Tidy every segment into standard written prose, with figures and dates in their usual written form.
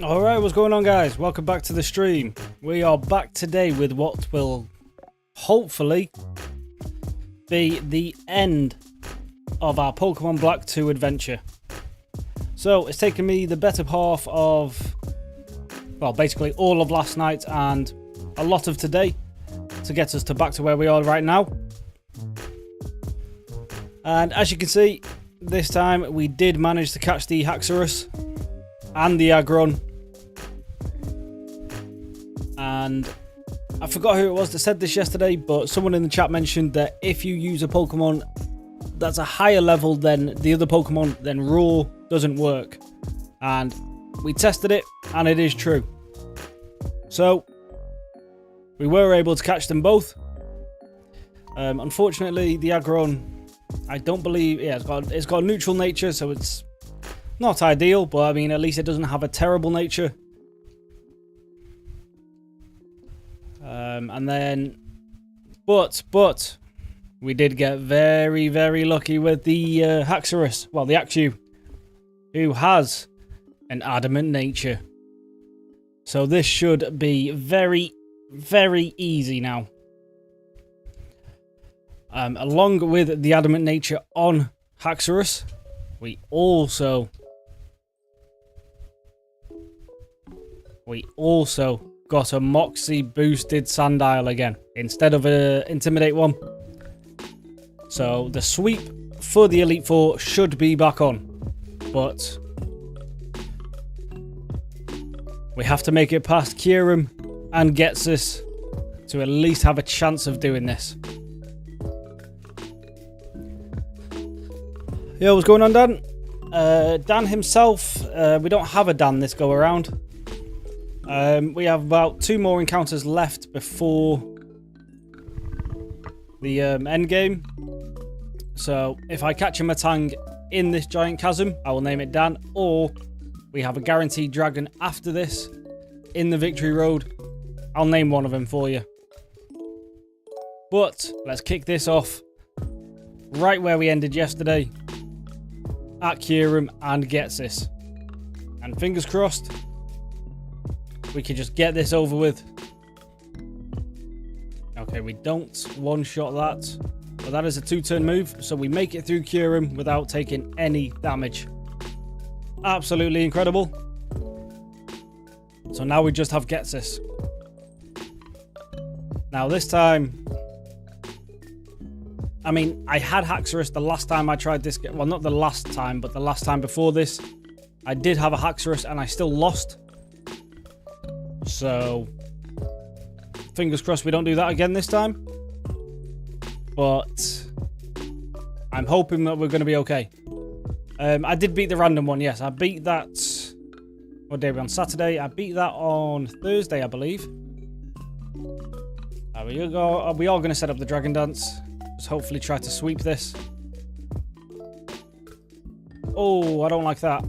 Alright, what's going on, guys? Welcome back to the stream. We are back today with what will hopefully be the end of our Pokemon Black 2 adventure. So it's taken me the better half of, well, basically all of last night and a lot of today to get us back to where we are right now. And as you can see, this time we did manage to catch the Haxorus and the Aggron. And I forgot who it was that said this yesterday, but someone in the chat mentioned that if you use a Pokemon that's a higher level than the other Pokemon, then Raw doesn't work. And we tested it, and it is true. So we were able to catch them both. Unfortunately, the Aggron, I don't believe, yeah, it's got a neutral nature, so it's not ideal, but I mean, at least it doesn't have a terrible nature. And then, but we did get very, very lucky with the Haxorus, well, the Axew, who has an adamant nature. So this should be very, very easy now. Along with the adamant nature on Haxorus, we also got a Moxie boosted Sandile again, instead of a Intimidate one. So the sweep for the Elite Four should be back on, but we have to make it past Kyurem and Ghetsis to at least have a chance of doing this. Yo, what's going on, Dan? Dan himself, we don't have a Dan this go around. We have about 2 more encounters left before the end game. So if I catch a Matang in this giant chasm, I will name it Dan. Or we have a guaranteed dragon after this in the Victory Road. I'll name one of them for you. But let's kick this off right where we ended yesterday, at Kyurem and Ghetsis. And fingers crossed, we can just get this over with. Okay, we don't one-shot that. But that is a 2-turn move, so we make it through Kyurem without taking any damage. Absolutely incredible. So now we just have Ghetsis. Now this time, I mean, I had Haxorus the last time I tried this. Well, not the last time, but the last time before this. I did have a Haxorus and I still lost. So, fingers crossed we don't do that again this time. But I'm hoping that we're going to be okay. I did beat the random one, yes. I beat that... What day are we on? Saturday. I beat that on Thursday, I believe. We are going to set up the Dragon Dance. Just hopefully try to sweep this. Oh, I don't like that.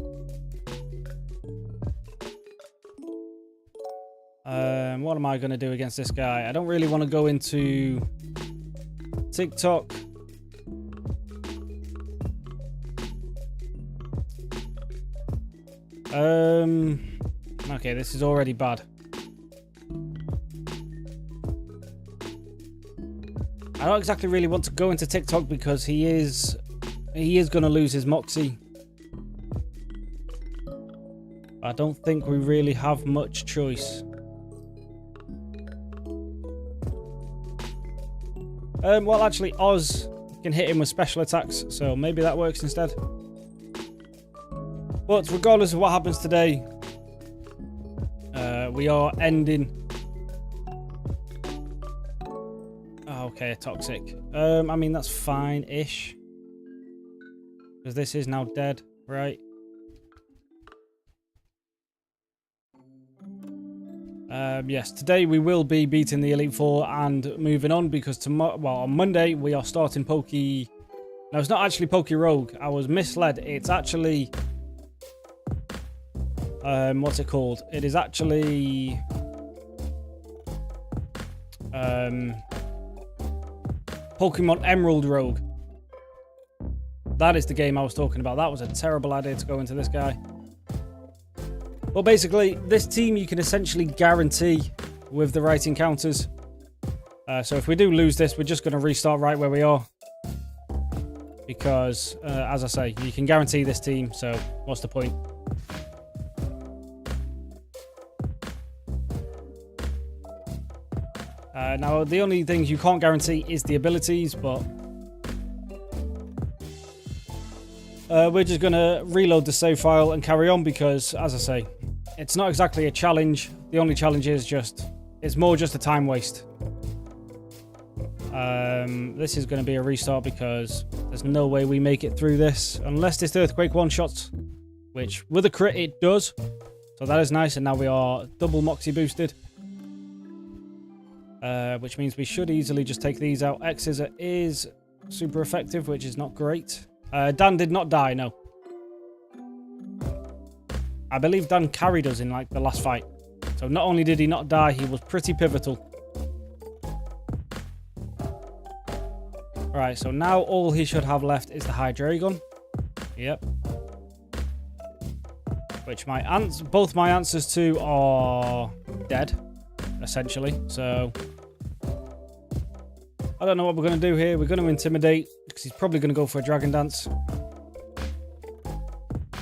What am I going to do against this guy? I don't really want to go into TikTok. Okay, this is already bad. I don't exactly really want to go into TikTok because he is going to lose his Moxie. I don't think we really have much choice. Well, actually, Oz can hit him with special attacks, so maybe that works instead. But regardless of what happens today, we are ending... Oh, okay, toxic. I mean, that's fine-ish. Because this is now dead, right? Yes, today we will be beating the Elite Four and moving on because tomorrow, well, on Monday we are starting No, it's not actually Rogue. I was misled. It's actually, what's it called? It is actually, Pokemon Emerald Rogue. That is the game I was talking about. That was a terrible idea to go into this guy. Well, basically, this team you can essentially guarantee with the right encounters. So if we do lose this, we're just going to restart right where we are. Because, as I say, you can guarantee this team, so what's the point? Now, the only things you can't guarantee is the abilities, but we're just going to reload the save file and carry on because, as I say, it's not exactly a challenge. The only challenge is it's more just a time waste. This is going to be a restart because there's no way we make it through this unless this earthquake one-shots, which with a crit it does. So that is nice, and now we are double Moxie boosted. Which means we should easily just take these out. X is super effective, which is not great. Dan did not die, no. I believe Dan carried us in like the last fight. So not only did he not die, he was pretty pivotal. Alright, so now all he should have left is the Hydreigon. Yep. Which both my answers to are dead, essentially. So I don't know what we're going to do here. We're going to intimidate because he's probably going to go for a Dragon Dance.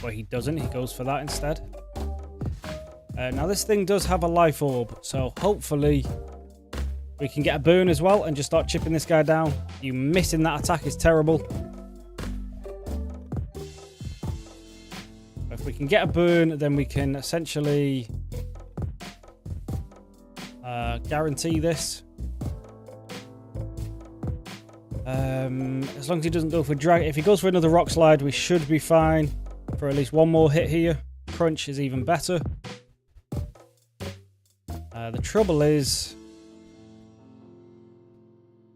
But he doesn't. He goes for that instead. Now this thing does have a life orb, so hopefully we can get a burn as well and just start chipping this guy down. You missing that attack is terrible. If we can get a burn, then we can essentially guarantee this. As long as he doesn't go for drag. If he goes for another rock slide, we should be fine for at least one more hit here. Crunch is even better. The trouble is,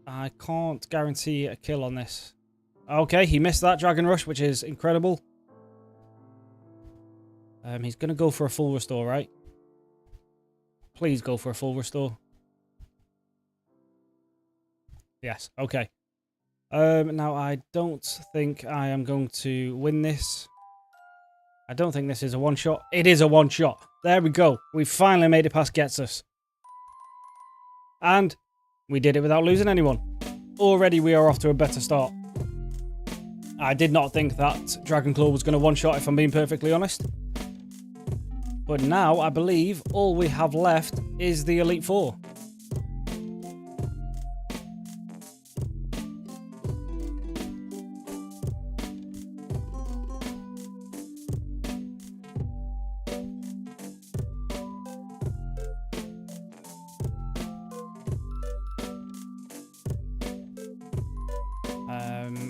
I can't guarantee a kill on this. Okay, he missed that Dragon Rush, which is incredible. He's going to go for a full restore, right? Please go for a full restore. Yes, okay. Now, I don't think I am going to win this. I don't think this is a one-shot. It is a one-shot. There we go. We finally made it past Gets Us. And we did it without losing anyone. Already we are off to a better start. I did not think that Dragon Claw was going to one-shot, if I'm being perfectly honest. But now, I believe, all we have left is the Elite Four.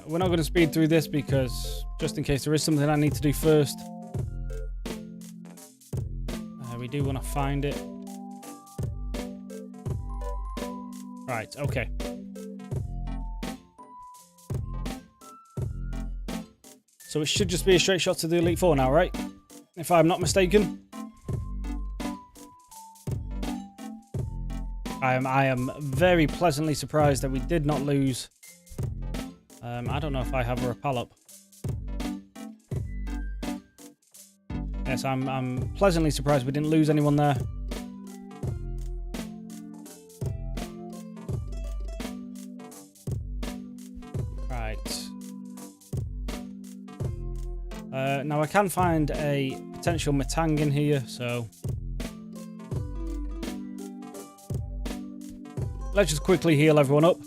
We're not going to speed through this because just in case there is something I need to do first. We do want to find it. Right, okay. So it should just be a straight shot to the Elite Four now, right? If I'm not mistaken. I am very pleasantly surprised that we did not lose. I don't know if I have a repel up. Yes, I'm pleasantly surprised we didn't lose anyone there. Right. Now I can find a potential Metang in here, so let's just quickly heal everyone up.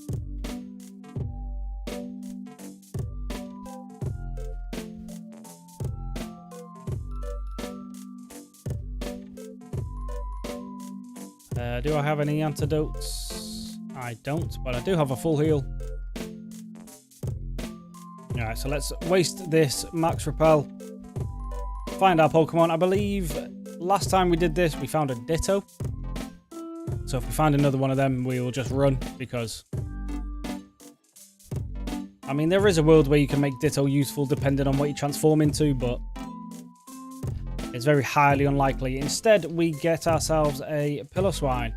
Do I have any antidotes? I don't, but I do have a full heal. Alright, so let's waste this max repel. Find our Pokemon. I believe last time we did this, we found a Ditto. So if we find another one of them, we will just run because... I mean, there is a world where you can make Ditto useful depending on what you transform into, but... it's very highly unlikely. Instead, we get ourselves a Piloswine.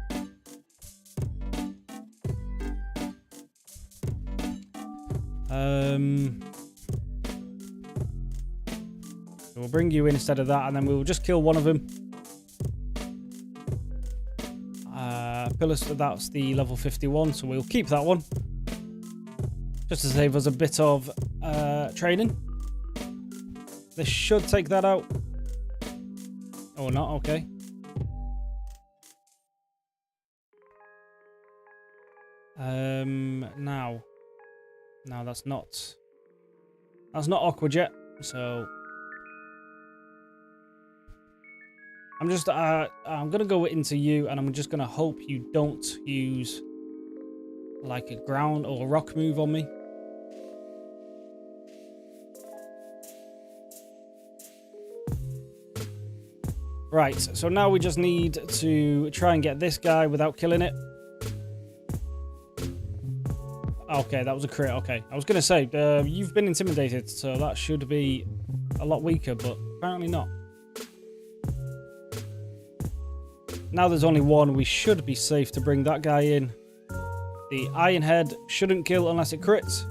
So we'll bring you in instead of that, and then we will just kill one of them. pillars, that's the level 51, so we'll keep that one. Just to save us a bit of training. This should take that out. Oh, not okay. Now that's not awkward yet. So I'm gonna go into you, and I'm just gonna hope you don't use like a ground or a rock move on me. Right, so now we just need to try and get this guy without killing it. Okay, that was a crit. Okay, I was going to say, you've been intimidated, so that should be a lot weaker, but apparently not. Now there's only one, we should be safe to bring that guy in. The Iron Head shouldn't kill unless it crits.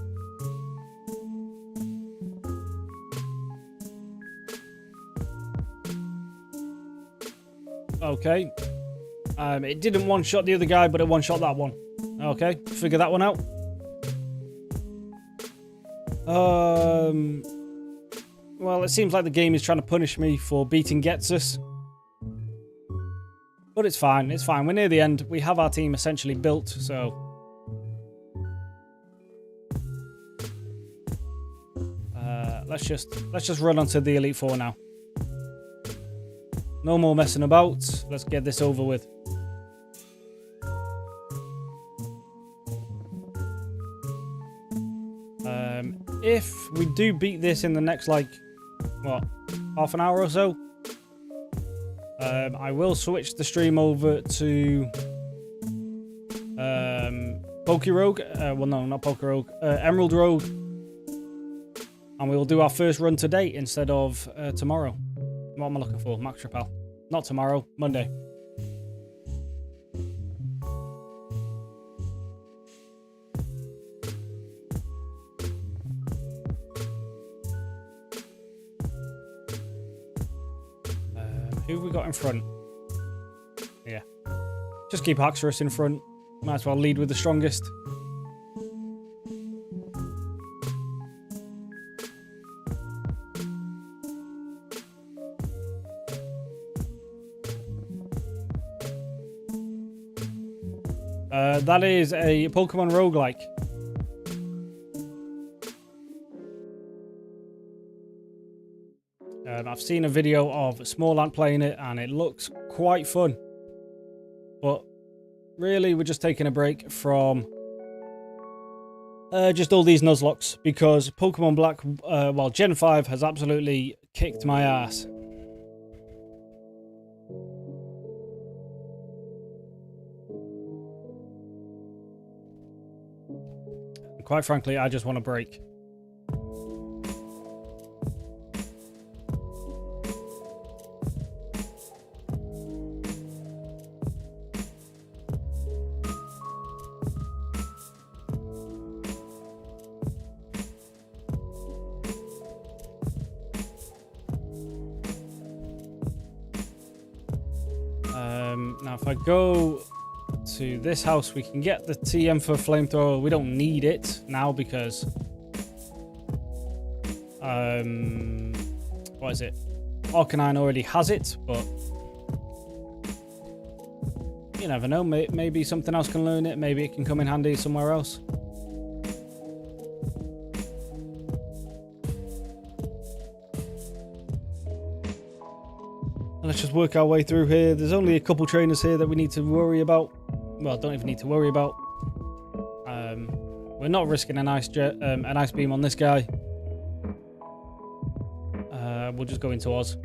Okay. It didn't one-shot the other guy, but it one-shot that one. Okay, figure that one out. Well, it seems like the game is trying to punish me for beating Getsus. But it's fine, it's fine. We're near the end. We have our team essentially built, so... let's just run onto the Elite Four now. No more messing about. Let's get this over with. If we do beat this in the next, like, what, half an hour or so, I will switch the stream over to Poke Rogue. Well, no, not Poke Rogue. Emerald Rogue. And we will do our first run today instead of tomorrow. What am I looking for? Max Repel. Not tomorrow, Monday. Who have we got in front? Yeah. Just keep Haxorus in front. Might as well lead with the strongest. That is a Pokemon roguelike. I've seen a video of Smallant playing it, and it looks quite fun. But really, we're just taking a break from just all these Nuzlocks, because Pokemon Black, well, Gen 5 has absolutely kicked my ass. Quite frankly, I just want a break. Now, if I go to this house, we can get the TM for flamethrower. We don't need it now because what is it? Arcanine already has it, but you never know. Maybe something else can learn it. Maybe it can come in handy somewhere else. Let's just work our way through here. There's only a couple trainers here that we need to worry about. Well, don't even need to worry about. We're not risking an ice beam on this guy. We'll just go into Oz.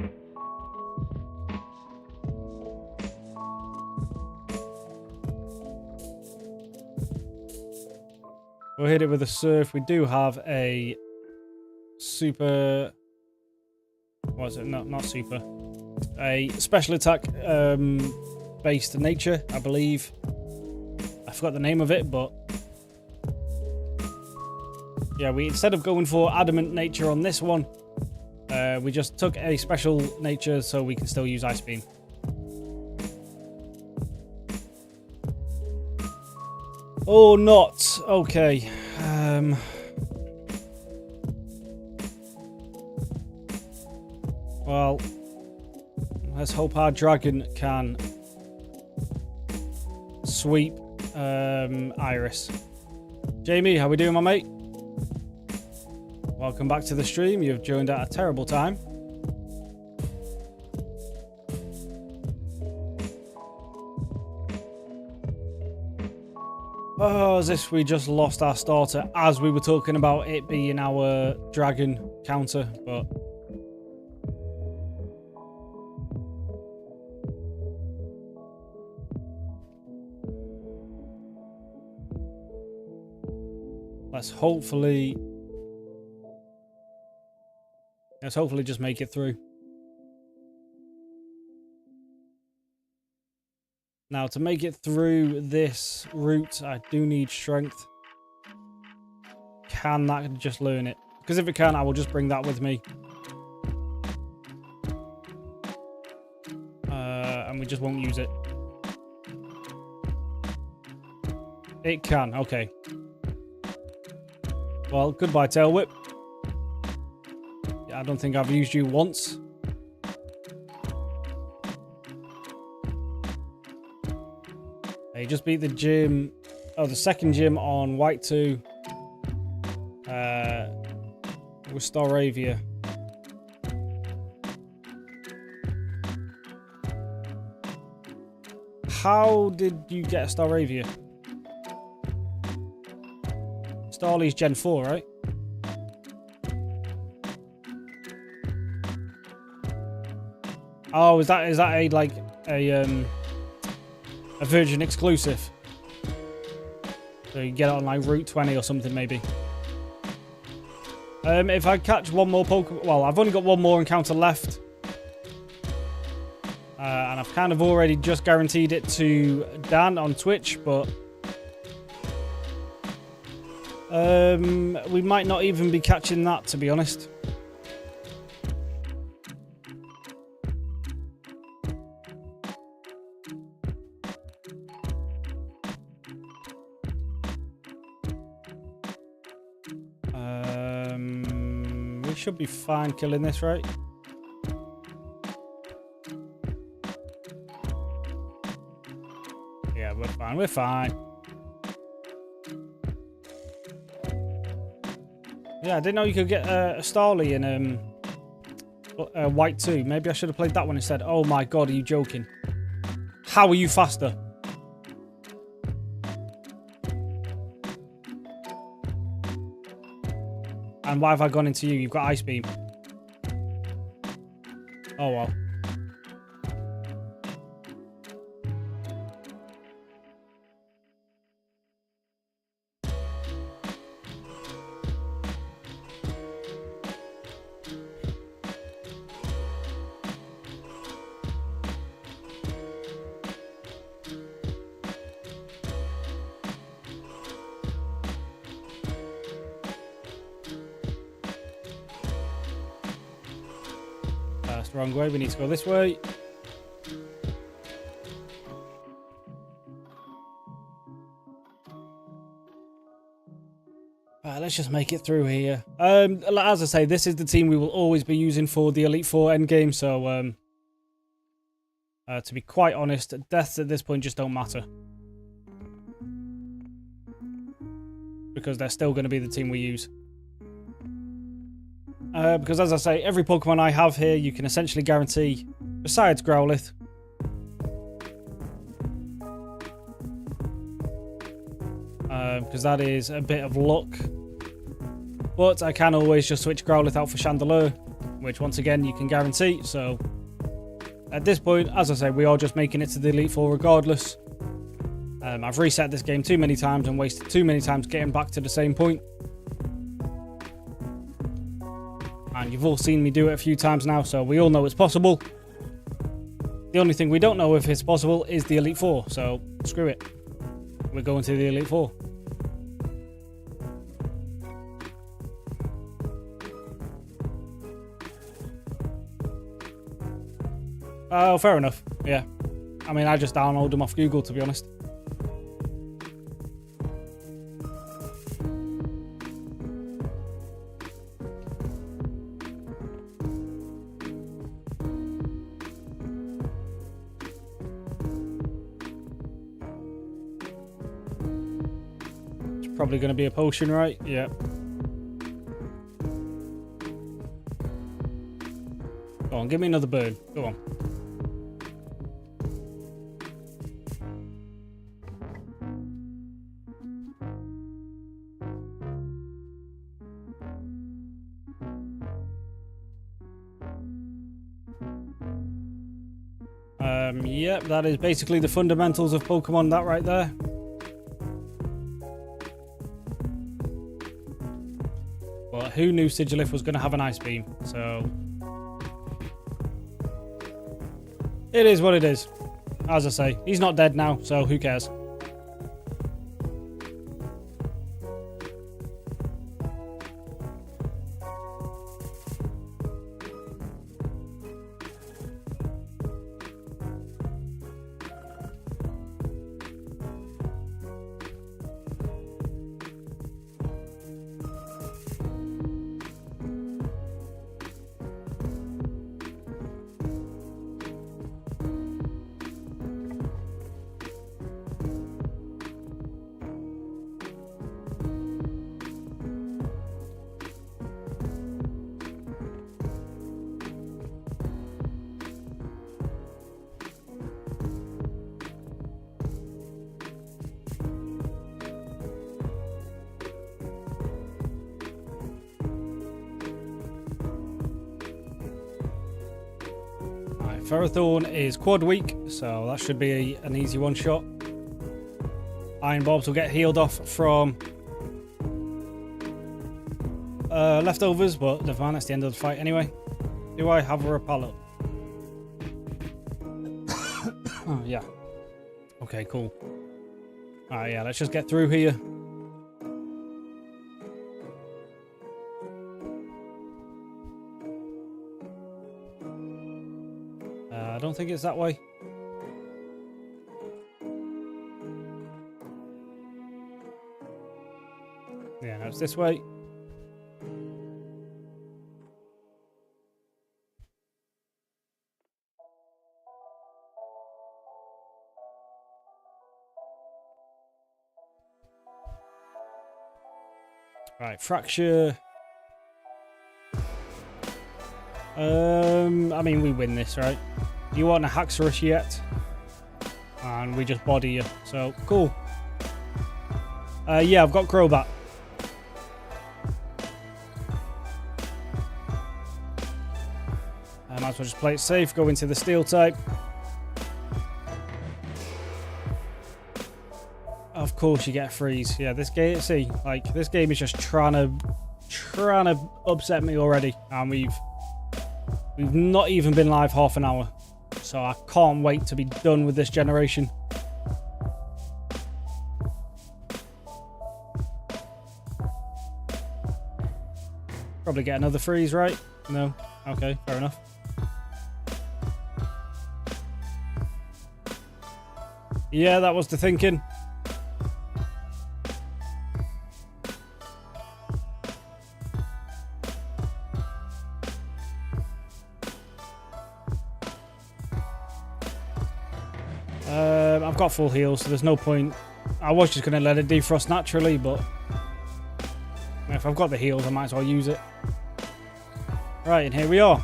We'll hit it with a surf. We do have a super. What is it? No, not super. A special attack based nature, I believe. I forgot the name of it, but yeah, we instead of going for adamant nature on this one, we just took a special nature so we can still use Ice Beam. Or not. Okay. Well, let's hope our dragon can sweep Iris. Jamie, how we doing, my mate? Welcome back to the stream. You've joined at a terrible time. Oh, as if we just lost our starter as we were talking about it being our dragon counter, but... Let's hopefully just make it through. Now, to make it through this route, I do need strength. Can that just learn it? Because if it can, I will just bring that with me. And we just won't use it. It can, okay. Well, goodbye, Tail Whip. Yeah, I don't think I've used you once. He just beat the gym. Oh, the second gym on White 2. With Staravia. How did you get a Staravia? Starly's Gen 4, right? Oh, is that a like a Virgin exclusive? So you get it on like Route 20 or something maybe. If I catch one more Pokemon, well, I've only got one more encounter left. And I've kind of already just guaranteed it to Dan on Twitch, but we might not even be catching that, to be honest. We should be fine killing this, right? Yeah, we're fine. We're fine. Yeah, I didn't know you could get a Starly in White 2. Maybe I should have played that one instead. Oh my god, are you joking? How are you faster? And why have I gone into you? You've got Ice Beam. Oh well. That's the wrong way. We need to go this way. Let's just make it through here. As I say, this is the team we will always be using for the Elite Four endgame. So, to be quite honest, deaths at this point just don't matter. Because they're still going to be the team we use. Because as I say, every Pokemon I have here, you can essentially guarantee, besides Growlithe, because that is a bit of luck. But I can always just switch Growlithe out for Chandelure, which once again you can guarantee. So at this point, as I say, we are just making it to the Elite Four regardless. I've reset this game too many times and wasted too many times getting back to the same point. And you've all seen me do it a few times now, so we all know it's possible. The only thing we don't know if it's possible is the Elite Four, so screw it. We're going to the Elite Four. Oh, fair enough. Yeah. I mean, I just downloaded them off Google, to be honest. Probably going to be a potion, right? Yeah. Go on, give me another bird. Go on. Yep, that is basically the fundamentals of Pokemon, that right there. But who knew Sigilif was going to have an Ice Beam? So it is what it is. As I say, he's not dead now, so who cares? Ferrothorn is quad weak, so that should be an easy one shot. Iron Bobs will get healed off from leftovers, but never mind, that's the end of the fight anyway. Do I have a repellent? Oh, yeah. Okay, cool. Alright, yeah, let's just get through here. I don't think it's that way. Yeah, no, it's this way. Right, fracture. I mean, we win this, right? You want a Haxorus yet? And we just body you. So, cool. Yeah, I've got Crobat. I might as well just play it safe, go into the Steel type. Of course you get a freeze. Yeah, this game, see, like, this game is just trying to upset me already. And we've not even been live half an hour. So I can't wait to be done with this generation. Probably get another freeze, right? No? Okay, fair enough. Yeah, that was the thinking. I've got full heals, so there's no point. I was just going to let it defrost naturally, but if I've got the heals, I might as well use it. Right, and here we are.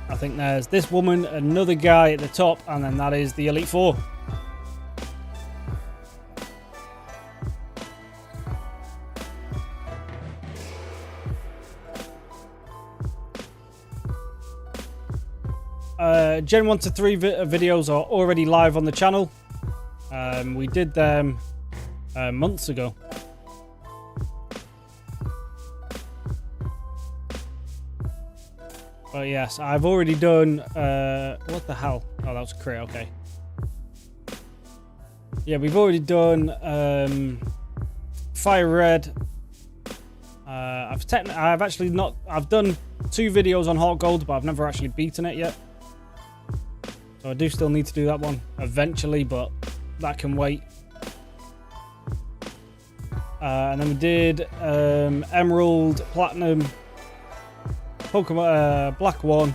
I think there's this woman, another guy at the top, and then that is the Elite Four. Gen 1 to 3 videos are already live on the channel. We did them months ago. But yes, I've already done... what the hell? Oh, that was a crit, okay. Yeah, we've already done Fire Red. I've done 2 videos on Heart Gold, but I've never actually beaten it yet. So I do still need to do that one eventually, but that can wait. And then we did Emerald, Platinum, Pokemon Black 1.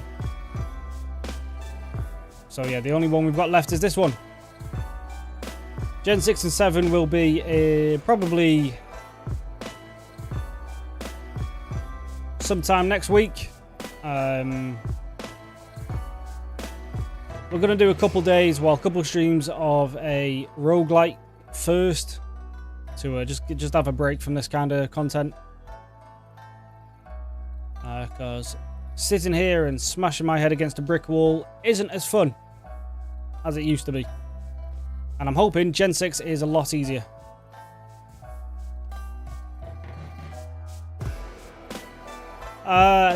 So yeah, the only one we've got left is this one. Gen 6 and 7 will be probably sometime next week. We're going to do a couple days, well, a couple of streams of a roguelite first to just have a break from this kind of content. Because sitting here and smashing my head against a brick wall isn't as fun as it used to be. And I'm hoping Gen 6 is a lot easier.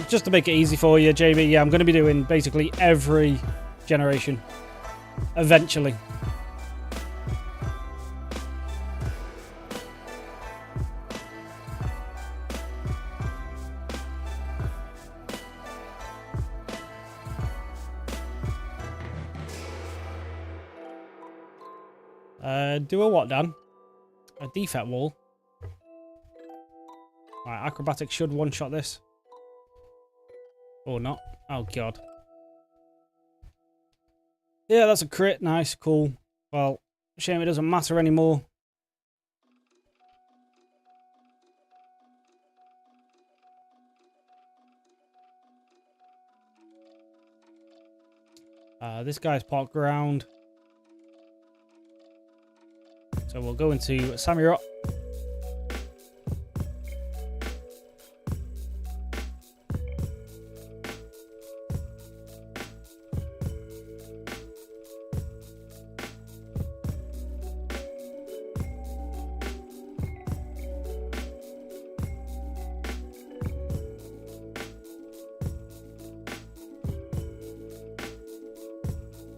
Just to make it easy for you, JB, yeah, I'm going to be doing basically every generation eventually. Do a what, Dan? A defect wall. Right, acrobatics should one-shot this. Or not. Oh, God. Yeah, that's a crit. Nice, cool. Well, shame it doesn't matter anymore. This guy's parked ground. So we'll go into Samurott.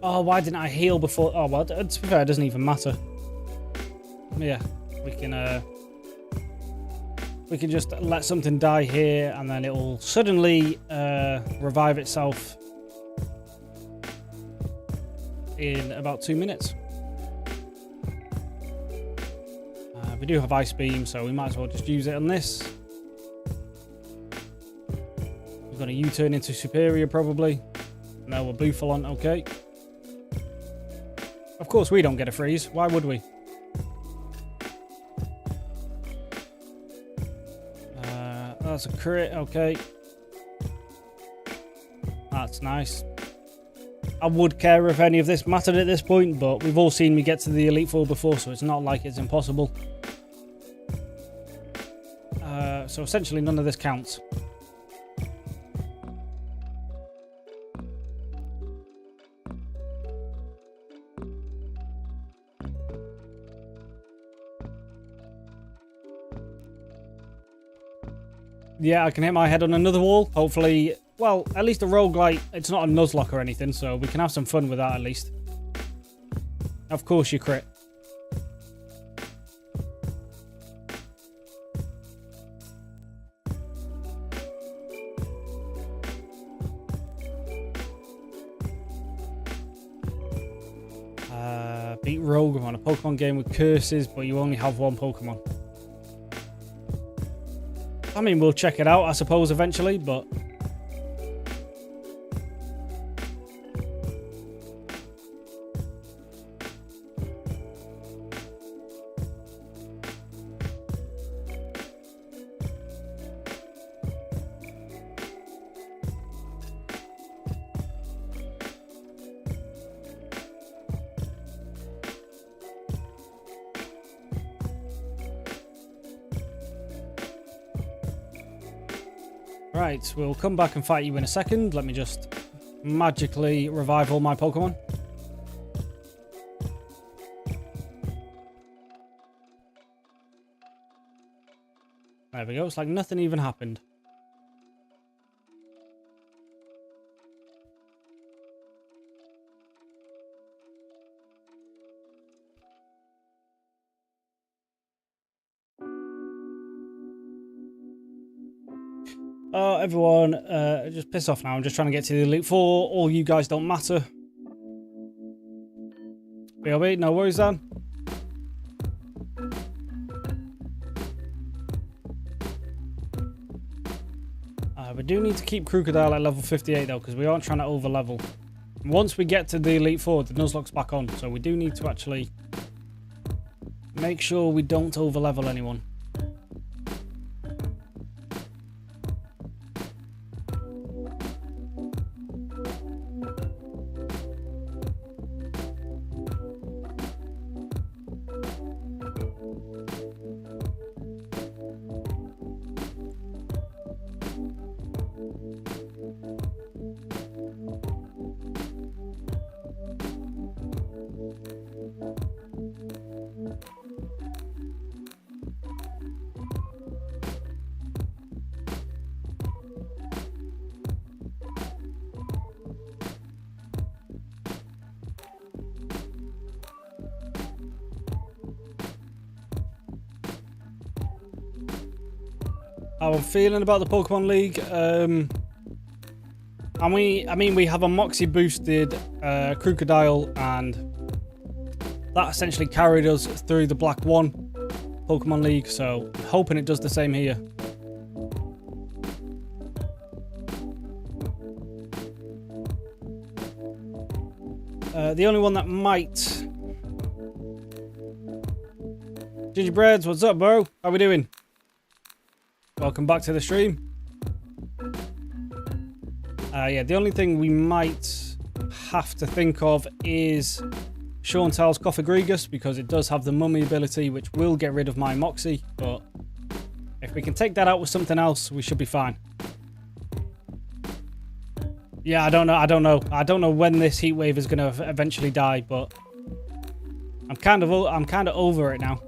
Oh, why didn't I heal before? Oh, well, to be fair, it doesn't even matter. Yeah, we can just let something die here, and then it will suddenly revive itself in about 2 minutes. We do have Ice Beam, so we might as well just use it on this. We're going to U-turn into Superior, probably. No, we're Bouffalon, okay. Of course we don't get a freeze. Why would we? That's a crit, okay. That's nice. I would care if any of this mattered at this point, but we've all seen me get to the Elite Four before, so it's not like it's impossible. So essentially none of this counts. Yeah, I can hit my head on another wall. Hopefully, well, at least a roguelite. It's not a Nuzlocke or anything, so we can have some fun with that at least. Of course you crit. Beat Rogue on a Pokemon game with curses, but you only have one Pokemon. I mean, we'll check it out, I suppose, eventually, but... Right, we'll come back and fight you in a second. Let me just magically revive all my Pokemon. There we go. It's like nothing even happened. Oh, everyone, just piss off now. I'm just trying to get to the Elite Four. All you guys don't matter. BLB, no worries, Dan. We do need to keep Crocodile at level 58, though, because we aren't trying to over-level. Once we get to the Elite Four, the Nuzlocke's back on, so we do need to actually make sure we don't overlevel anyone. How I'm feeling about the Pokemon League. I mean, we have a Moxie boosted Crocodile, and that essentially carried us through the Black 1 Pokemon League, so I'm hoping it does the same here. The only one that might... Gingerbreads, what's up, bro? How we doing? Welcome back to the stream. Yeah, the only thing we might have to think of is Shauntal's Coffagrigus, because it does have the Mummy ability, which will get rid of my Moxie, but if we can take that out with something else, we should be fine. Yeah, I don't know when this heat wave is going to eventually die, but I'm kind of over it now.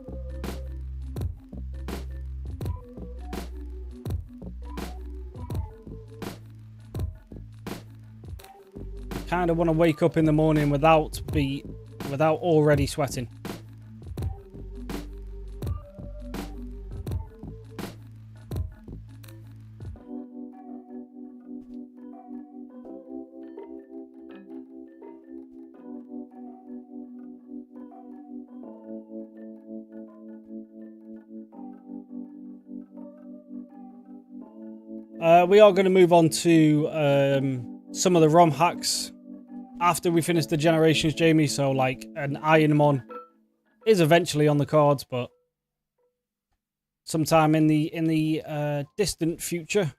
Kind of want to wake up in the morning without already sweating. We are going to move on to some of the ROM hacks after we finish the generations, Jamie. So like an Ironmon is eventually on the cards, but sometime in the distant future.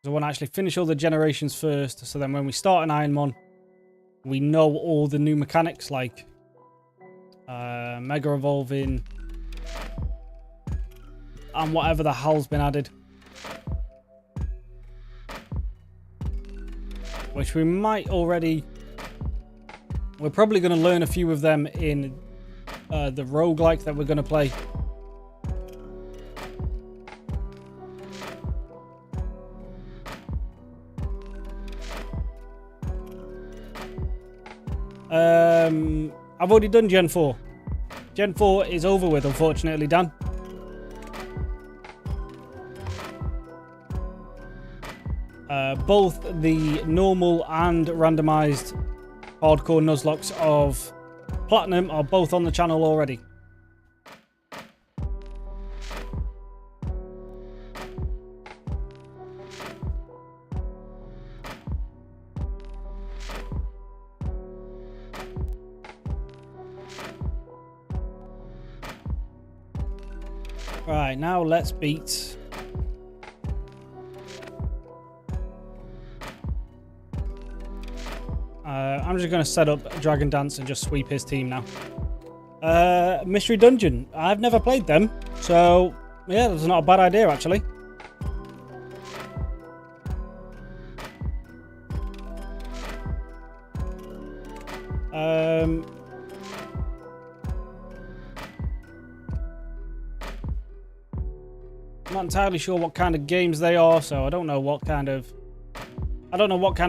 So I want to actually finish all the generations first, so then when we start an Ironmon, we know all the new mechanics like Mega Evolving and whatever the hell's been added. Which we might already... We're probably going to learn a few of them in the roguelike that we're going to play. I've already done Gen 4. Gen 4 is over with, unfortunately, Dan. Both the normal and randomized hardcore Nuzlockes of Platinum are both on the channel already. Right, now let's beat... I'm just going to set up Dragon Dance and just sweep his team now. Mystery Dungeon. I've never played them, so yeah, that's not a bad idea actually. I'm not entirely sure what kind of games they are, so I don't know what kind of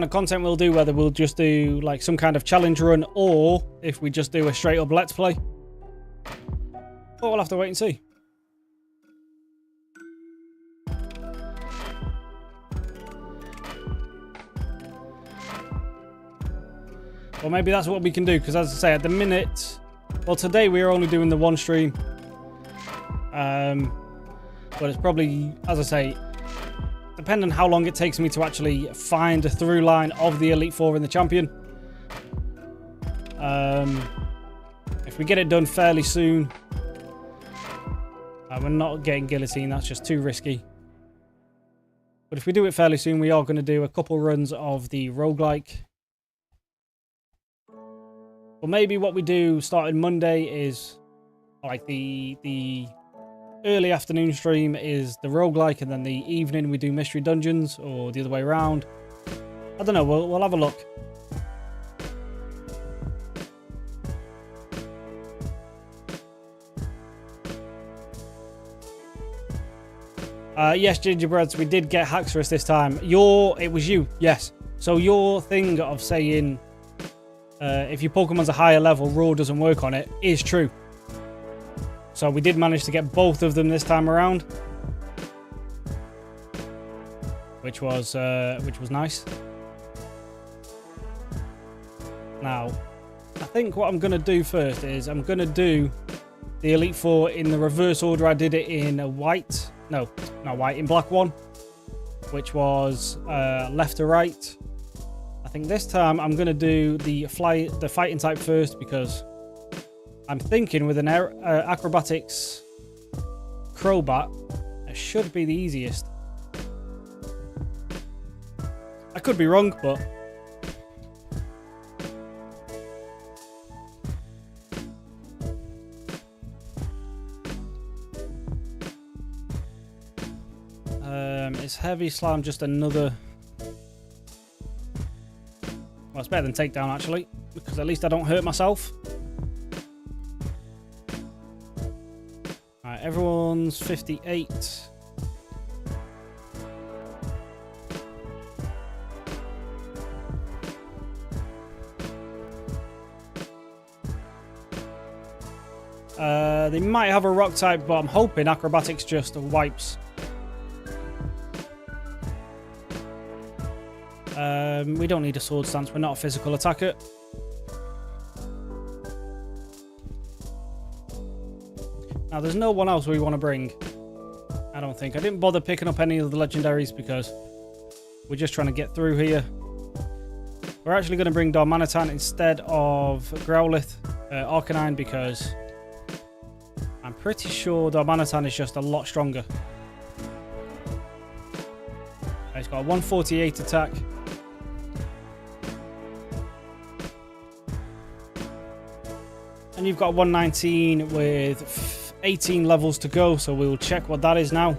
content we'll do, whether we'll just do like some kind of challenge run or if we just do a straight up let's play. But we'll have to wait and see. Or maybe that's what we can do, because as I say, at the minute, well, today we are only doing the one stream. But it's probably, as I say, depending on how long it takes me to actually find a through line of the Elite Four in the Champion. If we get it done fairly soon, we're not getting guillotine. That's just too risky. But if we do it fairly soon, we are going to do a couple runs of the roguelike. Well, maybe what we do starting Monday is like the early afternoon stream is the roguelike, and then the evening we do mystery dungeons, or the other way around. I don't know. We'll have a look. Yes, Gingerbreads, we did get Haxorus this time. It was you, yes. So your thing of saying if your Pokemon's a higher level, Raw doesn't work on it, is true. So we did manage to get both of them this time around, which was nice. Now, I think what I'm going to do first is I'm going to do the Elite Four in the reverse order I did it in white. No, not white, in black one, which was left to right. I think this time I'm going to do the fighting type first, because I'm thinking with an acrobatics Crobat, it should be the easiest. I could be wrong, but is Heavy Slam just another... Well, it's better than Takedown, actually, because at least I don't hurt myself. Alright, everyone's 58. They might have a rock type, but I'm hoping acrobatics just wipes. We don't need a sword stance. We're not a physical attacker. Now, there's no one else we want to bring. I don't think. I didn't bother picking up any of the legendaries because we're just trying to get through here. We're actually going to bring Darmanitan instead of Growlithe, Arcanine, because I'm pretty sure Darmanitan is just a lot stronger. It's got a 148 attack. And you've got 119 with 18 levels to go, so we will check what that is now.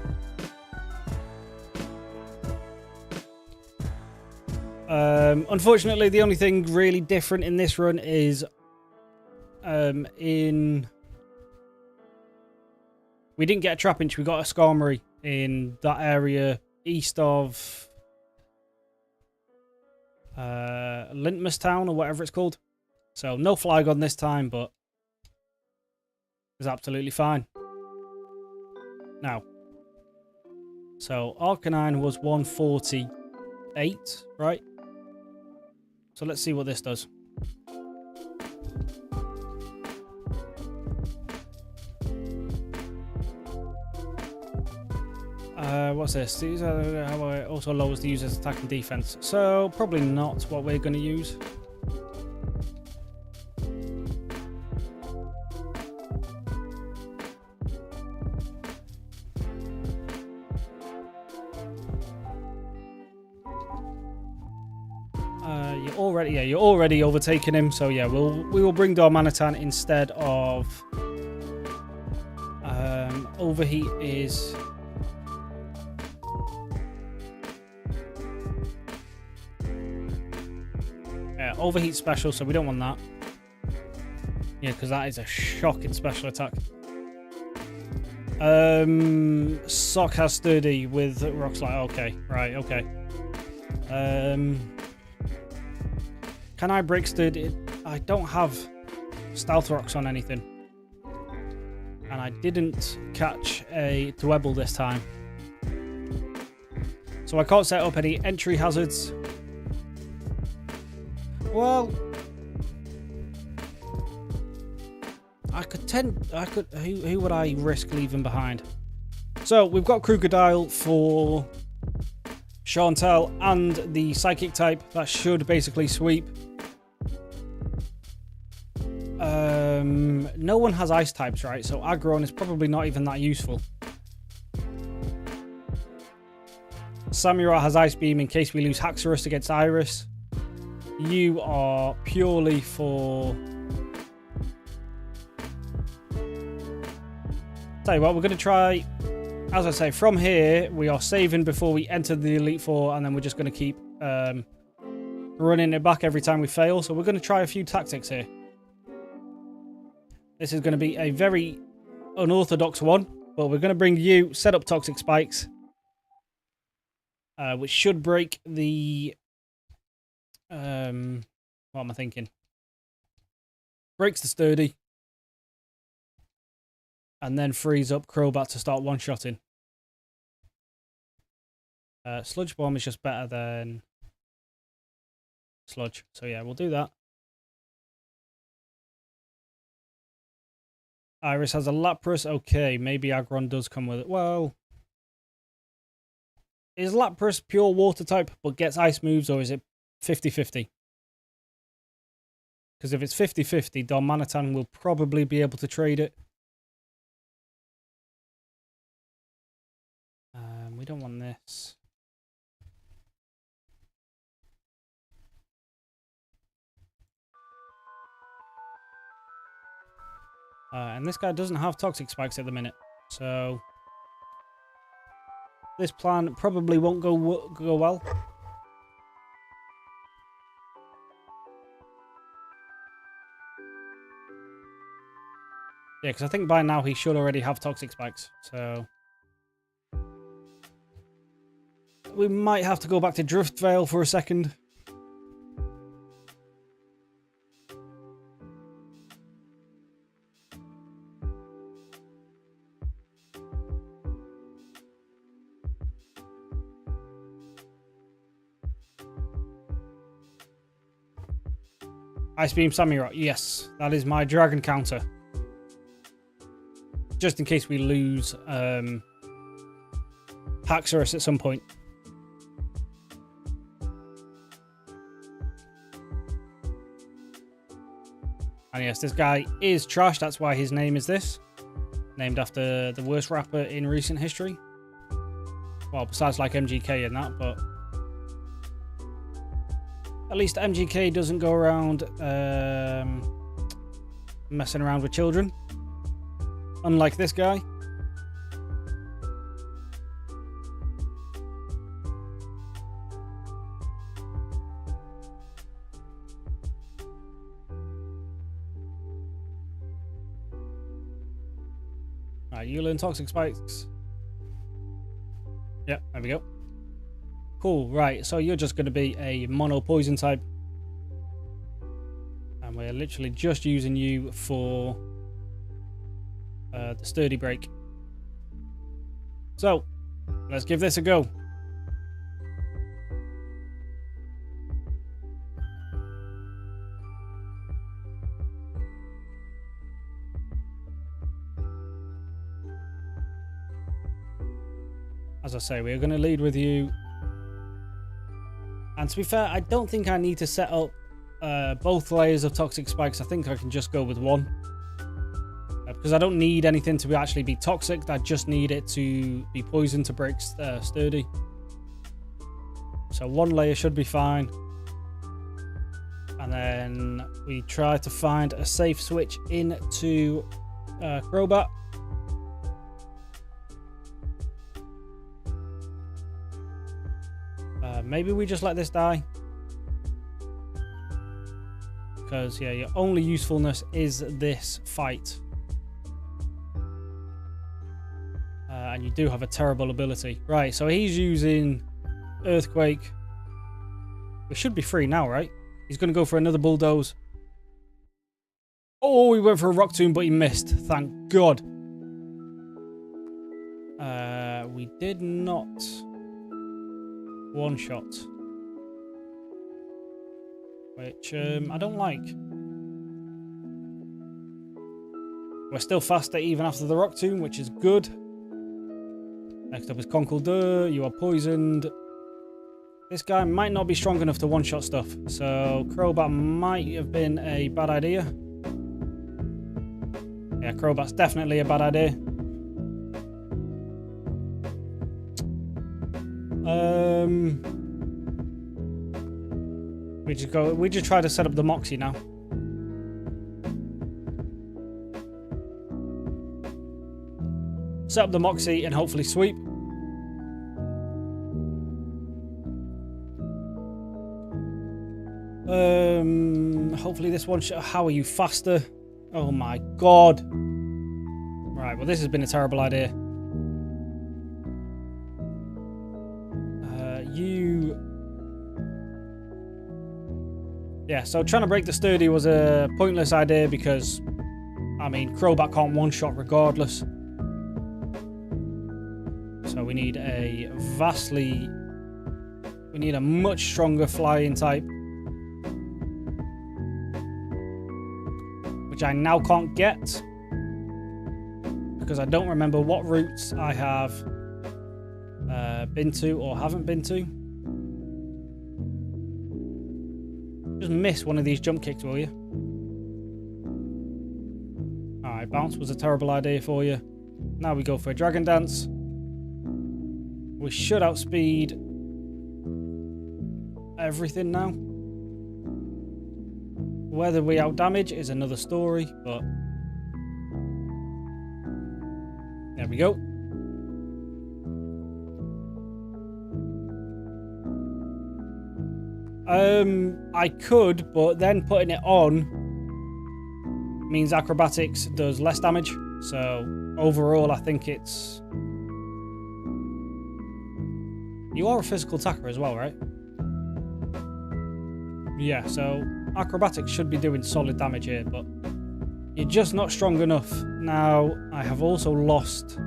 Unfortunately, the only thing really different in this run is we didn't get a Trapinch, we got a Skarmory in that area east of Lintmas Town, or whatever it's called. So no Flygon this time, but it's absolutely fine. Now, so Arcanine was 148, right? So let's see what this does. What's this? These are also lowers the user's attack and defense. So probably not what we're going to use. You're already overtaking him. So yeah, we will bring Darmanitan instead of Overheat is. Overheat special, so we don't want that. Yeah, because that is a shocking special attack. Sock has sturdy with rock slide. Okay, right, okay. Can I break sturdy? I don't have stealth rocks on anything. And I didn't catch a Dwebble this time. So I can't set up any entry hazards. Well, who would I risk leaving behind? So we've got Crocodile for Chantel and the Psychic type. That should basically sweep. No one has ice types, right? So Aggron is probably not even that useful. Samurott has Ice Beam in case we lose Haxorus against Iris. You are purely for... Tell you what, we're going to try... As I say, from here, we are saving before we enter the Elite Four, and then we're just going to keep running it back every time we fail. So we're going to try a few tactics here. This is going to be a very unorthodox one, but we're going to bring you, set up Toxic Spikes, which should break the... what am I thinking? Breaks the Sturdy. And then frees up Crobat to start one-shotting. Sludge Bomb is just better than Sludge. So yeah, we'll do that. Iris has a Lapras. Okay, maybe Aggron does come with it. Well, is Lapras pure water type but gets ice moves, or is it 50-50? Because if it's 50-50, Darmanitan will probably be able to trade it. We don't want this. And this guy doesn't have Toxic Spikes at the minute, so this plan probably won't go well. Yeah, because I think by now he should already have Toxic Spikes, so we might have to go back to Drift Veil for a second. Ice Beam Samurott, yes, that is my dragon counter. Just in case we lose Haxorus at some point. And yes, this guy is trash, that's why his name is this. Named after the worst rapper in recent history. Well, besides like MGK and that, but... At least MGK doesn't go around messing around with children. Unlike this guy. Right, you learn Toxic Spikes. Yep, there we go. Cool, right, so you're just going to be a mono poison type. And we're literally just using you for the Sturdy break. So, let's give this a go. As I say, we're going to lead with you. And to be fair, I don't think I need to set up both layers of Toxic Spikes. I think I can just go with one. Because I don't need anything to actually be toxic. I just need it to be poison to break Sturdy. So one layer should be fine. And then we try to find a safe switch into Crobat. Maybe we just let this die. Because, yeah, your only usefulness is this fight. And you do have a terrible ability. Right, so he's using Earthquake. We should be free now, right? He's going to go for another Bulldoze. Oh, he went for a Rock Tomb, but he missed. Thank God. We did not... one shot, which I don't like. We're still faster even after the Rock Tomb, which is good. Next up is Conkeldurr. You are poisoned. This guy might not be strong enough to one-shot stuff, so Crobat might have been a bad idea. Yeah, crowbat's definitely a bad idea. We just try to set up the Moxie now. Set up the Moxie and hopefully sweep. Hopefully this one. How are you faster? Oh my god. Right, well this has been a terrible idea. Yeah, so trying to break the sturdy was a pointless idea because, I mean, crowbat can't one-shot regardless. So we need a much stronger flying type. Which I now can't get. Because I don't remember what routes I have been to or haven't been to. Just miss one of these jump kicks, will you? Alright, bounce was a terrible idea for you. Now we go for a dragon dance. We should outspeed everything now. Whether we outdamage is another story, but there we go. I could, but then putting it on means acrobatics does less damage. So overall, I think it's... You are a physical attacker as well, right? Yeah, so acrobatics should be doing solid damage here, but you're just not strong enough. Now, I have also lost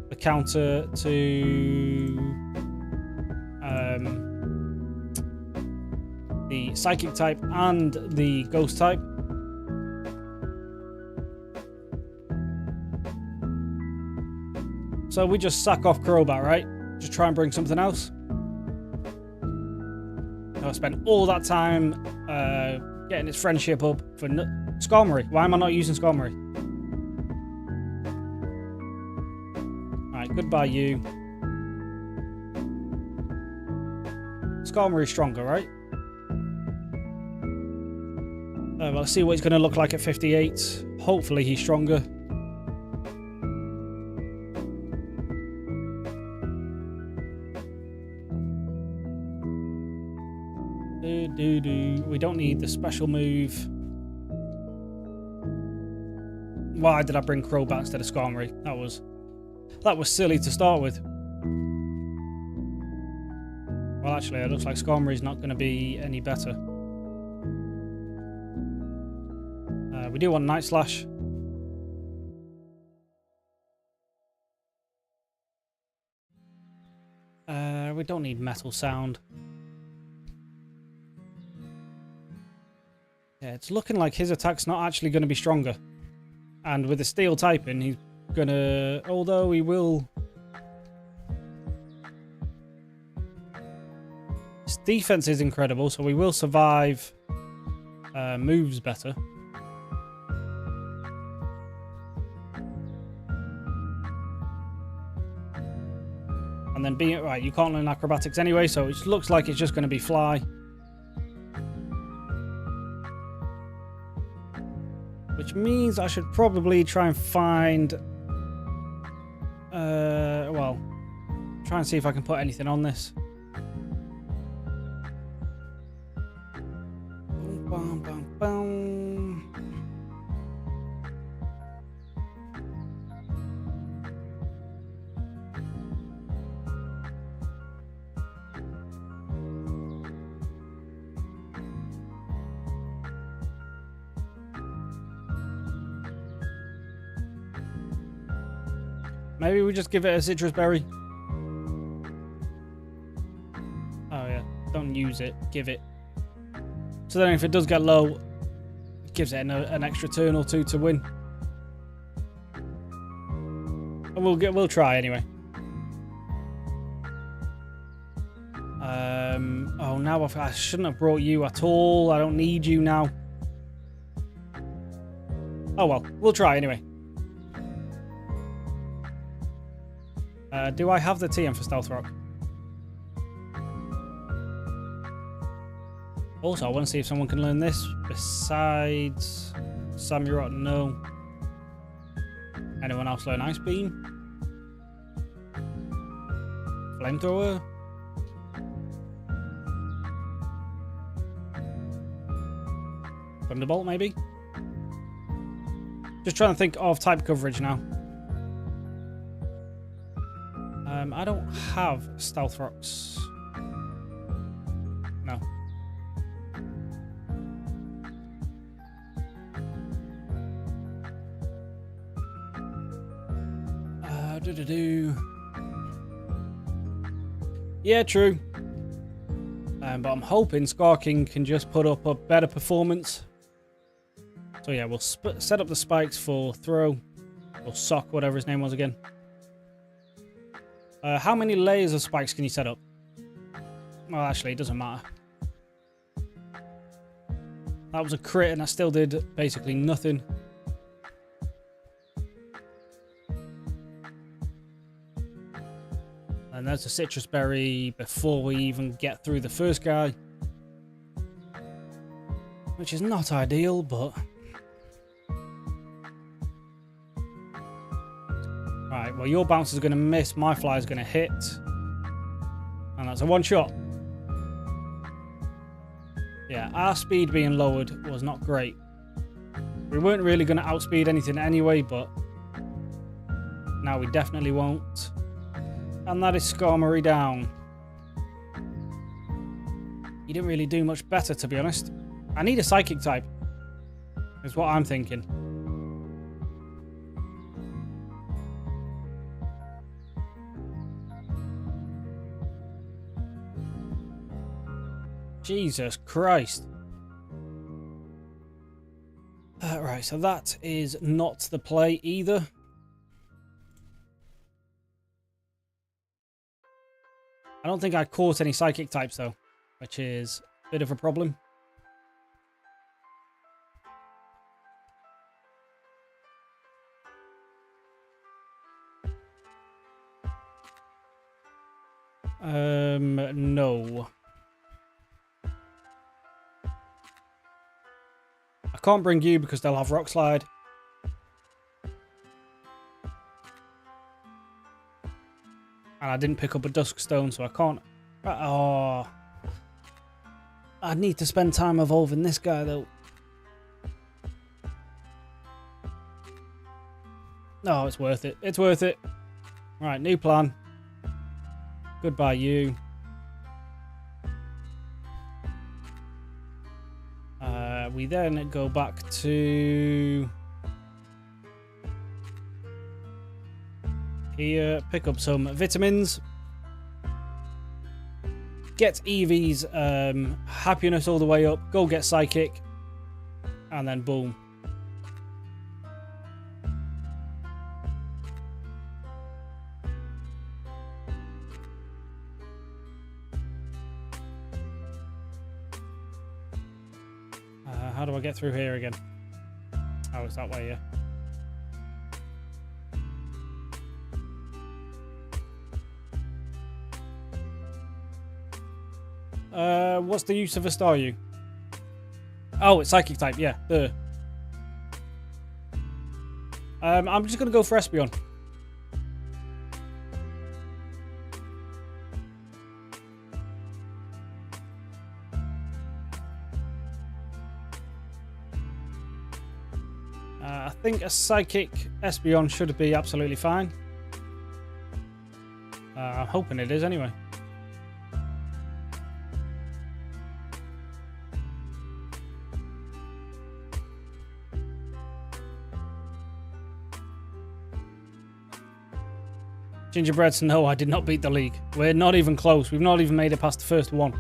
the counter to the psychic type and the ghost type. So we just sack off crowbat, right? Just try and bring something else. I spent all that time getting its friendship up for Skarmory. Why am I not using Skarmory? Alright, goodbye you. Skarmory's stronger, right? Well, let's see what he's going to look like at 58. Hopefully he's stronger. We don't need the special move. Why did I bring crowbat instead of Skarmory? That was silly to start with. Well, actually, it looks like Skarmory's not going to be any better. We do want Night Slash. We don't need Metal Sound. Yeah, it's looking like his attack's not actually going to be stronger. And with the steel typing, he's going to... Although he will... His defense is incredible, so we will survive moves better. And then being... Right, you can't learn acrobatics anyway, so it looks like it's just going to be fly. Which means I should probably try and find... well, try and see if I can put anything on this. Bum, bum, bum. Maybe we just give it a citrus berry. Oh yeah, don't use it, give it. So then if it does get low, it gives it an extra turn or two to win. And we'll try anyway. Oh, now I shouldn't have brought you at all. I don't need you now. Oh well, we'll try anyway. Do I have the TM for Stealth Rock? Also, I want to see if someone can learn this besides Samurai. No. Anyone else learn Ice Beam? Flamethrower? Thunderbolt, maybe? Just trying to think of type coverage now. I don't have Stealth Rocks. No. Yeah, true. But I'm hoping Scar King can just put up a better performance. So yeah, we'll set up the spikes for throw or sock, whatever his name was again. How many layers of spikes can you set up? Well, actually, it doesn't matter. That was a crit and I still did basically nothing. And there's a citrus berry before we even get through the first guy. Which is not ideal, but... Right, well, your bounce is going to miss, my fly is going to hit. And that's a one shot. Yeah, our speed being lowered was not great. We weren't really going to outspeed anything anyway, but now we definitely won't. And that is Skarmory down. He didn't really do much better, to be honest. I need a Psychic type, is what I'm thinking. Jesus Christ. Right, so that is not the play either. I don't think I caught any Psychic types though, which is a bit of a problem. No. I can't bring you because they'll have Rock Slide. And I didn't pick up a Dusk Stone, so I can't... Oh. I need to spend time evolving this guy, though. No, it's worth it. It's worth it. Right, new plan. Goodbye, you. We then go back to... here, pick up some vitamins. Get Eevee's happiness all the way up. Go get Psychic. And then boom. How do I get through here again? Oh, it's that way, yeah. What's the use of a Staryu? Oh, it's Psychic type, yeah. Duh. I'm just going to go for Espeon. I think a Psychic Espeon should be absolutely fine. I'm hoping it is anyway. Gingerbreads, no, I did not beat the league. We're not even close. We've not even made it past the first one.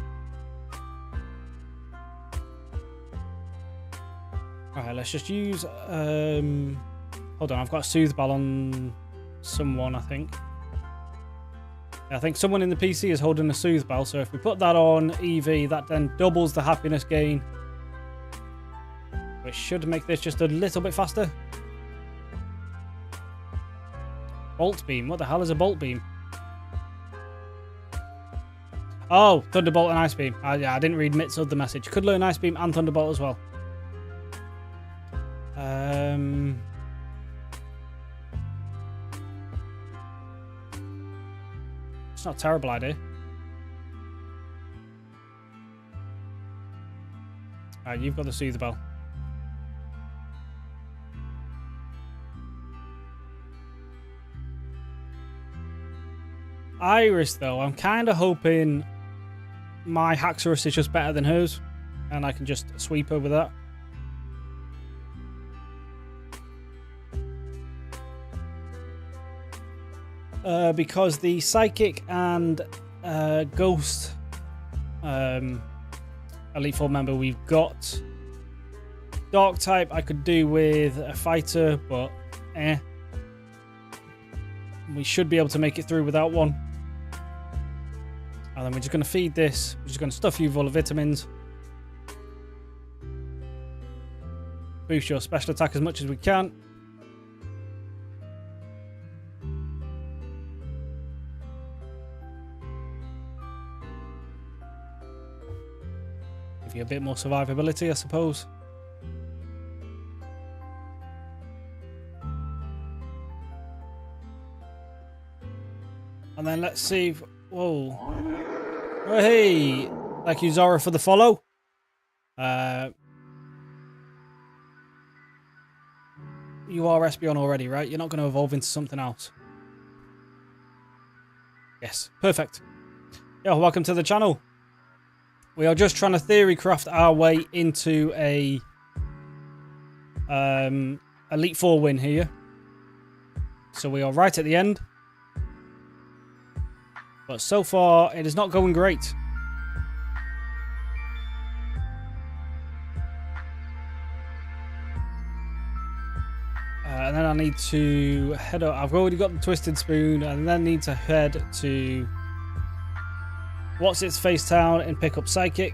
Alright, let's just use... hold on, I've got a Soothe Ball on someone, I think. I think someone in the PC is holding a Soothe Ball, so if we put that on Eevee, that then doubles the happiness gain. which should make this just a little bit faster. Bolt beam. What the hell is a bolt beam? Oh, Thunderbolt and Ice Beam. Yeah, I didn't read Mitt's other message. Could learn Ice Beam and Thunderbolt as well. It's not a terrible idea. Alright, you've got the Soothe Bell. Iris, though, I'm kind of hoping my Haxorus is just better than hers, and I can just sweep over that. Because the Psychic and Ghost Elite Four member we've got, Dark type I could do with a Fighter, but we should be able to make it through without one. And then we're just going to feed this. We're just going to stuff you full of vitamins. Boost your special attack as much as we can. Give you a bit more survivability, I suppose. And then let's see if... Whoa. Oh, hey! Thank you, Zara, for the follow. You are Espeon already, right? You're not going to evolve into something else. Yes, perfect. Yeah, welcome to the channel. We are just trying to theory craft our way into a Elite Four win here. So we are right at the end. But so far, it is not going great. And then I need to head up. I've already got the Twisted Spoon, and then need to head to What's Its Face Town and pick up Psychic.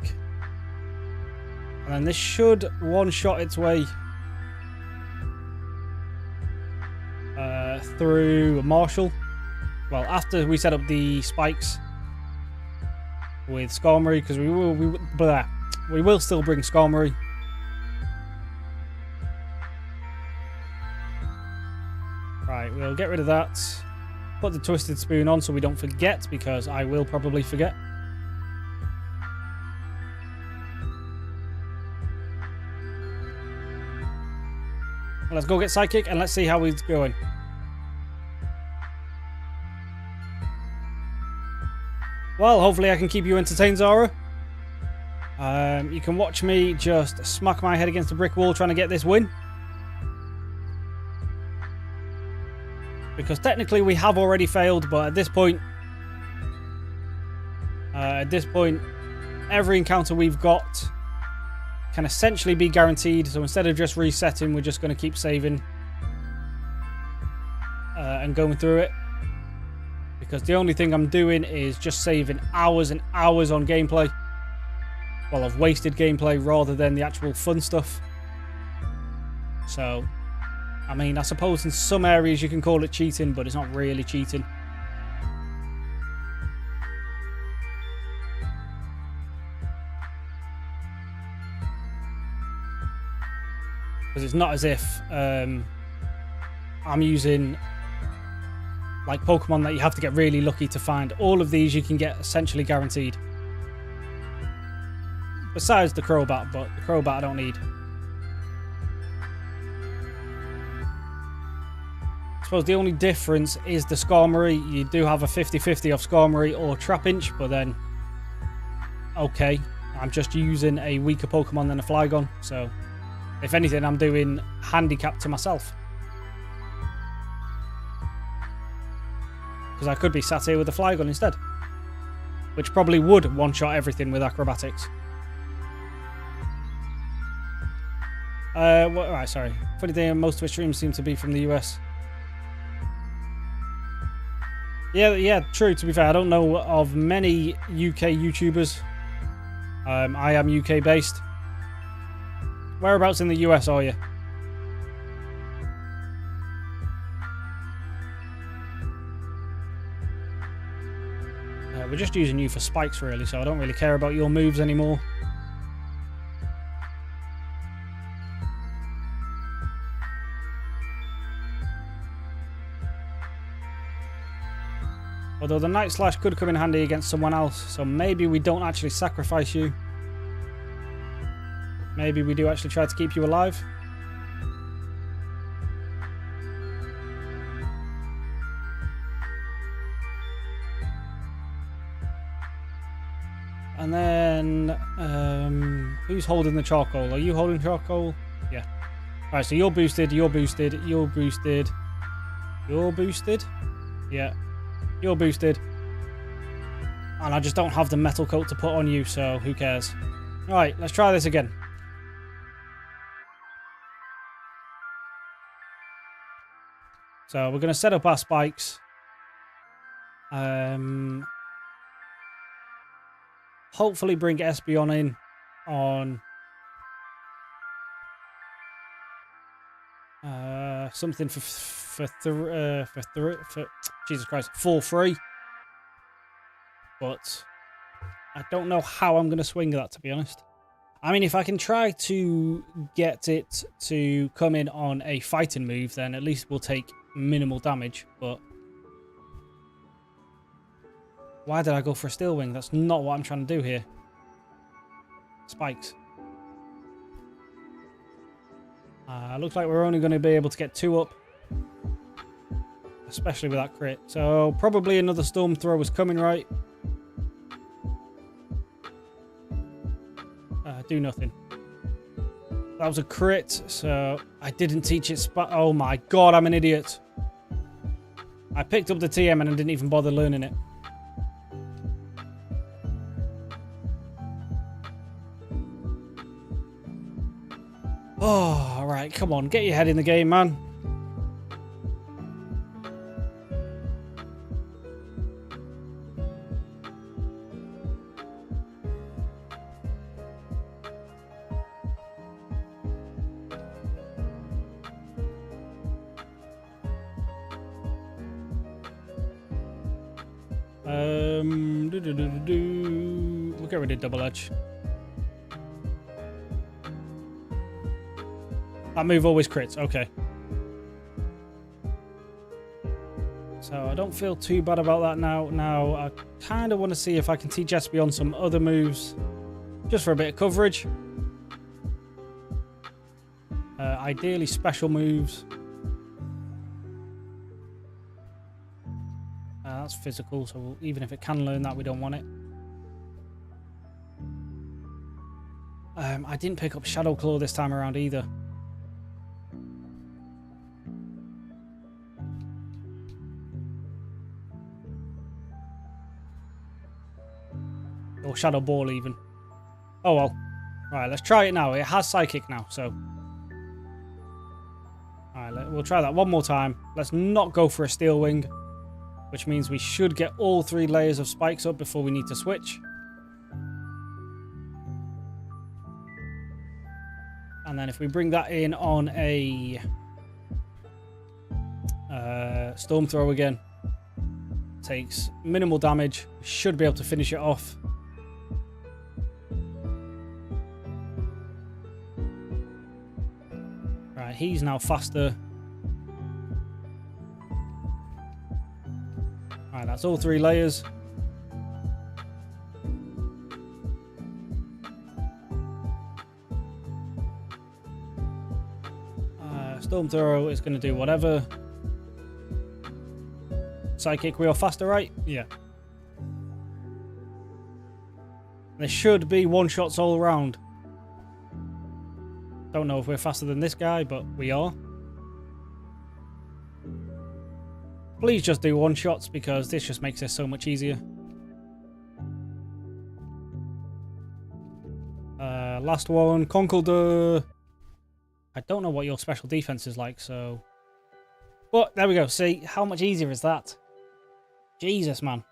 And then this should one-shot its way through Marshall. Well, after we set up the spikes with Skarmory, because we will still bring Skarmory. Right, we'll get rid of that. Put the Twisted Spoon on so we don't forget, because I will probably forget. Let's go get Psychic and let's see how he's going. Well, hopefully I can keep you entertained, Zara. You can watch me just smack my head against a brick wall trying to get this win. Because technically we have already failed, but at this point, every encounter we've got can essentially be guaranteed. So instead of just resetting, we're just going to keep saving and going through it. Because the only thing I'm doing is just saving hours and hours on gameplay. Well, I've wasted gameplay rather than the actual fun stuff. So, I mean, I suppose in some areas you can call it cheating, but it's not really cheating. Because it's not as if I'm using like Pokemon that you have to get really lucky to find. All of these you can get essentially guaranteed. Besides the Crobat, but the Crobat I don't need. I suppose the only difference is the Skarmory. You do have a 50-50 of Skarmory or Trapinch, but then, okay, I'm just using a weaker Pokemon than a Flygon, so if anything, I'm doing handicap to myself. Because I could be sat here with a Flygon instead, which probably would one-shot everything with acrobatics. Right, sorry. Funny thing, most of the streams seem to be from the US. Yeah, true, to be fair. I don't know of many UK YouTubers. I am UK based. Whereabouts in the US are you? We're just using you for spikes, really, so I don't really care about your moves anymore. Although the Night Slash could come in handy against someone else, so maybe we don't actually sacrifice you. Maybe we do actually try to keep you alive. And then, who's holding the charcoal? Are you holding charcoal? Yeah. Alright, so you're boosted, you're boosted, you're boosted. You're boosted? Yeah. You're boosted. And I just don't have the metal coat to put on you, so who cares? Alright, let's try this again. So we're going to set up our spikes. Hopefully bring Espeon in on something for Jesus Christ 4-3. But I don't know how I'm going to swing that, to be honest. I mean, if I can try to get it to come in on a fighting move, then at least we'll take minimal damage. But why did I go for a Steel Wing? That's not what I'm trying to do here. Spikes. Looks like we're only going to be able to get 2 up. Especially with that crit. So probably another Storm Throw is coming, right? Do nothing. That was a crit, so I didn't teach it. Oh my god, I'm an idiot. I picked up the TM and I didn't even bother learning it. Oh, alright, come on, get your head in the game, man. We'll get rid of Double Edge. That move always crits, okay. So I don't feel too bad about that now. Now I kind of want to see if I can teach Espeon some other moves. Just for a bit of coverage. Ideally special moves. That's physical, so even if it can learn that, we don't want it. I didn't pick up Shadow Claw this time around either. Or Shadow Ball even. Oh well. Right, let's try it now. It has Psychic now, so. Alright, we'll try that one more time. Let's not go for a Steel Wing. Which means we should get all 3 layers of spikes up before we need to switch. And then if we bring that in on a Storm Throw again, takes minimal damage, should be able to finish it off. Right, he's now faster. Right, that's all 3 layers. Storm Throw is going to do whatever. Psychic, we are faster, right? Yeah. There should be one-shots all around. Don't know if we're faster than this guy, but we are. Please just do one-shots because this just makes this so much easier. Last one, Conkeldurr. I don't know what your special defense is like, so... But, there we go. See, how much easier is that? Jesus, man.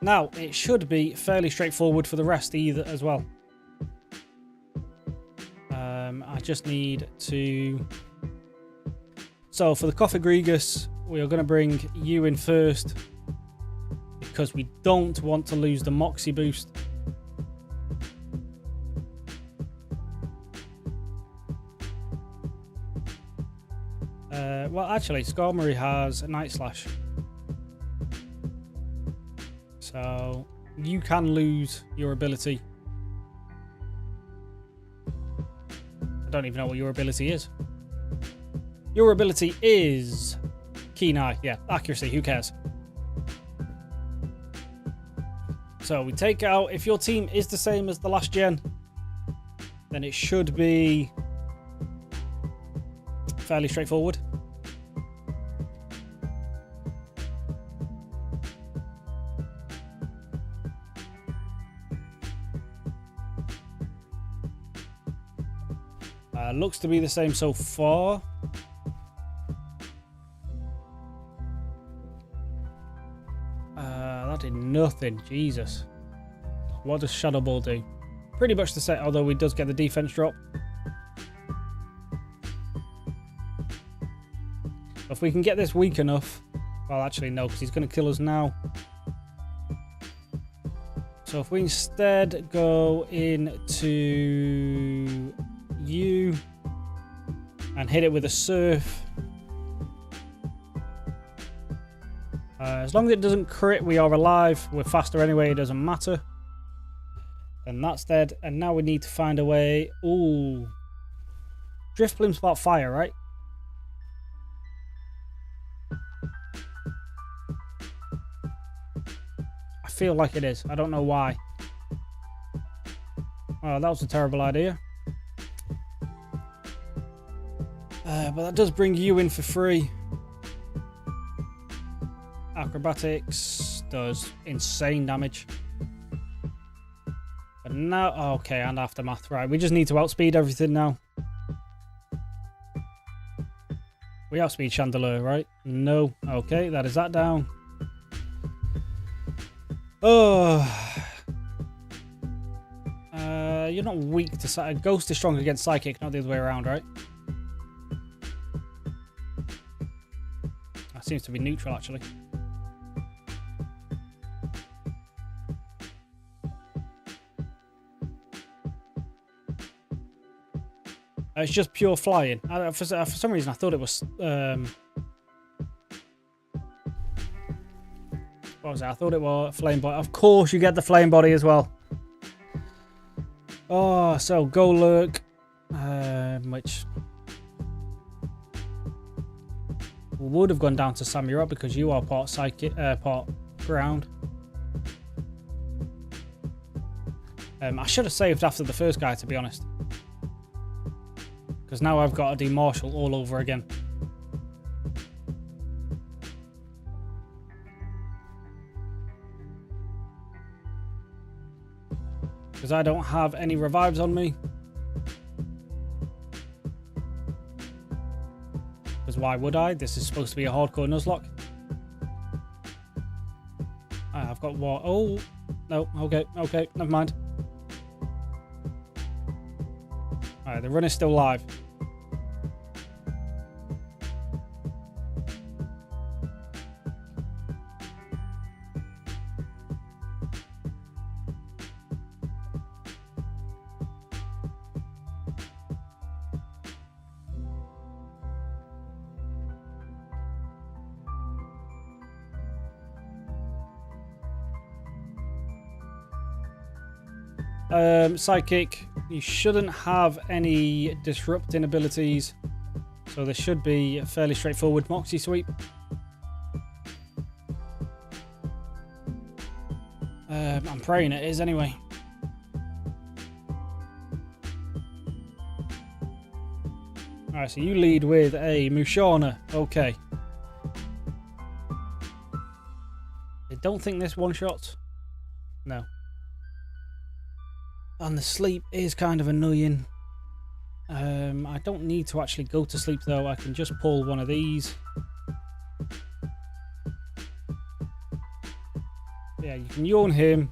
Now, it should be fairly straightforward for the rest either as well. I just need to... So, for the Coffee Gregus, we are going to bring you in first because we don't want to lose the Moxie boost. Well, actually, Skarmory has a Night Slash. So, you can lose your ability. I don't even know what your ability is. Your ability is Keen Eye. Yeah, accuracy. Who cares? So, we take out... If your team is the same as the last gen, then it should be fairly straightforward. Looks to be the same so far. That did nothing. Jesus. What does Shadow Ball do? Pretty much the same, although he does get the defense drop. If we can get this weak enough... Well, actually, no, because he's going to kill us now. So if we instead go into you and hit it with a Surf. As long as it doesn't crit, we are alive. We're faster anyway, it doesn't matter. And that's dead. And now we need to find a way. Ooh. Drift Plume Spark Fire, right? I feel like it is. I don't know why. Oh, that was a terrible idea. But that does bring you in for free. Acrobatics does insane damage. But now, okay, and Aftermath. Right, we just need to outspeed everything now. We outspeed Chandelure, right? No. Okay, that is that down. Oh. You're not weak to Psychic. Ghost is strong against Psychic, not the other way around, right? That seems to be neutral, actually. It's just pure flying. For some reason, I thought it was... what was it? I thought it was Flame Body. Of course, you get the Flame Body as well. Oh, so Golurk, which would have gone down to Samurott because you are part Psychic, part Ground. I should have saved after the first guy, to be honest. Because now I've got to do Marshall all over again. Because I don't have any revives on me. Because why would I? This is supposed to be a hardcore Nuzlocke. I've got what? Oh, no. Okay, never mind. Alright, the run is still live. Psychic, you shouldn't have any disrupting abilities, so this should be a fairly straightforward Moxie sweep. I'm praying it is anyway. Alright, so you lead with a Musharna. Okay. I don't think this one-shots. No. And the sleep is kind of annoying. I don't need to actually go to sleep though. I can just pull one of these. Yeah, you can yawn him.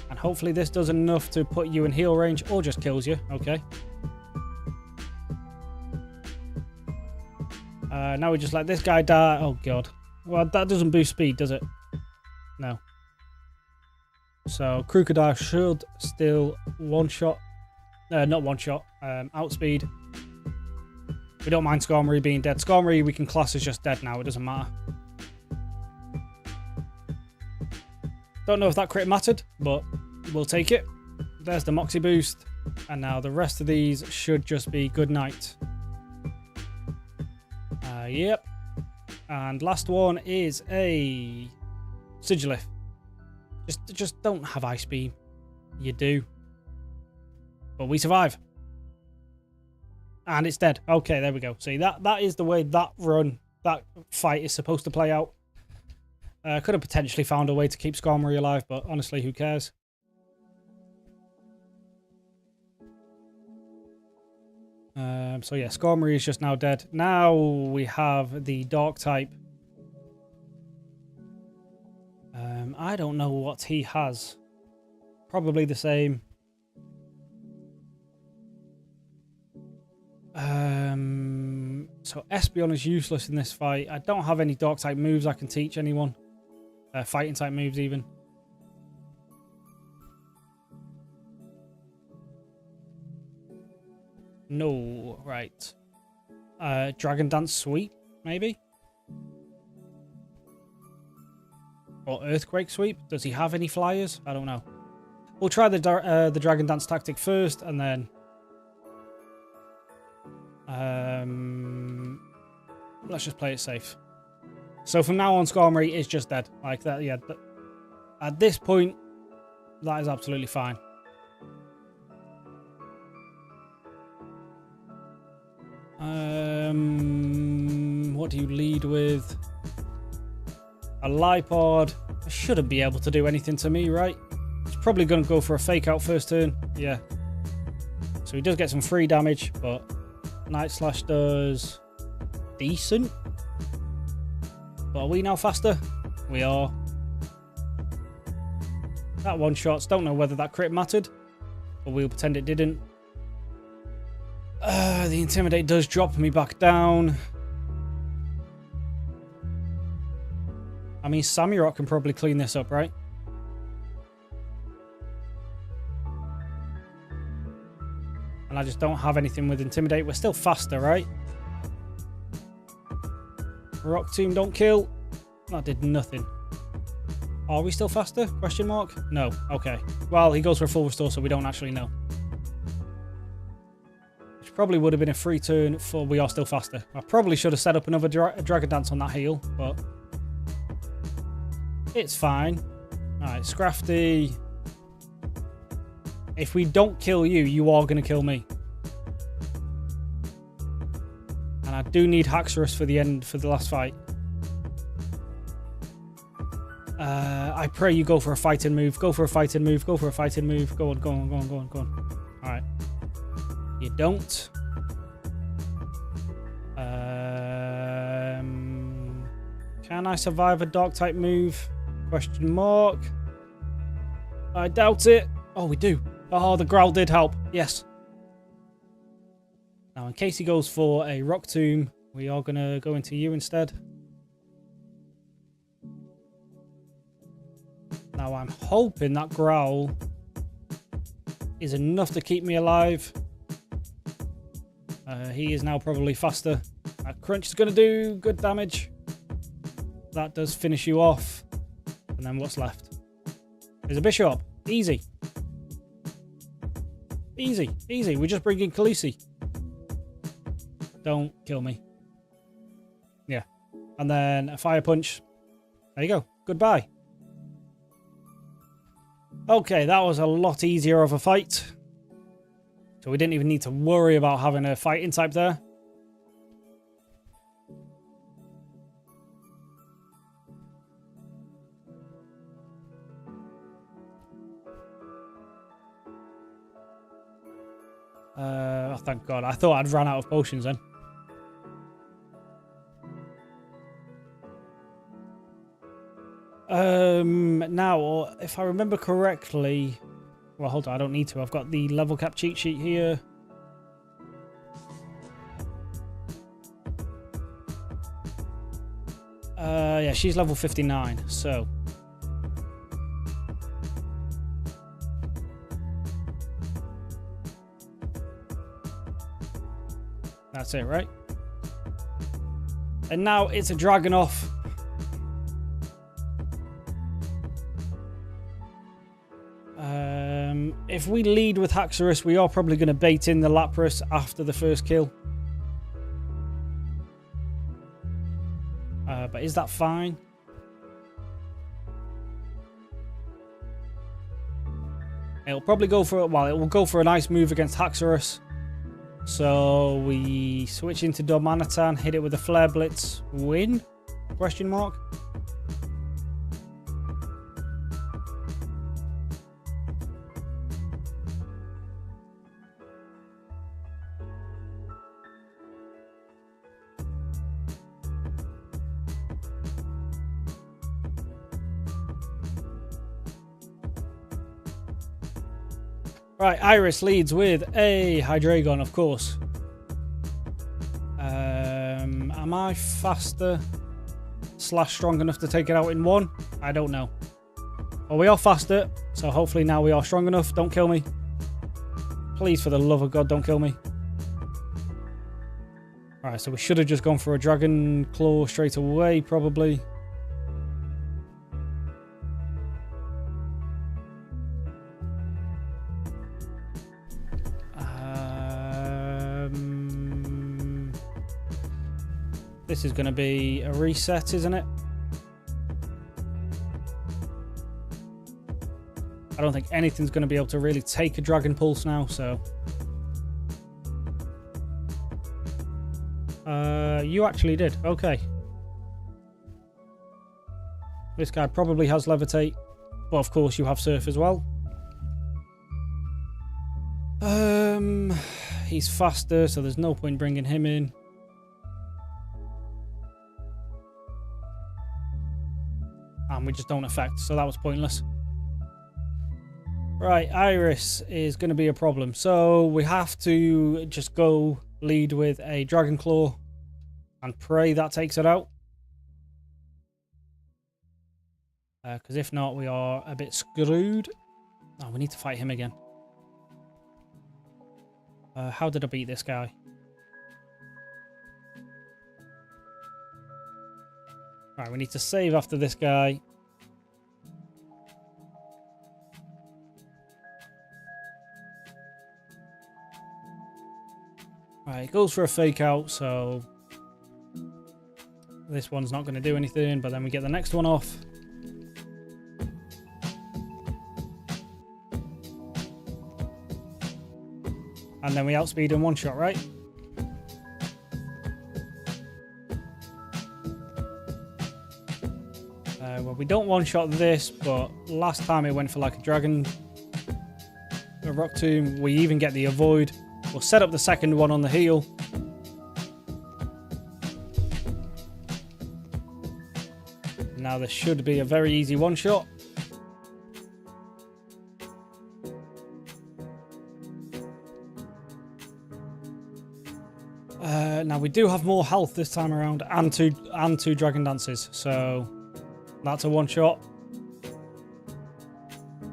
And hopefully this does enough to put you in heal range or just kills you. Okay. Now we just let this guy die. Oh, God. Well, that doesn't boost speed, does it? No. So, Crocodile should still one-shot. Not one-shot. Outspeed. We don't mind Skarmory being dead. Skarmory we can class as just dead now. It doesn't matter. Don't know if that crit mattered, but we'll take it. There's the Moxie boost. And now the rest of these should just be good night. Yep. And last one is a Sigilif. Just don't have Ice Beam. You do. But we survive. And it's dead. Okay, there we go. See, that is the way that fight is supposed to play out. Could have potentially found a way to keep Skarmory alive, but honestly, who cares? So yeah, Skarmory is just now dead. Now we have the Dark type. I don't know what he has. Probably the same. So Espeon is useless in this fight. I don't have any Dark type moves I can teach anyone. Fighting type moves even. No, right. Dragon Dance Sweep, maybe? Or Earthquake Sweep? Does he have any flyers? I don't know. We'll try the Dragon Dance tactic first, and then... let's just play it safe. So from now on, Skarmory is just dead. Like that, yeah. At this point, that is absolutely fine. What do you lead with? A Lipod. I shouldn't be able to do anything to me, right? He's probably going to go for a fake out first turn. Yeah. So he does get some free damage, but Night Slash does decent. But are we now faster? We are. That one shots. Don't know whether that crit mattered, but we'll pretend it didn't. The Intimidate does drop me back down. I mean, Samurott can probably clean this up, right? And I just don't have anything with Intimidate. We're still faster, right? Rock Tomb, don't kill. That did nothing. Are we still faster? Question mark? No. Okay. Well, he goes for a full restore, so we don't actually know. Which probably would have been a free turn for we are still faster. I probably should have set up another Dragon Dance on that heal, but it's fine. Alright, Scrafty. If we don't kill you, you are going to kill me. And I do need Haxorus for the end, for the last fight. I pray you go for a fighting move. Go for a fighting move. Go for a fighting move. Go on, go on, go on, go on, go on. Alright. You don't. Can I survive a dark type move? Question mark. I doubt it. Oh, we do. Oh, the growl did help. Yes. Now, in case he goes for a Rock Tomb, we are going to go into you instead. Now, I'm hoping that growl is enough to keep me alive. He is now probably faster. That Crunch is going to do good damage. That does finish you off. And then what's left? There's a Bishop. Easy. Easy. Easy. We just bring in Khaleesi. Don't kill me. Yeah. And then a Fire Punch. There you go. Goodbye. Okay, that was a lot easier of a fight. So we didn't even need to worry about having a fighting type there. Oh, thank God. I thought I'd run out of potions then. Now, if I remember correctly... Well, hold on, I don't need to. I've got the level cap cheat sheet here. Yeah, she's level 59, so... That's it, right? And now it's a dragon off. If we lead with Haxorus, we are probably going to bait in the Lapras after the first kill. But is that fine? It'll probably go for... Well, it will go for a nice move against Haxorus. So we switch into Domanitan, hit it with a Flare Blitz, win? Question mark. Right, Iris leads with a Hydreigon, of course. Am I faster / strong enough to take it out in one? I don't know. Well, we are faster, so hopefully now we are strong enough. Don't kill me. Please, for the love of God, don't kill me. Alright, so we should have just gone for a Dragon Claw straight away, probably. This is going to be a reset, isn't it? I don't think anything's going to be able to really take a Dragon Pulse now, so... You actually did. Okay. This guy probably has Levitate, but of course you have Surf as well. He's faster, so there's no point bringing him in. And we just don't affect, so that was pointless. Right, Iris is going to be a problem. So we have to just go lead with a Dragon Claw and pray that takes it out. Because if not, we are a bit screwed. Oh, we need to fight him again. How did I beat this guy? Right, we need to save after this guy. Right, it goes for a fake out, so this one's not going to do anything, but then we get the next one off. And then we outspeed in one shot, right? Well, we don't one-shot this, but last time it went for like a Rock Tomb. We even get the avoid. We'll set up the second one on the heel. Now this should be a very easy one-shot. Now we do have more health this time around, and two Dragon Dances, so that's a one-shot.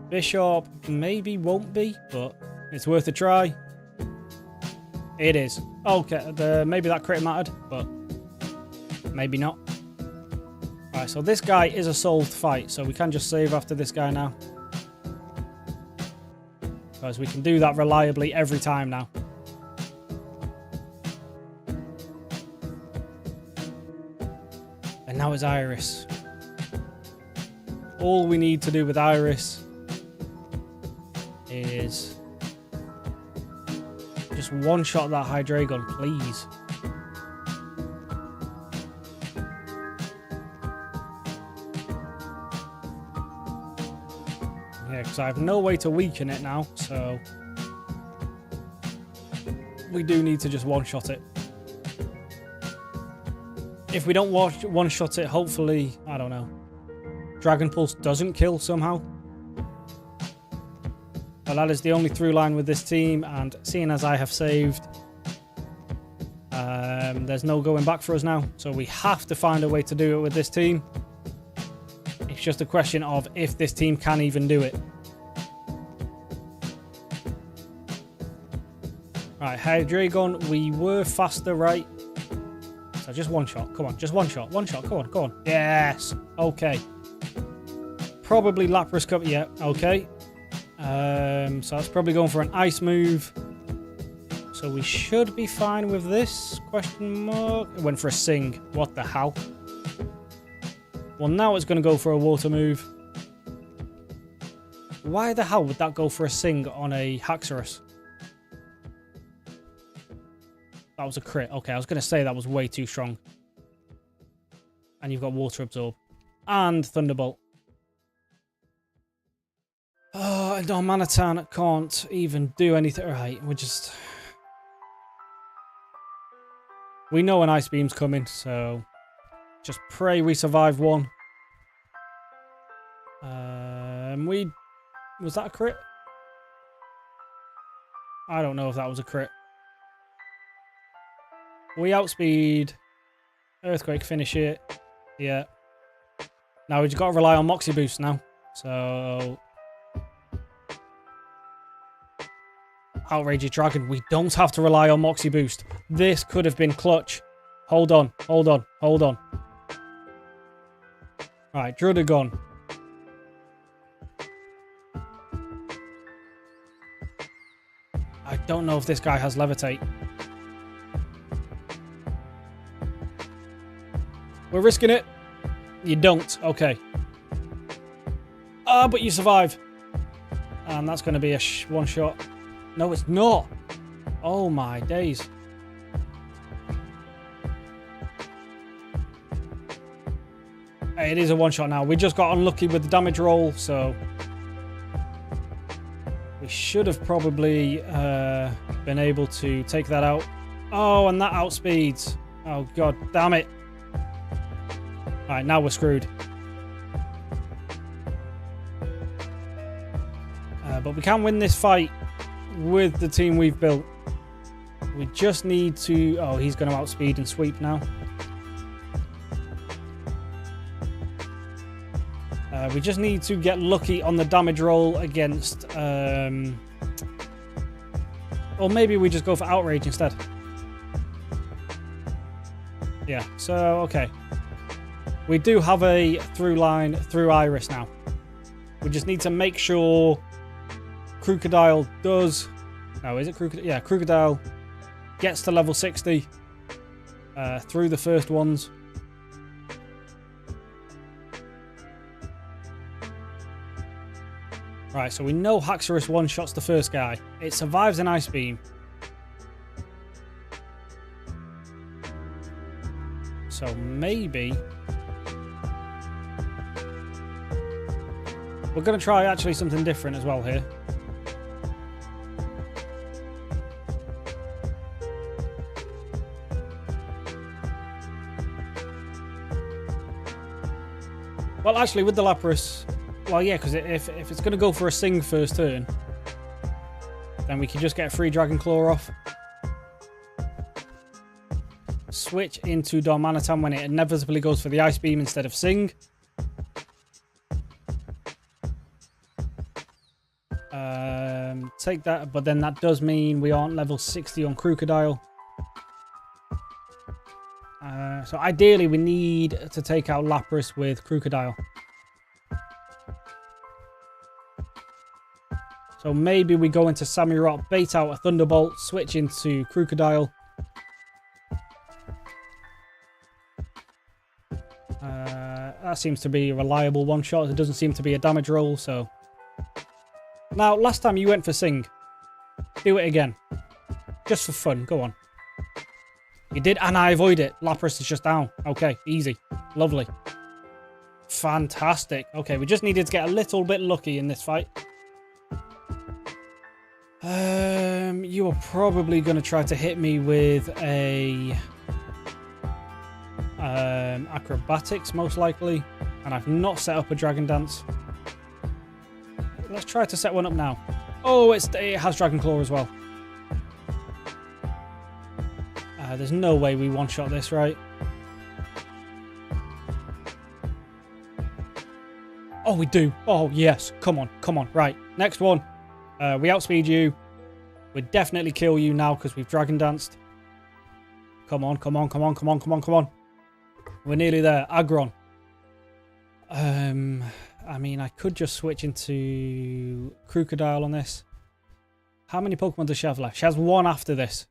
Bishop maybe won't be, but it's worth a try. It is. Okay, maybe that crit mattered, but maybe not. Alright, so this guy is a solved fight, so we can just save after this guy now. Because we can do that reliably every time now. And now it's Iris. All we need to do with Iris is just one-shot that Hydreigon, please. Yeah, because I have no way to weaken it now, so we do need to just one-shot it. If we don't one-shot it, hopefully, I don't know. Dragon Pulse doesn't kill somehow. But that is the only through line with this team, and seeing as I have saved, there's no going back for us now. So we have to find a way to do it with this team. It's just a question of if this team can even do it. Right, Hydreigon, we were faster, right? So just one shot. Come on, just one shot. One shot. Go on, go on. Yes. Okay. Probably Lapras cover. Yeah, okay. So that's probably going for an ice move. So we should be fine with this. Question mark. It went for a sing. What the hell? Well, now it's going to go for a water move. Why the hell would that go for a sing on a Haxorus? That was a crit. Okay, I was going to say that was way too strong. And you've got Water Absorb. And Thunderbolt. Oh, and Darmanitan can't even do anything. Right, we're just... We know an Ice Beam's coming, so... Just pray we survive one. Was that a crit? I don't know if that was a crit. We outspeed. Earthquake, finish it. Yeah. Now we've just got to rely on Moxie Boost now. So... Outrageous Dragon. We don't have to rely on Moxie Boost. This could have been clutch. Hold on. Hold on. Hold on. Right, Drudagon. I don't know if this guy has Levitate. We're risking it. You don't. Okay. Ah, but you survive. And that's going to be a one shot. No, it's not. Oh, my days. It is a one shot now. We just got unlucky with the damage roll, so... We should have probably been able to take that out. Oh, and that outspeeds. Oh, god damn it. Alright, now we're screwed. But we can win this fight with the team we've built. We just need to... Oh, he's going to outspeed and sweep now. We just need to get lucky on the damage roll against... Or maybe we just go for Outrage instead. Yeah, so, okay. We do have a through line through Iris now. We just need to make sure Crocodile does... No, is it Crocodile? Yeah, Crocodile gets to level 60 through the first ones. Right, so we know Haxorus one-shots the first guy. It survives an Ice Beam. So maybe... We're going to try actually something different as well here. Well, actually, with the Lapras... Well, yeah, because if it's going to go for a Sing first turn, then we can just get a free Dragon Claw off. Switch into Darmanitan when it inevitably goes for the Ice Beam instead of Sing. Take that, but then that does mean we aren't level 60 on Crocodile. So ideally, we need to take out Lapras with Crocodile. So maybe we go into Samurott, bait out a Thunderbolt, switch into Crocodile. That seems to be a reliable one-shot. It doesn't seem to be a damage roll, so... Now, last time you went for Sing. Do it again. Just for fun. Go on. You did, and I avoid it. Lapras is just down. Okay, easy. Lovely. Fantastic. Okay, we just needed to get a little bit lucky in this fight. You are probably going to try to hit me with a acrobatics, most likely. And I've not set up a dragon dance. Let's try to set one up now. Oh, it has Dragon Claw as well. There's no way we one-shot this, right? Oh, we do. Oh, yes. Come on. Come on. Right. Next one. We outspeed you. We definitely kill you now because we've Dragon Danced. Come on. Come on. Come on. Come on. Come on. Come on. We're nearly there. Aggron. I mean, I could just switch into Crocodile on this. How many Pokemon does she have left? She has one after this.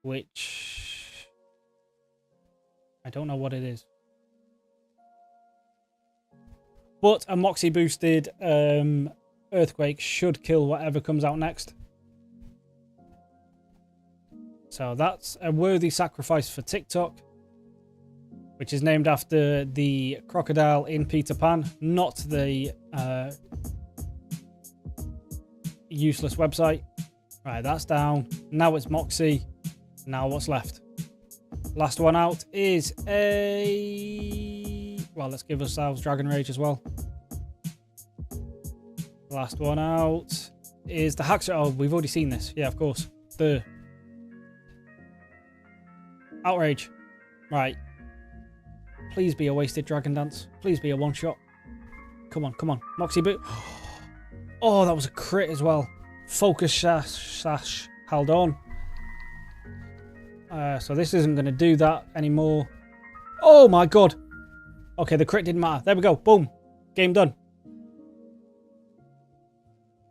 Which... I don't know what it is. But a Moxie boosted Earthquake should kill whatever comes out next. So that's a worthy sacrifice for TikTok. Which is named after the crocodile in Peter Pan, not the useless website. Right, that's down. Now it's Moxie. Now what's left? Last one out is a... Well, let's give ourselves Dragon Rage as well. Last one out is the Haxor. Oh, we've already seen this. Yeah, of course. The Outrage. Right. Please be a wasted Dragon Dance. Please be a one-shot. Come on, come on. Moxie Boot. Oh, that was a crit as well. Focus Sash held on. So this isn't going to do that anymore. Oh my god. Okay, the crit didn't matter. There we go. Boom. Game done.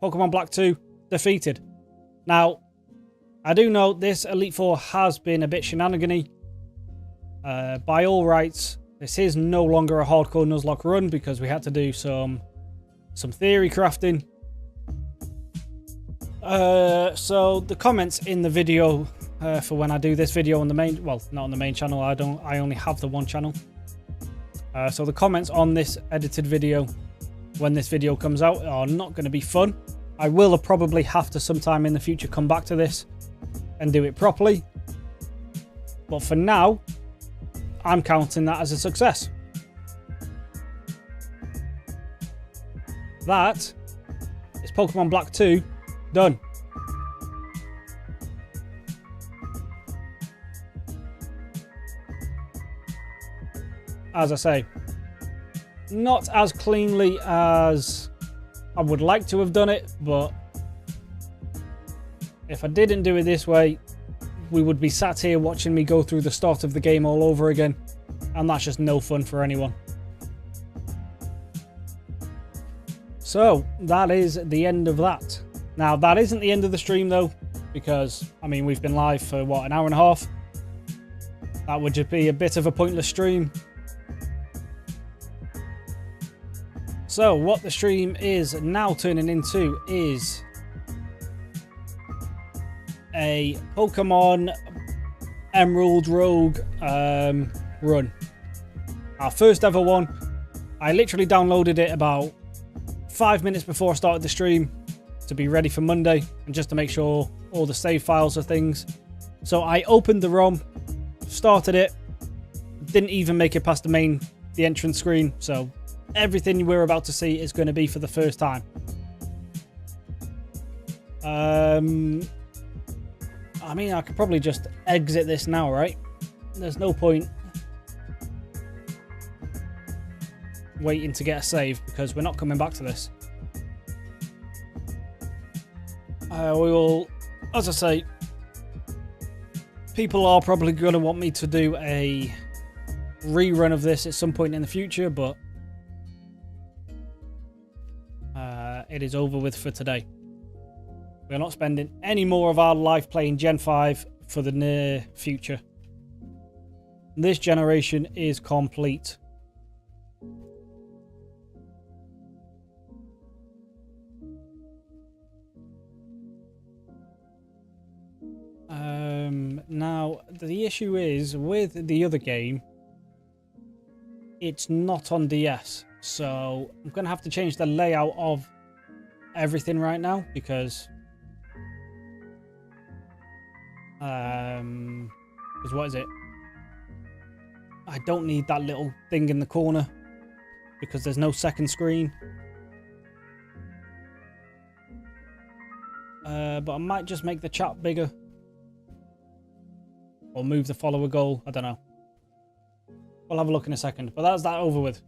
Pokemon Black 2 defeated. Now, I do know this Elite Four has been a bit shenanigany. By all rights, this is no longer a hardcore Nuzlocke run because we had to do some theory crafting. So the comments in the video for when I do this video on the main, well, not on the main channel. I only have the one channel. So the comments on this edited video, when this video comes out, are not going to be fun. I will probably have to sometime in the future come back to this and do it properly. But for now, I'm counting that as a success. That is Pokemon Black 2 done. As I say, not as cleanly as I would like to have done it, but if I didn't do it this way, we would be sat here watching me go through the start of the game all over again, and that's just no fun for anyone. So that is the end of that. Now that isn't the end of the stream though, because I mean we've been live for what, an hour and a half. That would just be a bit of a pointless stream. So what the stream is now turning into is a Pokemon Emerald Rogue run. Our first ever one. I literally downloaded it about 5 minutes before I started the stream to be ready for Monday and just to make sure all the save files are things. So I opened the ROM, started it, didn't even make it past the entrance screen. So everything we're about to see is going to be for the first time. I mean, I could probably just exit this now, right? There's no point waiting to get a save because we're not coming back to this. We will, as I say, people are probably going to want me to do a rerun of this at some point in the future, but it is over with for today. We're not spending any more of our life playing Gen 5 for the near future. This generation is complete. Now, the issue is with the other game, it's not on DS. So I'm going to have to change the layout of everything right now because what is it? I don't need that little thing in the corner because there's no second screen. But I might just make the chat bigger. Or move the follower goal. I don't know. We'll have a look in a second. But that's that over with.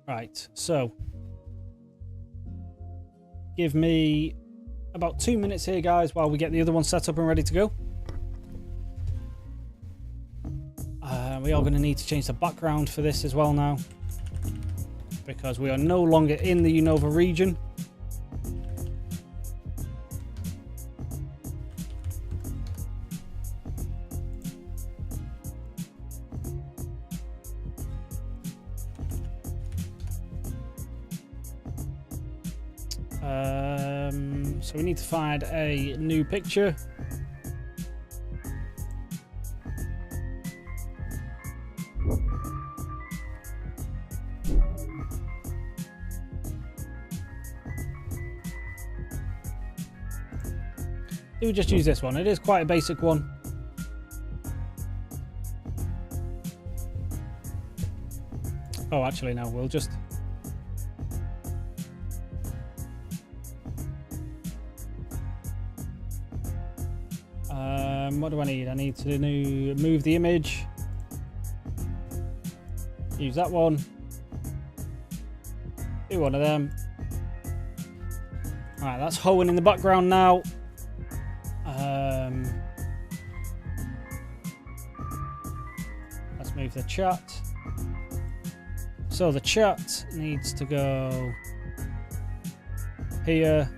Right, so. Give me about 2 minutes here, guys, while we get the other one set up and ready to go. We are going to need to change the background for this as well now. Because we are no longer in the Unova region. So we need to find a new picture. We just use this one. It is quite a basic one. Oh, actually, no. We'll just... what do I need? I need to move the image. Use that one. Do one of them. Alright, that's Hoenn in the background now. Let's move the chat. So the chat needs to go here.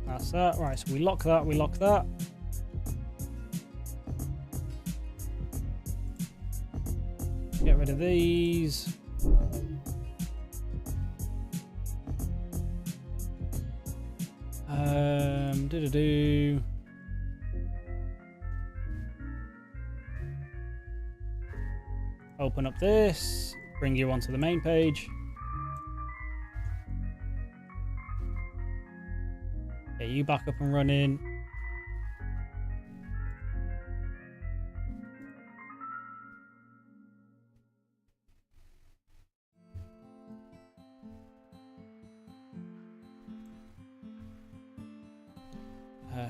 That's that. Right, so we lock that, we lock that. Get rid of these. Do-do-do. Open up this, bring you onto the main page. Get you back up and running.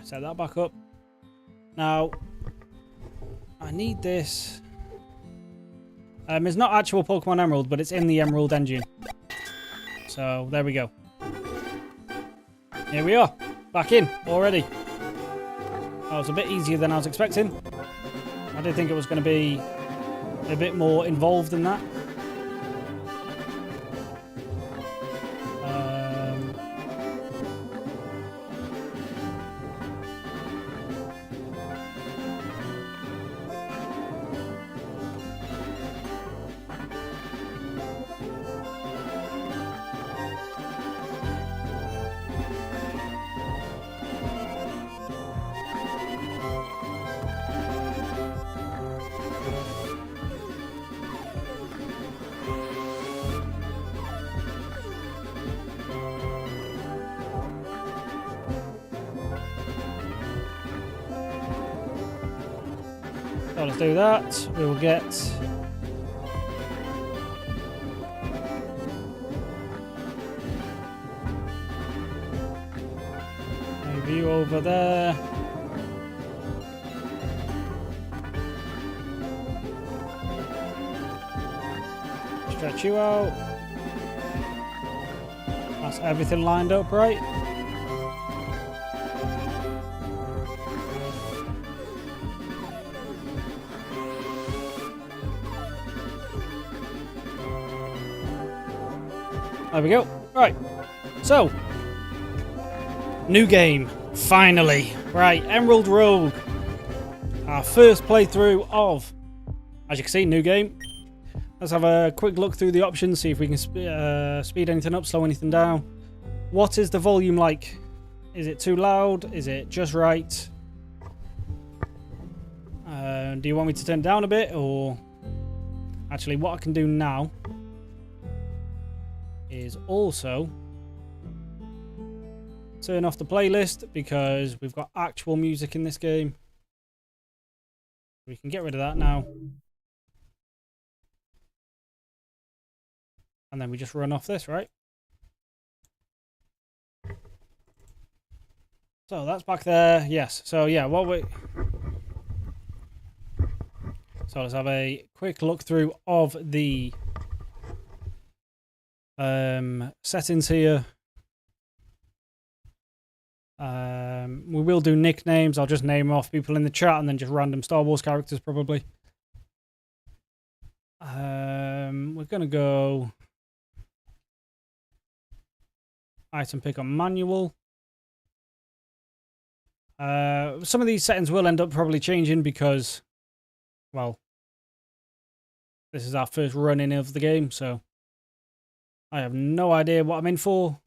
Set that back up. Now, I need this. It's not actual Pokemon Emerald, but it's in the Emerald engine. So, there we go. Here we are. Back in already. That was a bit easier than I was expecting. I did think it was going to be a bit more involved than that. So let's do that. We will get a view over there. Stretch you out. That's everything lined up right. There we go. Right. So, new game. Finally. Right. Emerald Rogue. Our first playthrough of, as you can see, new game. Let's have a quick look through the options, see if we can speed anything up, slow anything down. What is the volume like? Is it too loud? Is it just right? Do you want me to turn it down a bit, or... Actually, what I can do now is also turn off the playlist because we've got actual music in this game. We can get rid of that now. And then we just run off this, right? So that's back there. Yes. So yeah, so let's have a quick look through of the settings here. We will do nicknames. I'll just name off people in the chat and then just random Star Wars characters probably. We're gonna go item pick on manual. Some of these settings will end up probably changing because, well, this is our first run-in of the game, so I have no idea what I'm in for.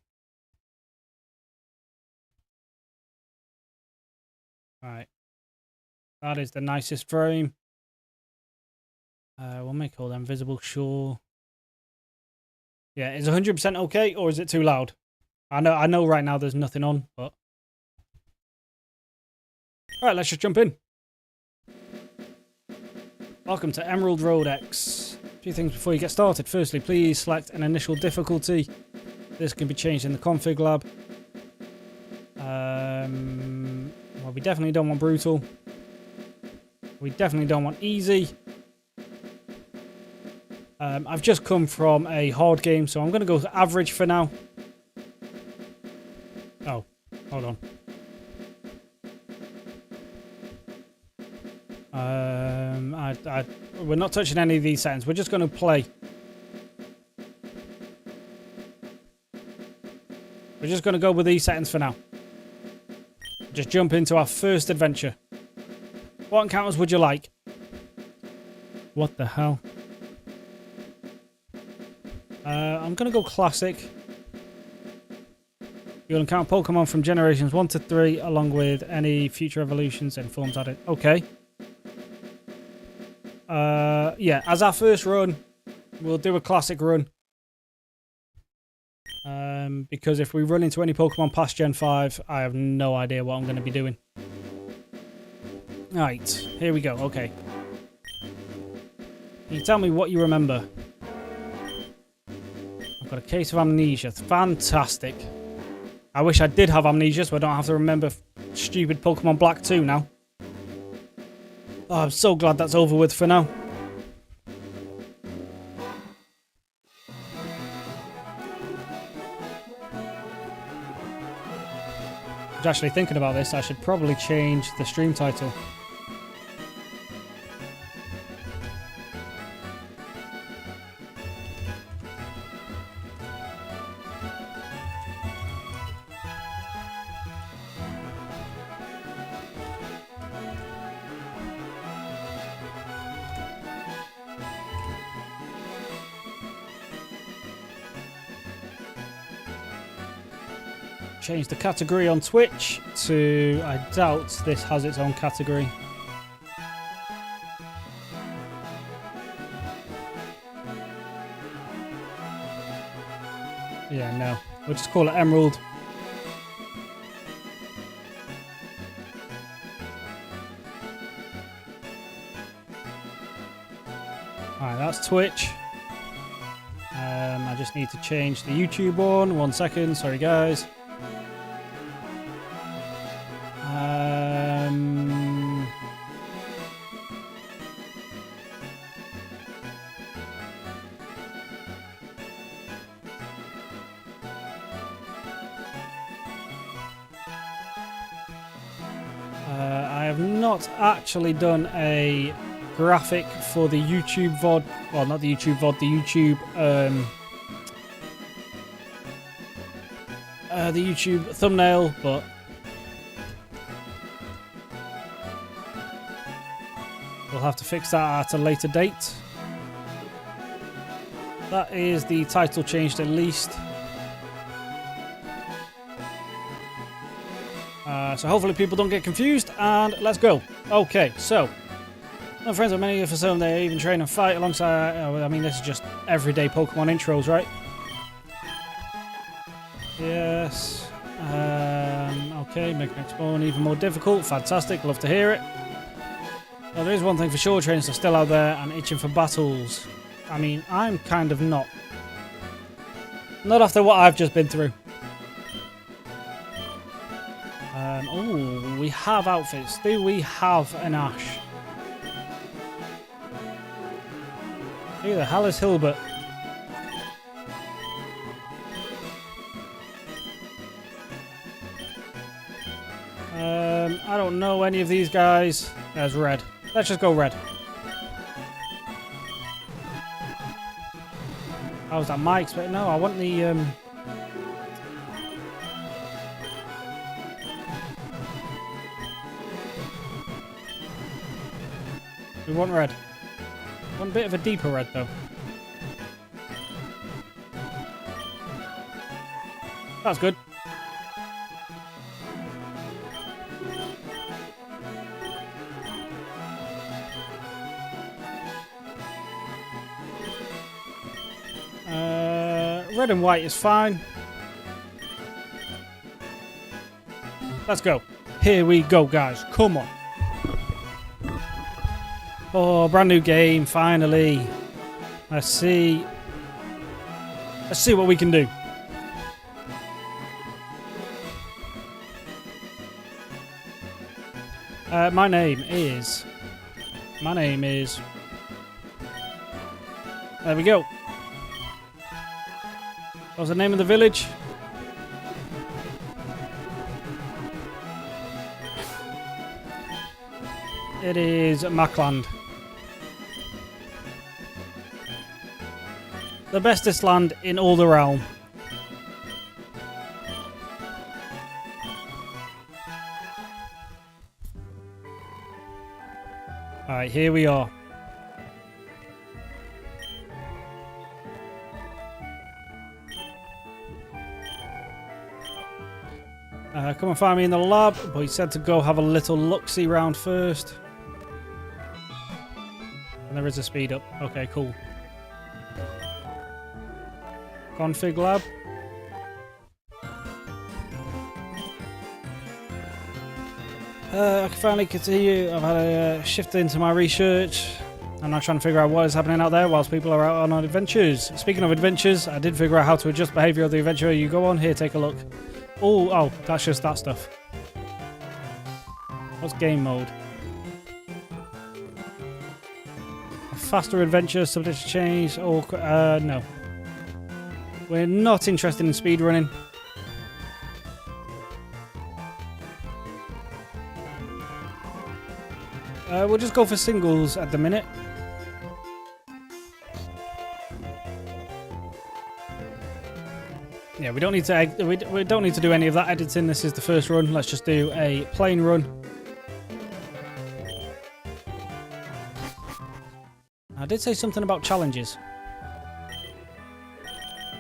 Right. That is the nicest frame. We'll make all them visible, sure. Yeah, is 100% okay, or is it too loud? I know right now there's nothing on, but... Alright, let's just jump in. Welcome to Emerald Road X. A few things before you get started. Firstly, please select an initial difficulty. This can be changed in the config lab. Well, we definitely don't want brutal. We definitely don't want easy. I've just come from a hard game, so I'm going to go to average for now. Oh, hold on. We're not touching any of these settings. We're just going to play. We're just going to go with these settings for now. Just jump into our first adventure. What encounters would you like? What the hell? I'm going to go classic. You'll encounter Pokemon from generations 1 to 3 along with any future evolutions and forms added. Okay. Yeah, as our first run, we'll do a classic run. Because if we run into any Pokemon past Gen 5, I have no idea what I'm going to be doing. Right, here we go. Okay. Can you tell me what you remember? I've got a case of amnesia. Fantastic. I wish I did have amnesia so I don't have to remember stupid Pokemon Black 2 now. Oh, I'm so glad that's over with for now. I was actually thinking about this. I should probably change the stream title. Change the category on Twitch to, I doubt this has its own category. Yeah, no. We'll just call it Emerald. Alright, that's Twitch. I just need to change the YouTube one. 1 second, sorry guys. I have not actually done a graphic for the YouTube VOD. Well, not the YouTube VOD, the YouTube thumbnail, but we'll have to fix that at a later date. That is the title changed at least. So hopefully people don't get confused, and let's go. Okay, so my friends, many of us they even train and fight alongside. I mean, this is just everyday Pokemon intros, right? Yes. Okay, making exploring even more difficult. Fantastic, love to hear it. Now, there is one thing for sure, trainers are still out there and itching for battles. I mean, I'm kind of not. Not after what I've just been through. Oh, we have outfits. Do we have an Ash? Who the hell is Hilbert? I don't know any of these guys. There's Red. Let's just go Red. Oh, was that Mike's? But no, I want the... We want Red. Want a bit of a deeper red, though. That's good. Red and white is fine. Let's go. Here we go, guys. Come on. Oh, brand new game, finally. Let's see. Let's see what we can do. My name is... There we go. What's the name of the village? It is Macland. The bestest land in all the realm. Alright, here we are. Come and find me in the lab, but he said to go have a little look-see round first. And there is a speed up. Okay, cool. Config lab. I can finally continue. I've had a shift into my research. I'm now trying to figure out what is happening out there whilst people are out on adventures. Speaking of adventures, I did figure out how to adjust behaviour of the adventurer you go on. Here, take a look. Oh, that's just that stuff. What's game mode? A faster adventure, subject to change, or... no. We're not interested in speedrunning. We'll just go for singles at the minute. Yeah, we don't need to. We don't need to do any of that editing. This is the first run. Let's just do a plain run. I did say something about challenges.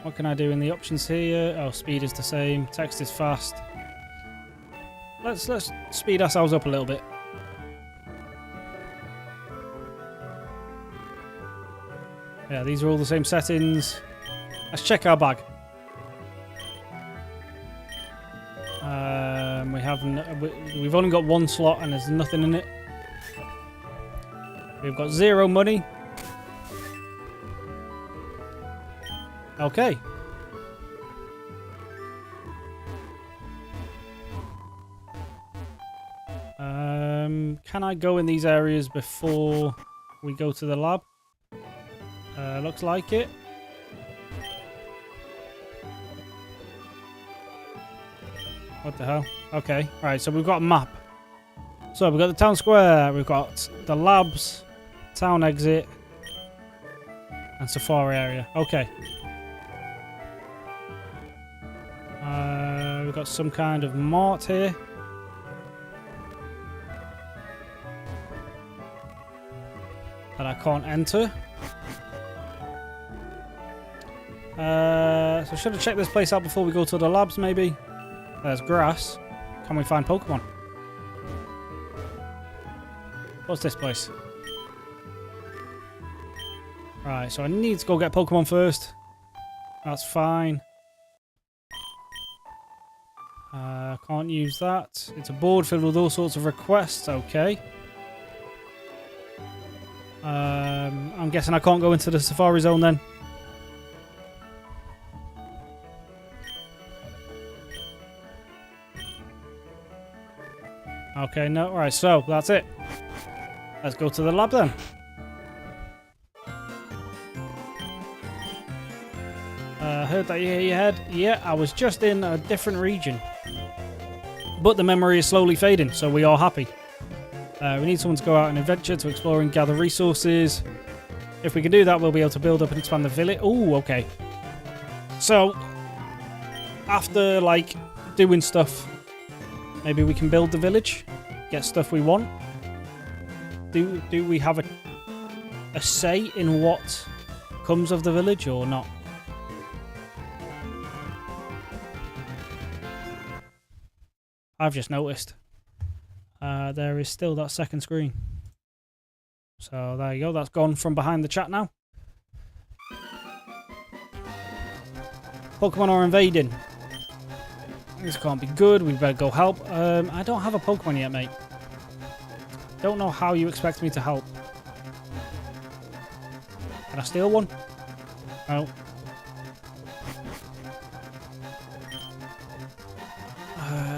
What can I do in the options here? Oh, speed is the same. Text is fast. Let's speed ourselves up a little bit. Yeah, these are all the same settings. Let's check our bag. We've only got one slot and there's nothing in it. We've got 0 money. Okay. Can I go in these areas before we go to the lab? Looks like it. What the hell? Okay, right, so we've got a map. So we've got the town square, we've got the labs, town exit, and safari area. Okay. We've got some kind of mart here. That I can't enter. So should have checked this place out before we go to the labs, maybe. There's grass. Can we find Pokemon? What's this place? Right, so I need to go get Pokemon first. That's fine. Can't use that. It's a board filled with all sorts of requests. Okay. I'm guessing I can't go into the safari zone then. Okay, no. Alright, so that's it. Let's go to the lab then. Heard that you hit your head. Yeah, I was just in a different region. But the memory is slowly fading, so we are happy. We need someone to go out on an adventure to explore and gather resources. If we can do that, we'll be able to build up and expand the village. Oh, okay. So, after, like, doing stuff, maybe we can build the village, get stuff we want. Do we have a say in what comes of the village or not? I've just noticed. There is still that second screen. So there you go. That's gone from behind the chat now. Pokemon are invading. This can't be good. We better go help. I don't have a Pokemon yet, mate. Don't know how you expect me to help. Can I steal one? No.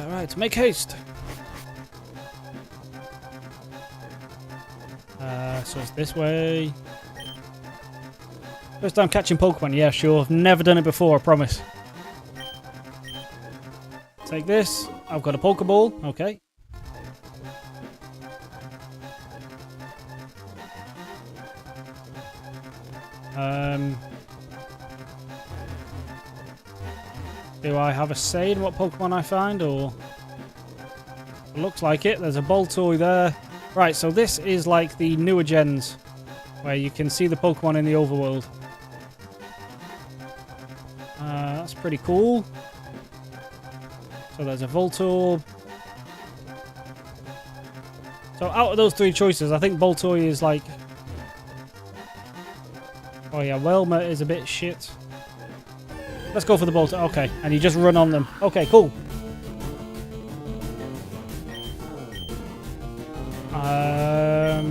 Right, make haste. So it's this way. First time catching Pokemon. Yeah, sure. I've never done it before, I promise. Take this. I've got a Pokeball. Okay. Do I have a say in what Pokemon I find, or... It looks like it. There's a Boltoy there. Right, so this is like the newer gens, where you can see the Pokemon in the overworld. That's pretty cool. So there's a Voltorb. So out of those three choices, I think Boltoy is like... Oh yeah, Welmer is a bit shit. Let's go for the Boltoy. Okay, and you just run on them. Okay, cool.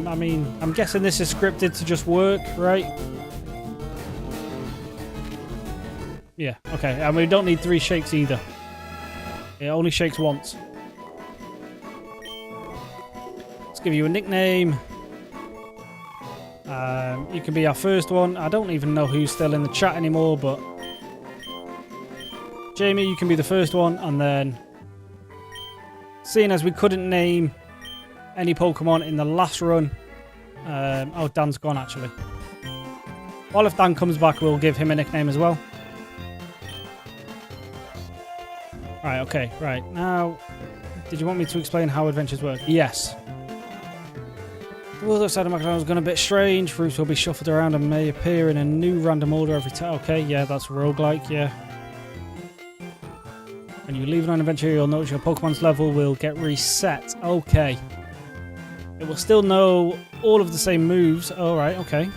I mean, I'm guessing this is scripted to just work, right? Yeah, okay. And we don't need 3 shakes either. It only shakes once. Let's give you a nickname. You can be our first one. I don't even know who's still in the chat anymore, but... Jamie, you can be the first one, and then... Seeing as we couldn't name any Pokemon in the last run... oh, Dan's gone, actually. Well, if Dan comes back, we'll give him a nickname as well. Right, okay, right. Now, did you want me to explain how adventures work? Yes. The world outside of McLaren has gone a bit strange. Routes will be shuffled around and may appear in a new random order every time. Okay, yeah, that's roguelike, yeah. When you leave on an adventure, you'll notice your Pokemon's level will get reset. Okay. It will still know all of the same moves. Alright, okay.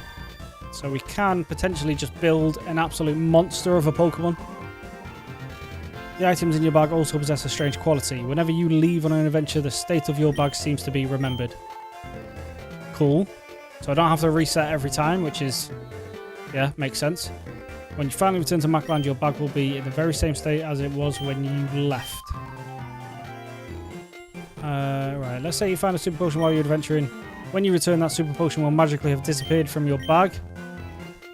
So we can potentially just build an absolute monster of a Pokemon. The items in your bag also possess a strange quality. Whenever you leave on an adventure, the state of your bag seems to be remembered. Cool. So I don't have to reset every time, which is... Yeah, makes sense. When you finally return to Macland, your bag will be in the very same state as it was when you left. Right, let's say you find a super potion while you're adventuring. When you return, that super potion will magically have disappeared from your bag.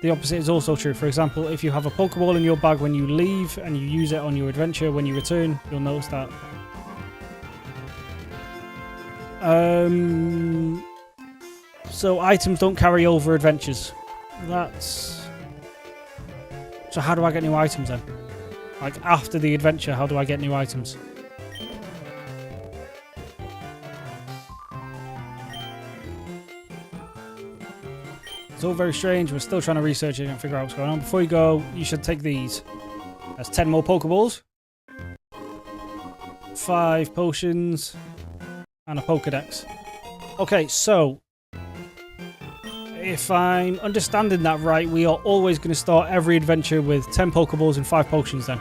The opposite is also true. For example, if you have a Pokeball in your bag when you leave and you use it on your adventure, when you return, you'll notice that. So items don't carry over adventures. That's... So how do I get new items then? Like after the adventure, how do I get new items? It's all very strange. We're still trying to research it and figure out what's going on. Before you go, you should take these. That's 10 more Pokeballs. 5 potions. And a Pokedex. Okay, so... If I'm understanding that right, we are always going to start every adventure with 10 Pokeballs and 5 potions then.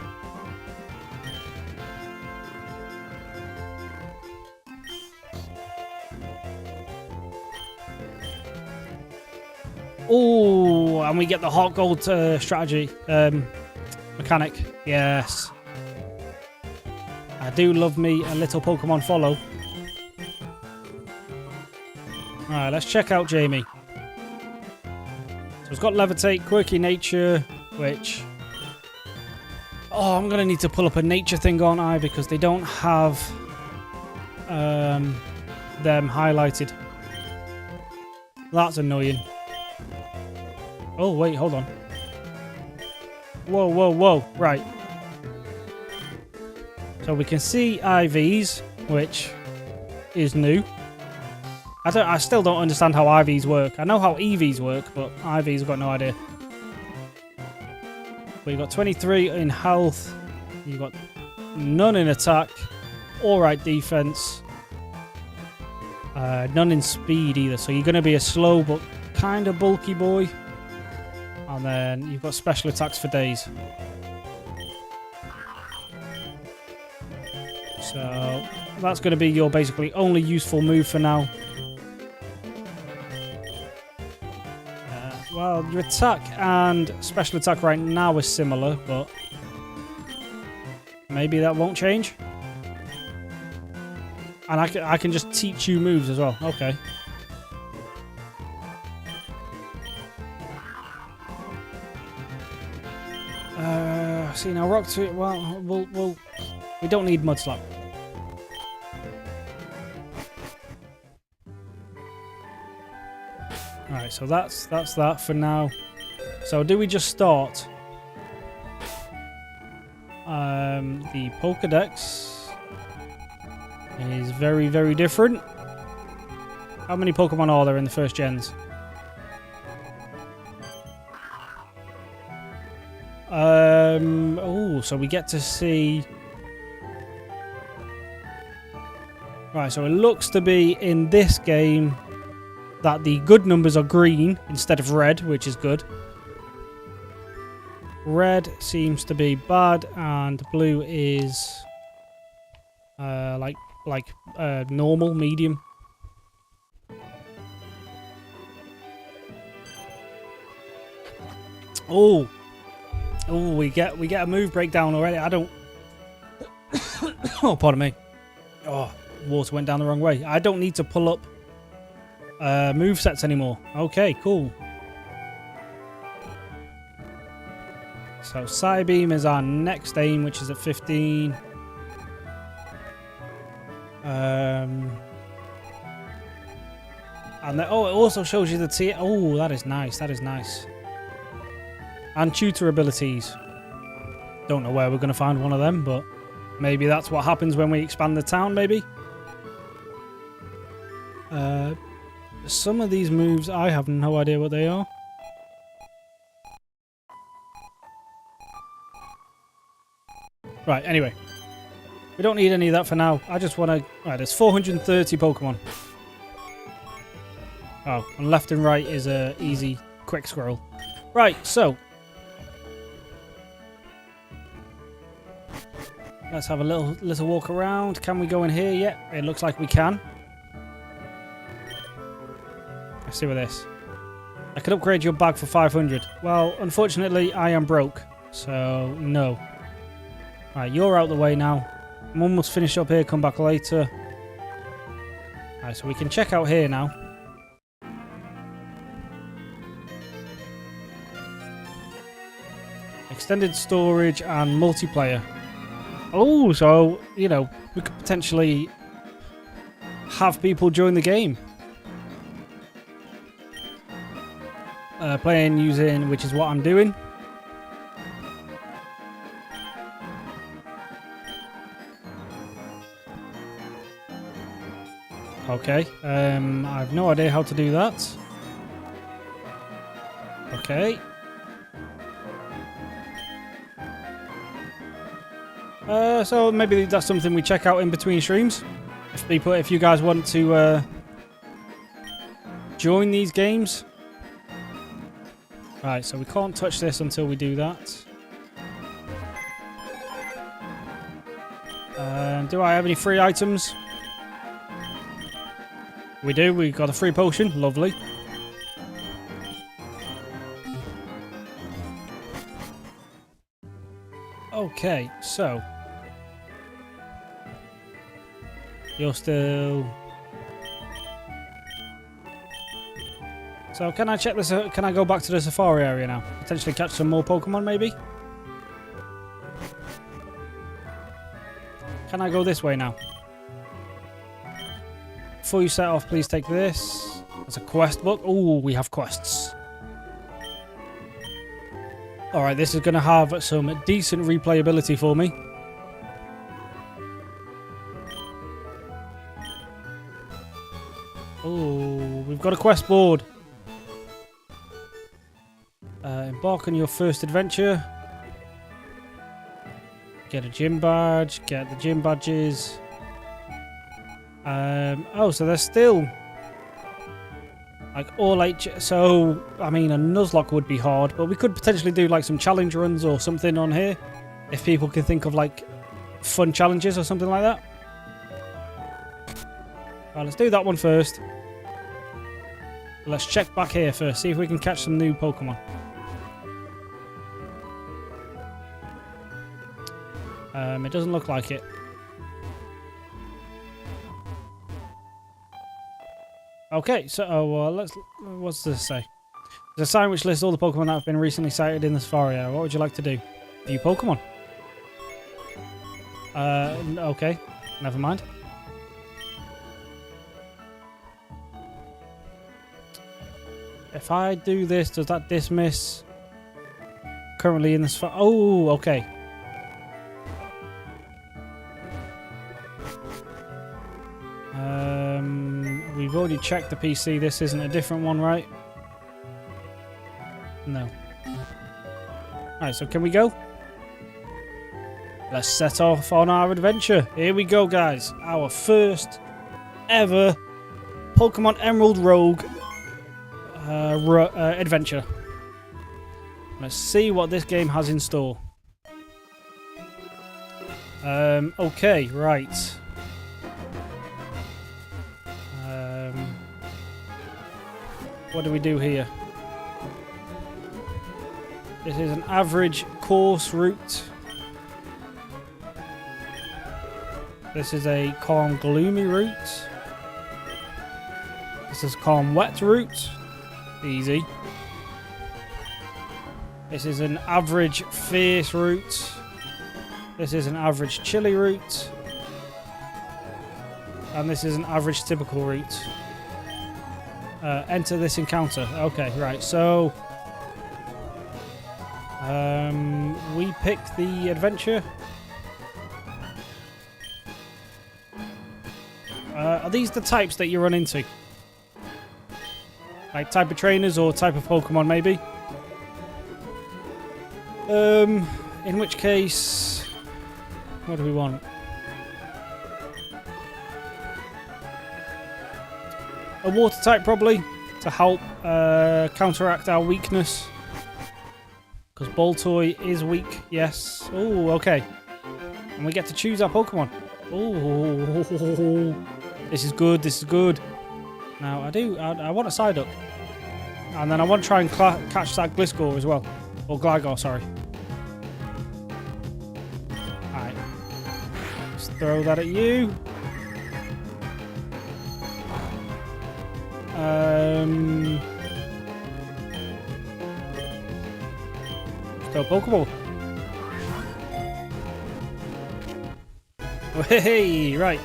Oh, and we get the hot gold strategy mechanic. Yes. I do love me a little Pokemon follow. Alright, let's check out Jamie. So it's got Levitate, Quirky Nature, which... Oh, I'm going to need to pull up a nature thing, aren't I? Because they don't have them highlighted. That's annoying. Oh, wait, hold on. Whoa, whoa, whoa. Right. So we can see IVs, which is new. I still don't understand how IVs work. I know how EVs work, but IVs I've got no idea. But you've got 23 in health. You've got none in attack. Alright defense. None in speed either. So you're going to be a slow but kind of bulky boy. And then you've got special attacks for days. So that's going to be your basically only useful move for now. Well, your attack and special attack right now is similar, but maybe that won't change. And I can just teach you moves as well. Okay. See now, rock to it. Well, we don't need mud slap. Alright, so that's that for now. So do we just start? The Pokedex is very, very different. How many Pokemon are there in the first gens? Oh, so we get to see... Right, so it looks to be in this game that the good numbers are green instead of red, which is good. Red seems to be bad, and blue is like normal, medium. Oh, we get a move breakdown already. I don't. Oh, pardon me. Oh, water went down the wrong way. I don't need to pull up move sets anymore. Okay, cool. So Psybeam is our next aim, which is at 15. And then, oh, it also shows you the tier. Oh, that is nice. That is nice. And tutor abilities. Don't know where we're going to find one of them, but maybe that's what happens when we expand the town, maybe. Some of these moves, I have no idea what they are. Right, anyway. We don't need any of that for now. I just want to... Right, there's 430 Pokemon. Oh, and left and right is a easy, quick scroll. Right, so... Let's have a little walk around. Can we go in here? Yeah, it looks like we can. Let's see with this. I could upgrade your bag for 500. Well, unfortunately, I am broke. So, no. Right, you're out the way now. I'm almost finished up here. Come back later. Right, so we can check out here now. Extended storage and multiplayer. Oh, so, you know, we could potentially have people join the game. Playing using, which is what I'm doing. Okay, I have no idea how to do that. Okay. So maybe that's something we check out in between streams. If you guys want to join these games. Right, so we can't touch this until we do that. Do I have any free items? We do. We got a free potion. Lovely. Okay, so you're still. So can I check this? Can I go back to the safari area now? Potentially catch some more Pokemon, maybe? Can I go this way now? Before you set off, please take this. It's a quest book. Oh, we have quests. Alright, this is going to have some decent replayability for me. Oh, we've got a quest board. Embark on your first adventure. Get a gym badge. Get the gym badges. Oh, so there's still like all 8. So I mean, a Nuzlocke would be hard, but we could potentially do like some challenge runs or something on here, if people can think of like fun challenges or something like that. Right, let's do that one first. Let's check back here first, see if we can catch some new Pokemon. It doesn't look like it. Okay, so let's. What's this say? There's a sign which lists all the Pokemon that have been recently sighted in the safari area. What would you like to do? View Pokemon. Okay, never mind. If I do this, does that dismiss? Currently in the safari. Oh, okay. We've already checked the PC. This isn't a different one, right? No. Alright, so can we go? Let's set off on our adventure. Here we go, guys. Our first ever Pokemon Emerald Rogue adventure. Let's see what this game has in store. Okay, right. What do we do here? This is an average course route. This is a calm, gloomy route. This is calm, wet route. Easy. This is an average fierce route. This is an average chilly route. And this is an average typical route. Enter this encounter. Okay, right. So we pick the adventure. Are these the types that you run into? Like type of trainers or type of Pokemon, maybe? In which case, what do we want? A water type, probably, to help counteract our weakness. Because Boltoy is weak, yes. Oh, okay. And we get to choose our Pokemon. Oh, this is good, this is good. Now, I want a Psyduck. And then I want to try and catch that Gliscor as well. Or Gligar, sorry. Alright. Let's throw that at you. Let's go Pokeball. Hey, right.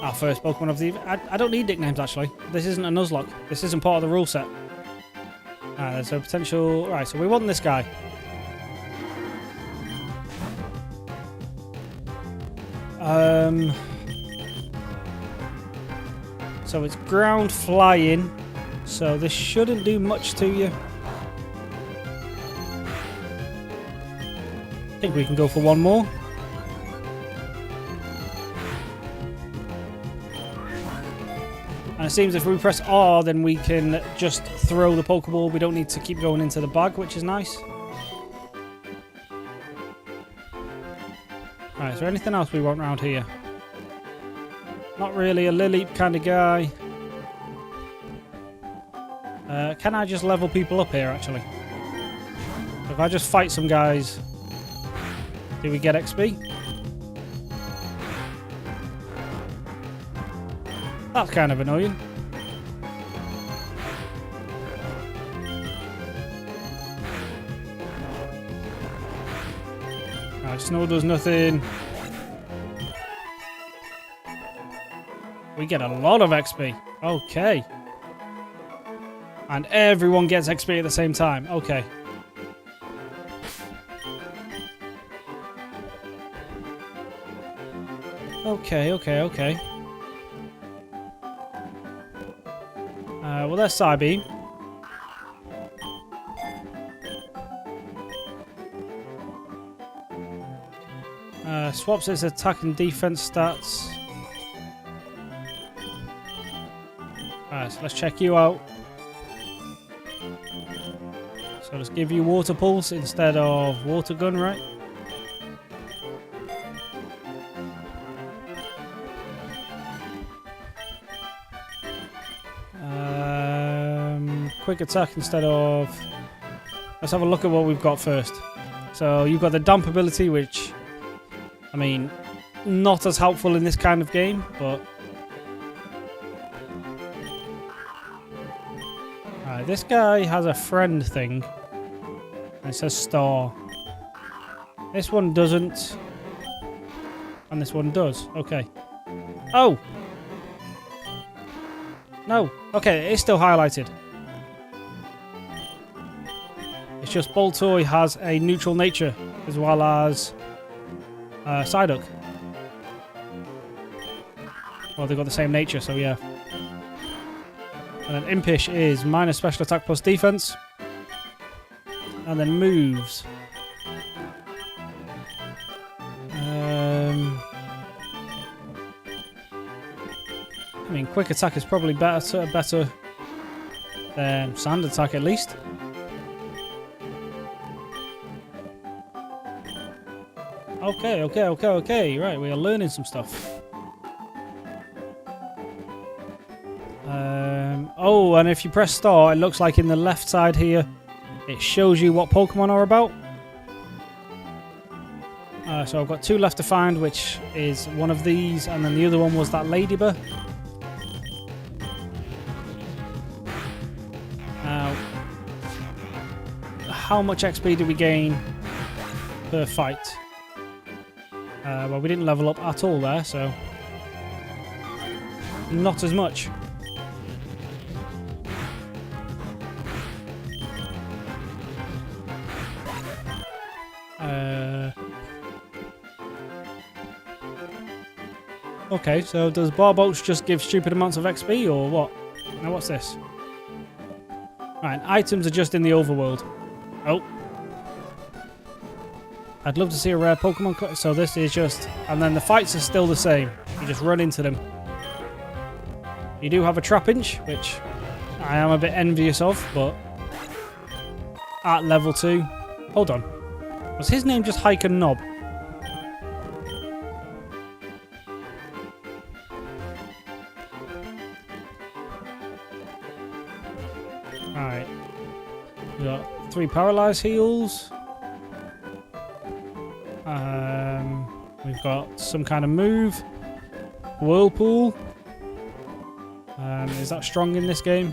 Our first Pokemon of the... I don't need nicknames, actually. This isn't a Nuzlocke. This isn't part of the rule set. There's a potential... Right, so we want this guy. So it's ground flying. So this shouldn't do much to you. I think we can go for one more. And it seems if we press R, then we can just throw the Pokeball. We don't need to keep going into the bag, which is nice. Alright, is there anything else we want around here? Not really a Lilip kind of guy. Can I just level people up here, actually? I've if I just fight some guys, do we get XP? That's kind of annoying. Alright, snow does nothing. We get a lot of XP. Okay. And everyone gets XP at the same time. Okay. Okay. Well, there's Psybeam. Swaps its attack and defense stats. Alright, so let's check you out. So let's give you water pulse instead of water gun, right? Quick attack instead of... Let's have a look at what we've got first. So you've got the damp ability, which, I mean, not as helpful in this kind of game, but... Alright, this guy has a friend thing. And it says star. This one doesn't. And this one does. Okay. Oh! No. Okay, it's still highlighted. It's just Boltoy has a neutral nature, as well as Psyduck. Well, they've got the same nature, so yeah. And then Impish is minus special attack plus defense. And then moves. I mean, quick attack is probably better than sand attack at least. Okay. Right, we are learning some stuff. Oh, and if you press start, it looks like in the left side here, it shows you what Pokemon are about. So I've got two left to find, which is one of these, and then the other one was that Ladybird. Now, how much XP do we gain per fight? Well, we didn't level up at all there, so not as much. Okay, so does Barboach just give stupid amounts of XP, or what? Now what's this? Right, items are just in the overworld. Oh. I'd love to see a rare Pokemon. So this is just... And then the fights are still the same. You just run into them. You do have a Trapinch, which I am a bit envious of, but... At level 2... Hold on. Was his name just Hike and Knob? Alright. We got 3 Paralyze heals. We've got some kind of move. Whirlpool. Is that strong in this game?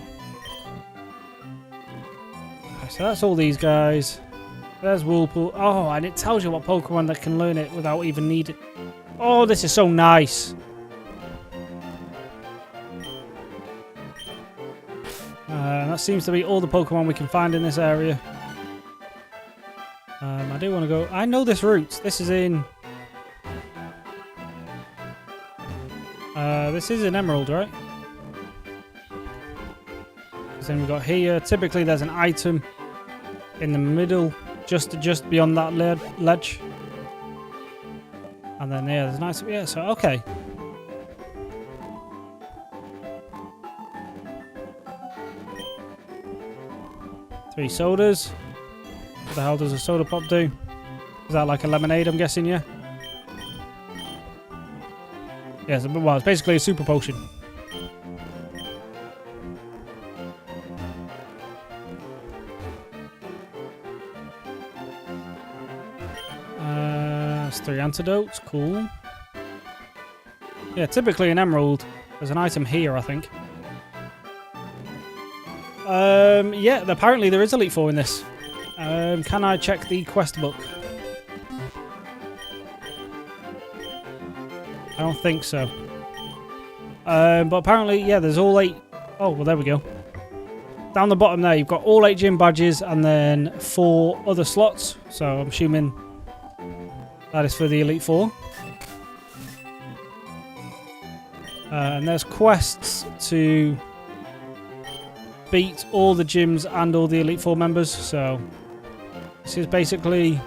Okay, so that's all these guys. There's Whirlpool. Oh, and it tells you what Pokemon that can learn it without even needing... Oh, this is so nice. That seems to be all the Pokemon we can find in this area. I do want to go... I know this route. This is in... this is in Emerald, right? Because then we've got here... Typically there's an item in the middle, just beyond that ledge. And then, yeah, there's an item... Yeah, so, okay. Three sodas. What the hell does a soda pop do? Is that like a lemonade, I'm guessing, yeah? Yeah, well, it's basically a super potion. 3 antidotes. Cool. Yeah, typically an emerald. There's an item here, I think. Yeah, apparently there is Elite Four in this. Can I check the quest book? I don't think so. But apparently, yeah, there's all 8. Oh, well, there we go. Down the bottom there, you've got all 8 gym badges and then 4 other slots. So I'm assuming that is for the Elite Four. And there's quests to beat all the gyms and all the Elite Four members. So this is basically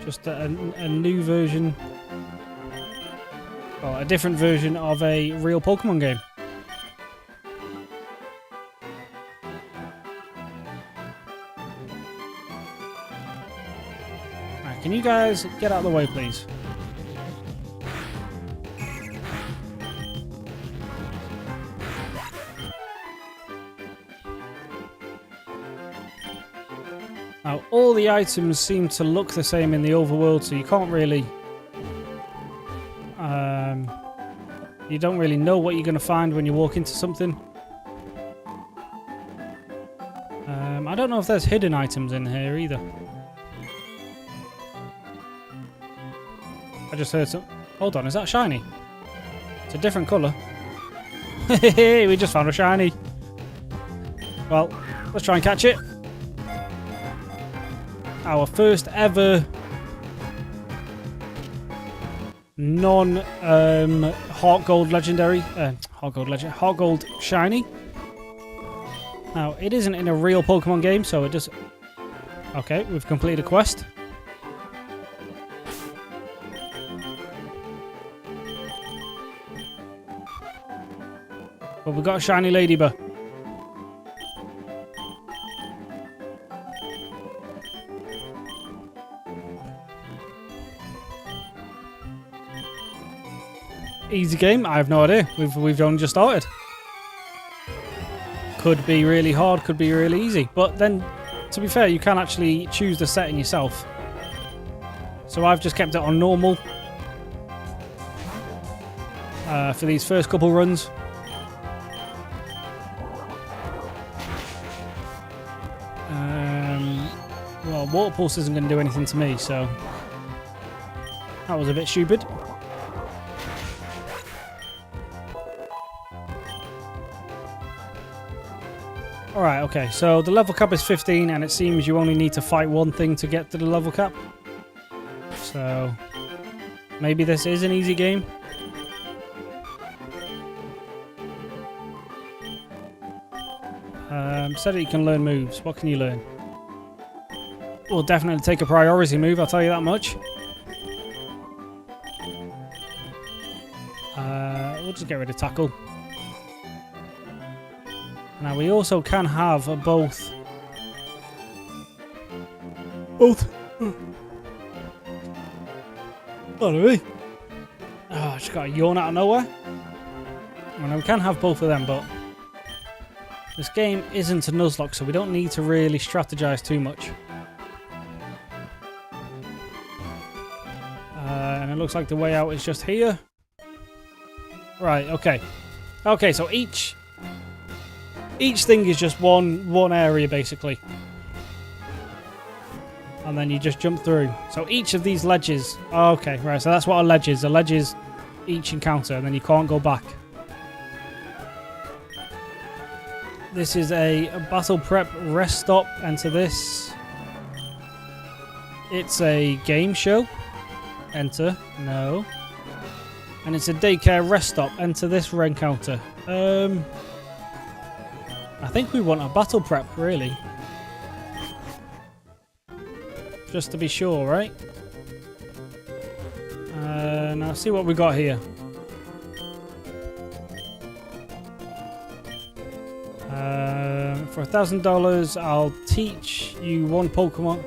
just a new version, well, a different version of a real Pokemon game. Right, can you guys get out of the way, please? Now, all the items seem to look the same in the overworld, so you can't really... you don't really know what you're going to find when you walk into something. I don't know if there's hidden items in here either. I just heard some... Hold on, is that shiny? It's a different colour. We just found a shiny. Well, let's try and catch it. Our first ever non-Heart Gold Legendary, Heart Gold Shiny. Now, it isn't in a real Pokemon game, so it just... Okay, we've completed a quest. But we've got a shiny ladybug. Easy game? I have no idea. We've only just started. Could be really hard, could be really easy. But then, to be fair, you can actually choose the setting yourself. So I've just kept it on normal for these first couple runs. Well, Water Pulse isn't going to do anything to me, so that was a bit stupid. Alright, okay, so the level cap is 15 and it seems you only need to fight one thing to get to the level cap. So, maybe this is an easy game. Said that you can learn moves. What can you learn? We'll definitely take a priority move, I'll tell you that much. We'll just get rid of Tackle. Now we also can have both. Oh, me. Oh, I just got a yawn out of nowhere. Well, we can have both of them, but this game isn't a Nuzlocke, so we don't need to really strategize too much. And it looks like the way out is just here. Right, okay. Okay, so each thing is just one area, basically. And then you just jump through. So each of these ledges... Okay, right, so that's what a ledge is. A ledge is each encounter, and then you can't go back. This is a battle prep rest stop. Enter this. It's a game show. Enter. No. And it's a daycare rest stop. Enter this encounter. I think we want a battle prep, really. Just to be sure, right? Now see what we got here. For $1,000, I'll teach you one Pokemon.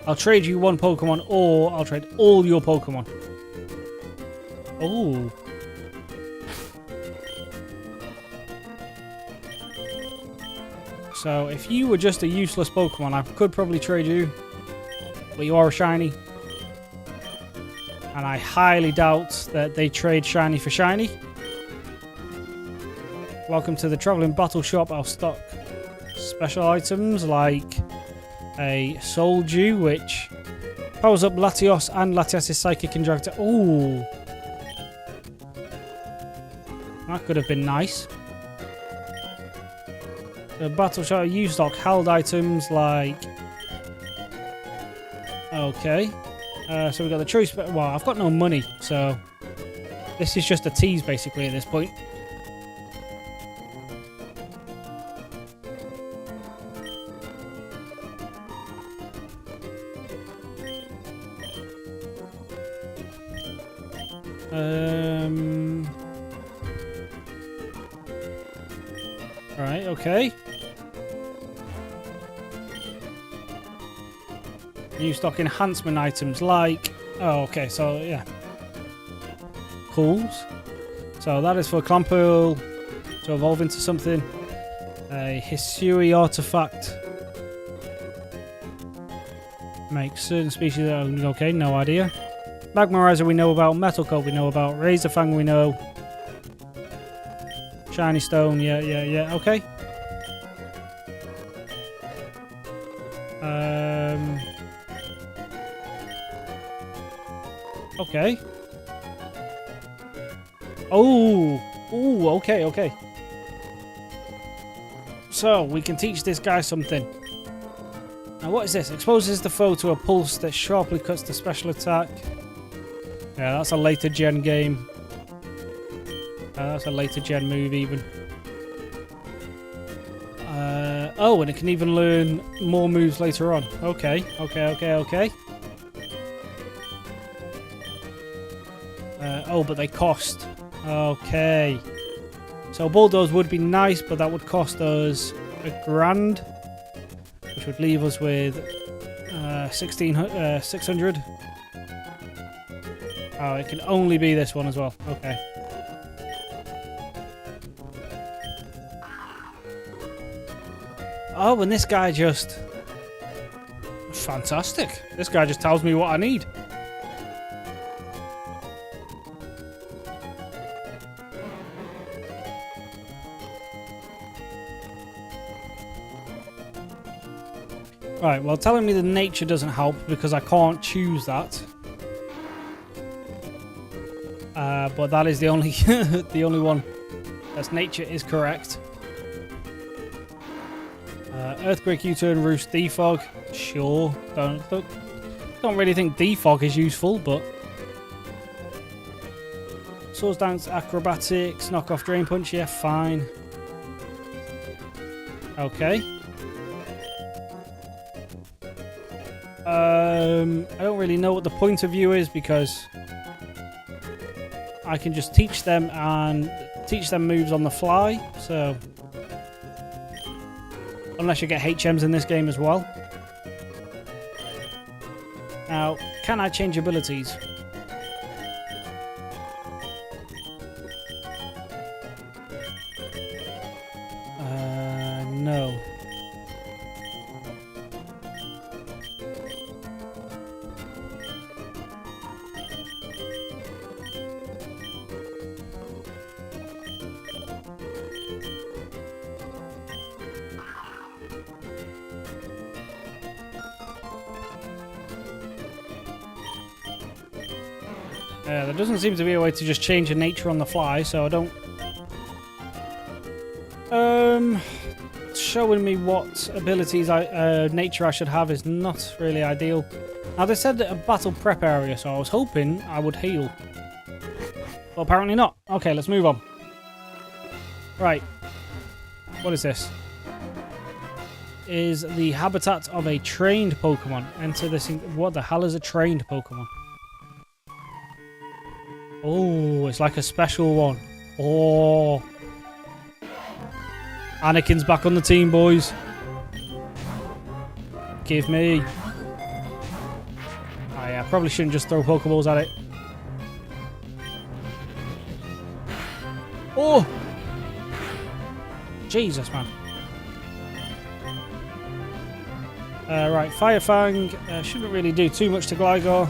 I'll trade you one Pokemon, or I'll trade all your Pokemon. Oh. So if you were just a useless Pokemon, I could probably trade you. But you are a shiny. And I highly doubt that they trade shiny for shiny. Welcome to the traveling battle shop. I'll stock special items like a Soul Dew, which powers up Latios and Latias' Psychic and Drag. Ooh. That could have been nice. The battle shop, you stock held items like... Okay. So we've got the choice. Well, I've got no money, so this is just a tease basically at this point. Alright, okay. New stock enhancement items like... Oh, okay, so yeah. Cools. So that is for Clampool to evolve into something. A Hisui artifact. Makes certain species... Okay, no idea. Magmarizer we know about. Metal Coat we know about. Razorfang we know. Shiny Stone, yeah, okay. Okay. Ooh, okay. So, we can teach this guy something. Now, what is this? Exposes the foe to a pulse that sharply cuts the special attack. Yeah, that's a later gen game. That's a later gen move, even. Oh, and it can even learn more moves later on. Okay. Oh, but they cost. Okay. So Bulldoze would be nice, but that would cost us $1,000, which would leave us with 600. Oh, it can only be this one as well. Okay. Oh, and this guy just... Fantastic. This guy just tells me what I need. Right, well, telling me the nature doesn't help because I can't choose that. But that is the only the only one. That's nature is correct. Earthquake, U-turn, Roost, Defog. Sure. Don't really think Defog is useful, but... Swords Dance, Acrobatics, Knock off Drain Punch, yeah, fine. Okay. I don't really know what the point of view is because I can just teach them moves on the fly, so unless you get HMs in this game as well. Now, can I change abilities? No. There doesn't seem to be a way to just change the nature on the fly, so I don't... Showing me what abilities nature I should have is not really ideal. Now, they said that a battle prep area, so I was hoping I would heal. But apparently not. Okay, let's move on. Right. What is this? Is the habitat of a trained Pokemon. Enter this... What the hell is a trained Pokemon? Oh, it's like a special one. Oh. Anakin's back on the team, boys. Give me. Oh, yeah, probably shouldn't just throw Pokeballs at it. Oh! Jesus, man. Right, Fire Fang. Shouldn't really do too much to Gligar.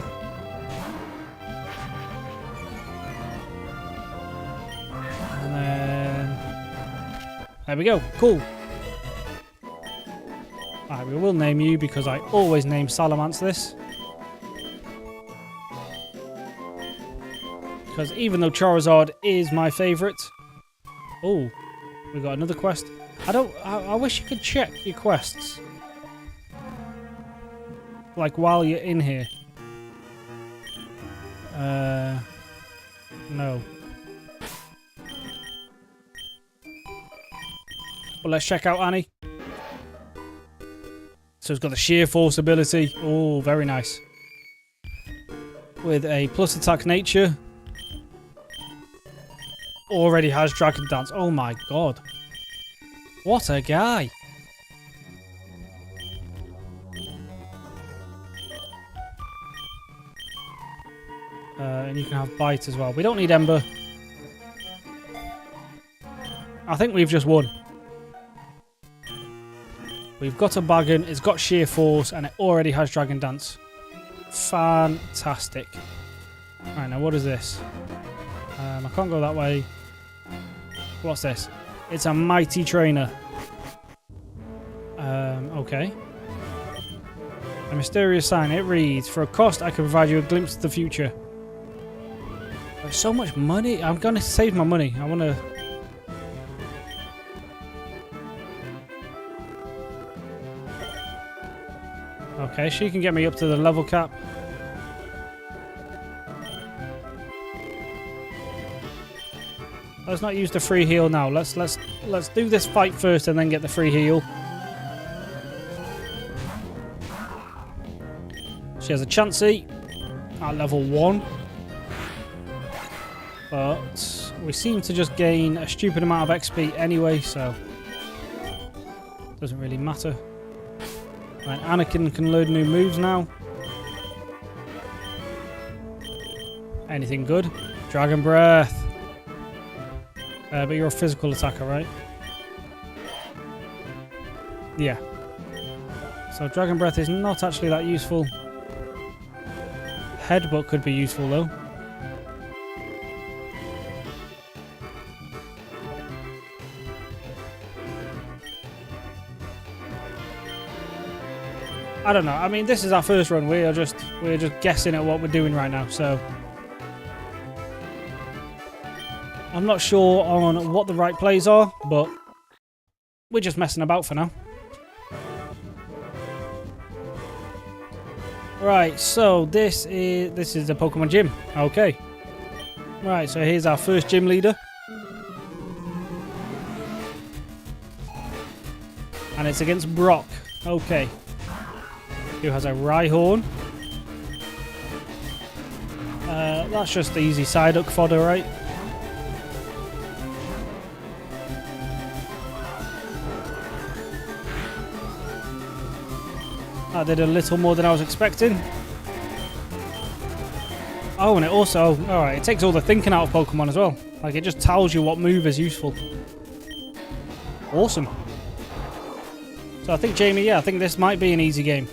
There we go. Cool. Alright, we will name you because I always name Salamence this. Because even though Charizard is my favourite... Oh, we got another quest. I wish you could check your quests. Like while you're in here. No. Well, let's check out Annie. So it's got the sheer force ability. Oh, very nice. With a plus attack nature. Already has Dragon Dance. Oh my god. What a guy. And you can have Bite as well. We don't need Ember. I think we've just won. We've got a Bagon, it's got Sheer Force, and it already has Dragon Dance. Fantastic. Right, now what is this? I can't go that way. What's this? It's a Mighty Trainer. Okay. A mysterious sign. It reads, for a cost, I can provide you a glimpse of the future. There's so much money. I'm going to save my money. I want to... Okay, she can get me up to the level cap. Let's not use the free heal now. Let's do this fight first and then get the free heal. She has a Chansey at level 1. But we seem to just gain a stupid amount of XP anyway, so doesn't really matter. Right, Anakin can load new moves now. Anything good? Dragon Breath. But you're a physical attacker, right? Yeah. So Dragon Breath is not actually that useful. Headbutt could be useful though. I don't know. I mean, this is our first run. We're just guessing at what we're doing right now. So I'm not sure on what the right plays are, but we're just messing about for now. Right. So this is the Pokemon gym. Okay. Right. So here's our first gym leader, and it's against Brock. Okay. Who has a Rhyhorn. That's just easy Psyduck fodder, right? That did a little more than I was expecting. Oh, and it also... Alright, it takes all the thinking out of Pokemon as well. Like, it just tells you what move is useful. Awesome. So I think, Jamie, yeah, I think this might be an easy game.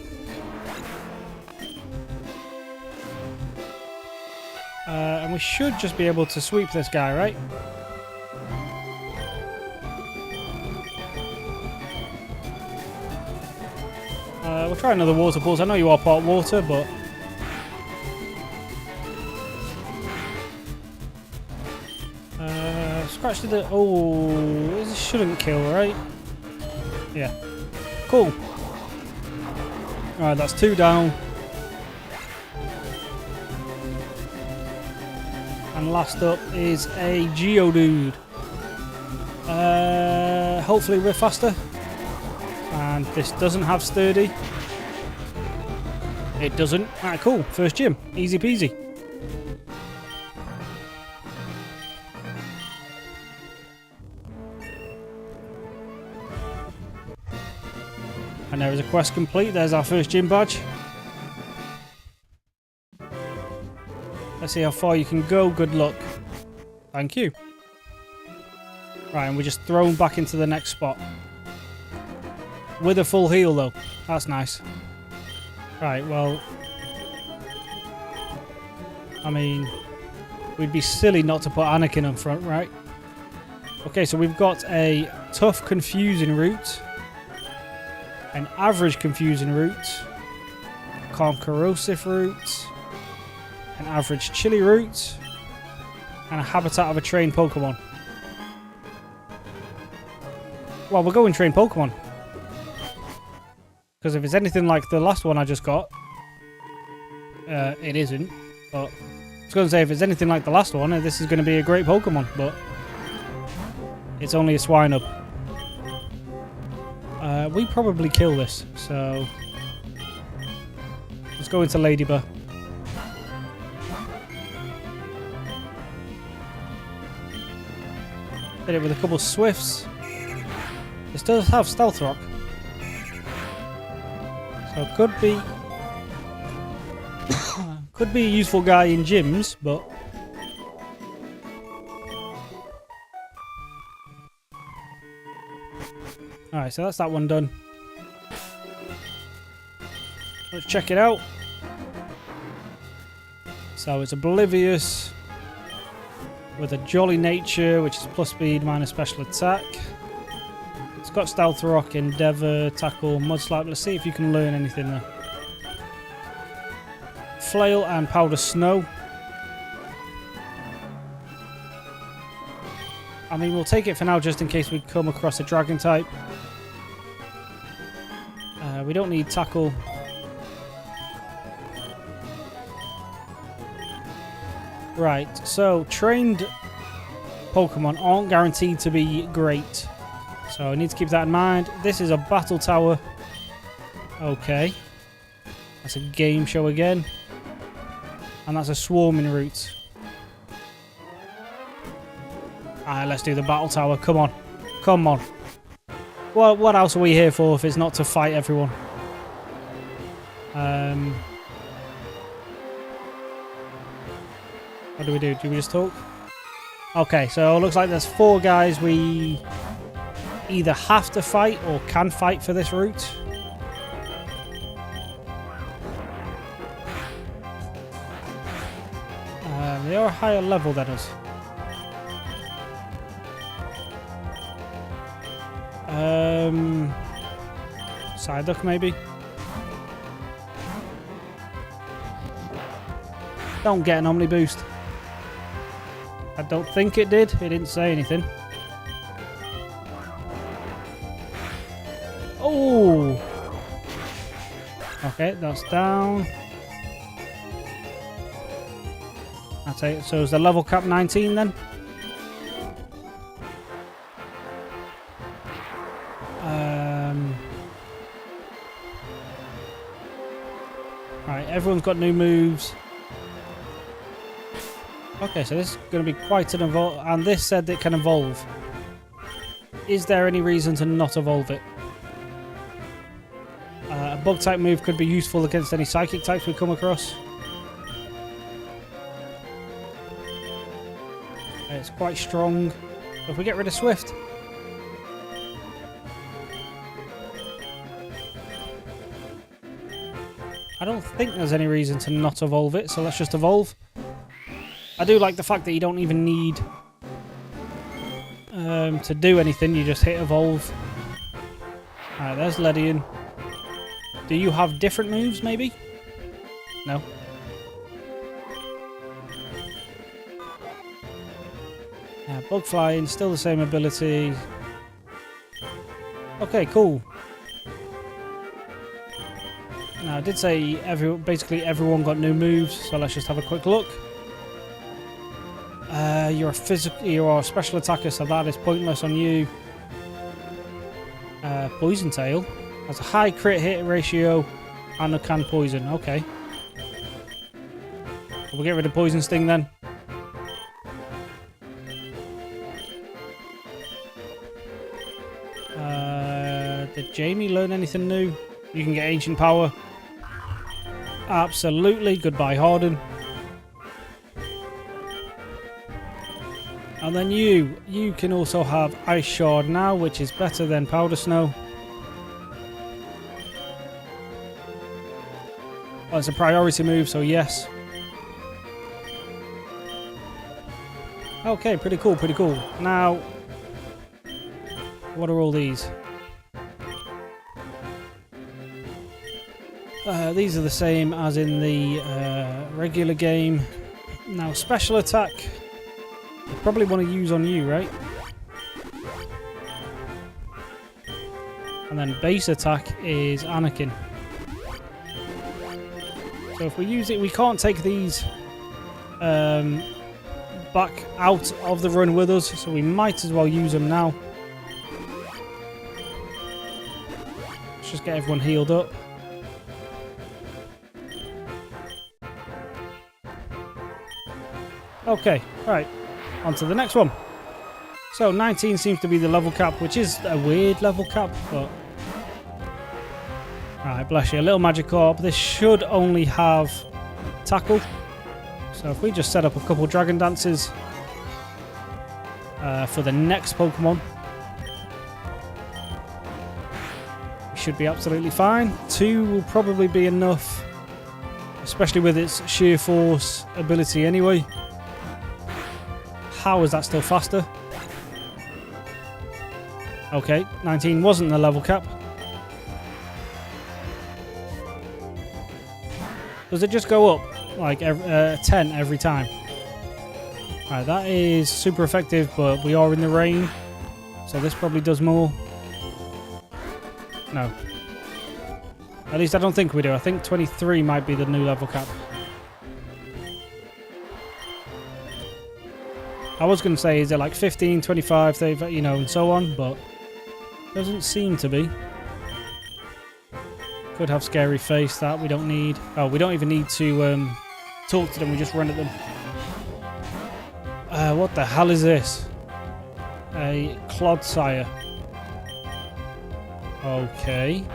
And we should just be able to sweep this guy, right? We'll try another water pulse. I know you are part water, but... Scratch the... Oh, this shouldn't kill, right? Yeah. Cool. Alright, that's 2 down. And last up is a Geodude. Hopefully we're faster. And this doesn't have Sturdy. It doesn't. Alright, cool. First gym. Easy peasy. And there is a quest complete. There's our first gym badge. Let's see how far you can go. Good luck. Thank you. Right, and we're just thrown back into the next spot. With a full heal, though. That's nice. Right, well... I mean... We'd be silly not to put Anakin in front, right? Okay, so we've got a tough confusing route, an average confusing route, calm corrosive route, an average chilly route, and a habitat of a trained Pokemon. Well, we're going trained Pokemon. Because if it's anything like the last one I just got, it isn't. But I was going to say, if it's anything like the last one, this is going to be a great Pokemon. But it's only a Swinub. We probably kill this, so let's go into Ladybird. Hit it with a couple of Swifts. This does have Stealth Rock. So could be a useful guy in gyms, but alright, so that's that one done. Let's check it out. So it's Oblivious with a Jolly Nature, which is plus speed minus special attack. It's got Stealth Rock, Endeavour, Tackle, Mudslap. Let's see if you can learn anything there. Flail and Powder Snow. I mean, we'll take it for now just in case we come across a Dragon type. We don't need Tackle. Right, so trained Pokemon aren't guaranteed to be great. So I need to keep that in mind. This is a Battle Tower. Okay. That's a Game Show again. And that's a Swarming route. Alright, let's do the Battle Tower. Come on. Come on. Well, what else are we here for if it's not to fight everyone? What do we do? Do we just talk? Okay, so it looks like there's 4 guys we either have to fight or can fight for this route. They are a higher level than us. Psyduck maybe? Don't get an Omni Boost. I don't think it did. It didn't say anything. Oh! Okay, that's down. I'll take it. So is the level cap 19 then? Right, everyone's got new moves. Okay, so this is going to be quite an evolve, and this said it can evolve. Is there any reason to not evolve it? A bug type move could be useful against any psychic types we come across. It's quite strong. If we get rid of Swift. I don't think there's any reason to not evolve it, so let's just evolve. I do like the fact that you don't even need to do anything, you just hit evolve. Alright, there's Ledian. Do you have different moves, maybe? No. Yeah, bug flying, still the same ability. Okay, cool. Now, I did say basically everyone got new moves, so let's just have a quick look. You're a special attacker, so that is pointless on you. Poison Tail has a high crit hit ratio and a can poison. Okay. We'll get rid of Poison Sting then. Did Jamie learn anything new? You can get Ancient Power. Absolutely. Goodbye, Harden. And then you can also have Ice Shard now, which is better than Powder Snow. Well, it's a priority move, so yes. Okay, pretty cool, pretty cool. Now, What are all these? These are the same as in the regular game. Now, special attack, I probably want to use on you, right? And then base attack is Anakin. So if we use it, we can't take these back out of the run with us, so we might as well use them now. Let's just get everyone healed up. Okay, right, on to the next one. So 19 seems to be the level cap, which is a weird level cap, but... Alright, bless you. A little magic orb. This should only have tackle. So if we just set up a couple dragon dances for the next Pokemon, we should be absolutely fine. 2 will probably be enough, especially with its sheer force ability anyway. How is that still faster? Okay, 19 wasn't the level cap. Does it just go up like 10 every time? Alright, that is super effective, but we are in the rain, so this probably does more. No. At least I don't think we do. I think 23 might be the new level cap. I was going to say, is it like 15, 25, 30, you know, and so on, but doesn't seem to be. Could have scary face that we don't need. Oh, we don't even need to talk to them, we just run at them. What the hell is this? A Clodsire. Okay.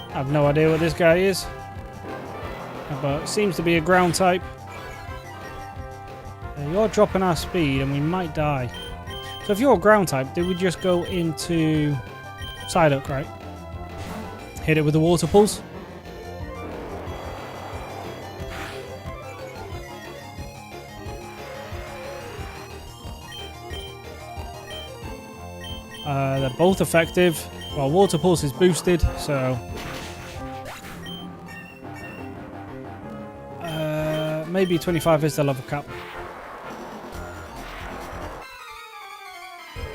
I have no idea what this guy is, but it seems to be a ground type. You're dropping our speed and we might die. So if you're a ground type, do we just go into Psyduck, right? Hit it with the water pulse. They're both effective. Well, water pulse is boosted, so... maybe 25 is the level cap.